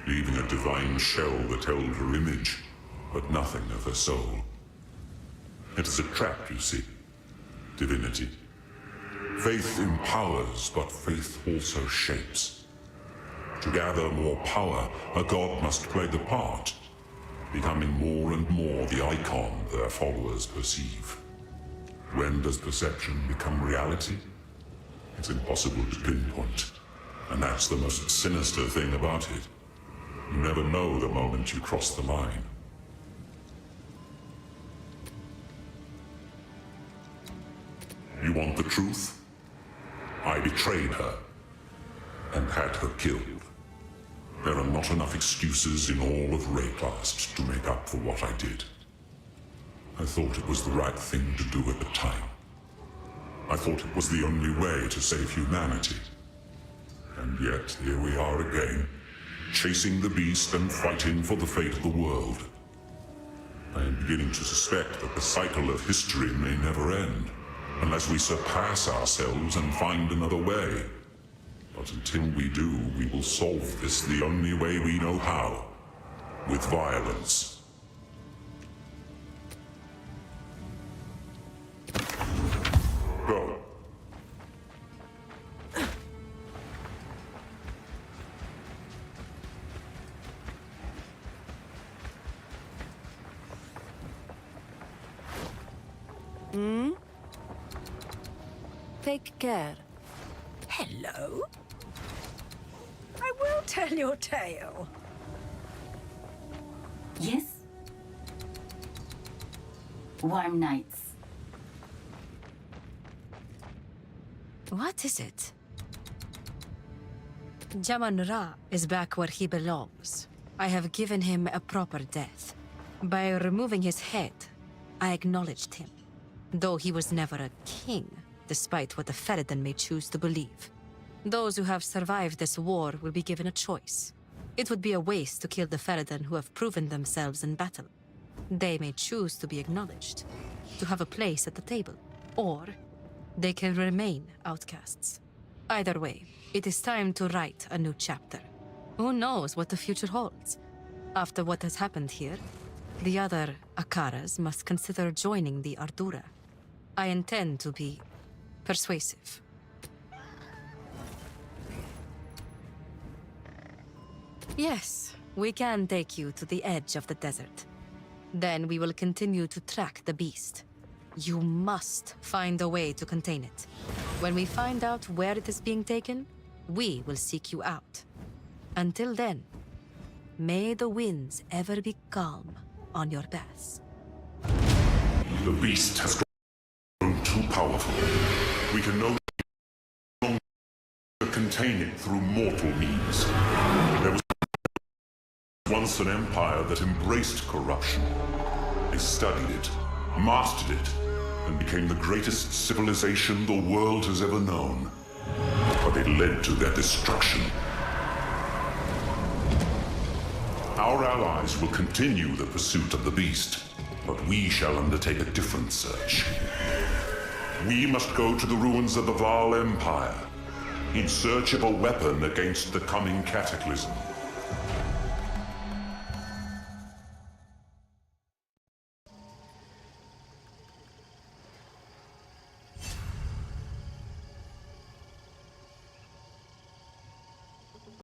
leaving a divine shell that held her image, but nothing of her soul. It is a trap, you see. Divinity. Faith empowers, but faith also shapes. To gather more power, a god must play the part, becoming more and more the icon their followers perceive. When does perception become reality? It's impossible to pinpoint, and that's the most sinister thing about it. You never know the moment you cross the line. You want the truth? I betrayed her, and had her killed. There are not enough excuses in all of Wraeclast to make up for what I did. I thought it was the right thing to do at the time. I thought it was the only way to save humanity. And yet, here we are again, chasing the beast and fighting for the fate of the world. I am beginning to suspect that the cycle of history may never end, unless we surpass ourselves and find another way. But until we do, we will solve this the only way we know how, with violence. Go. Take care. Hello? I will tell your tale. Yes? Warm nights. What is it? Geonor is back where he belongs. I have given him a proper death. By removing his head, I acknowledged him. Though he was never a king, despite what the Faridun may choose to believe. Those who have survived this war will be given a choice. It would be a waste to kill the Faridun who have proven themselves in battle. They may choose to be acknowledged, to have a place at the table, or they can remain outcasts. Either way, it is time to write a new chapter. Who knows what the future holds? After what has happened here, the other Akaras must consider joining the Ardura. I intend to be persuasive. Yes, we can take you to the edge of the desert. Then we will continue to track the beast. You must find a way to contain it. When we find out where it is being taken, we will seek you out. Until then, may the winds ever be calm on your paths. The beast has grown too powerful. We can no longer contain it through mortal means. There was once an empire that embraced corruption. They studied it, mastered it, and became the greatest civilization the world has ever known. But it led to their destruction. Our allies will continue the pursuit of the beast, but we shall undertake a different search. We must go to the ruins of the Vaal Empire, in search of a weapon against the coming cataclysm.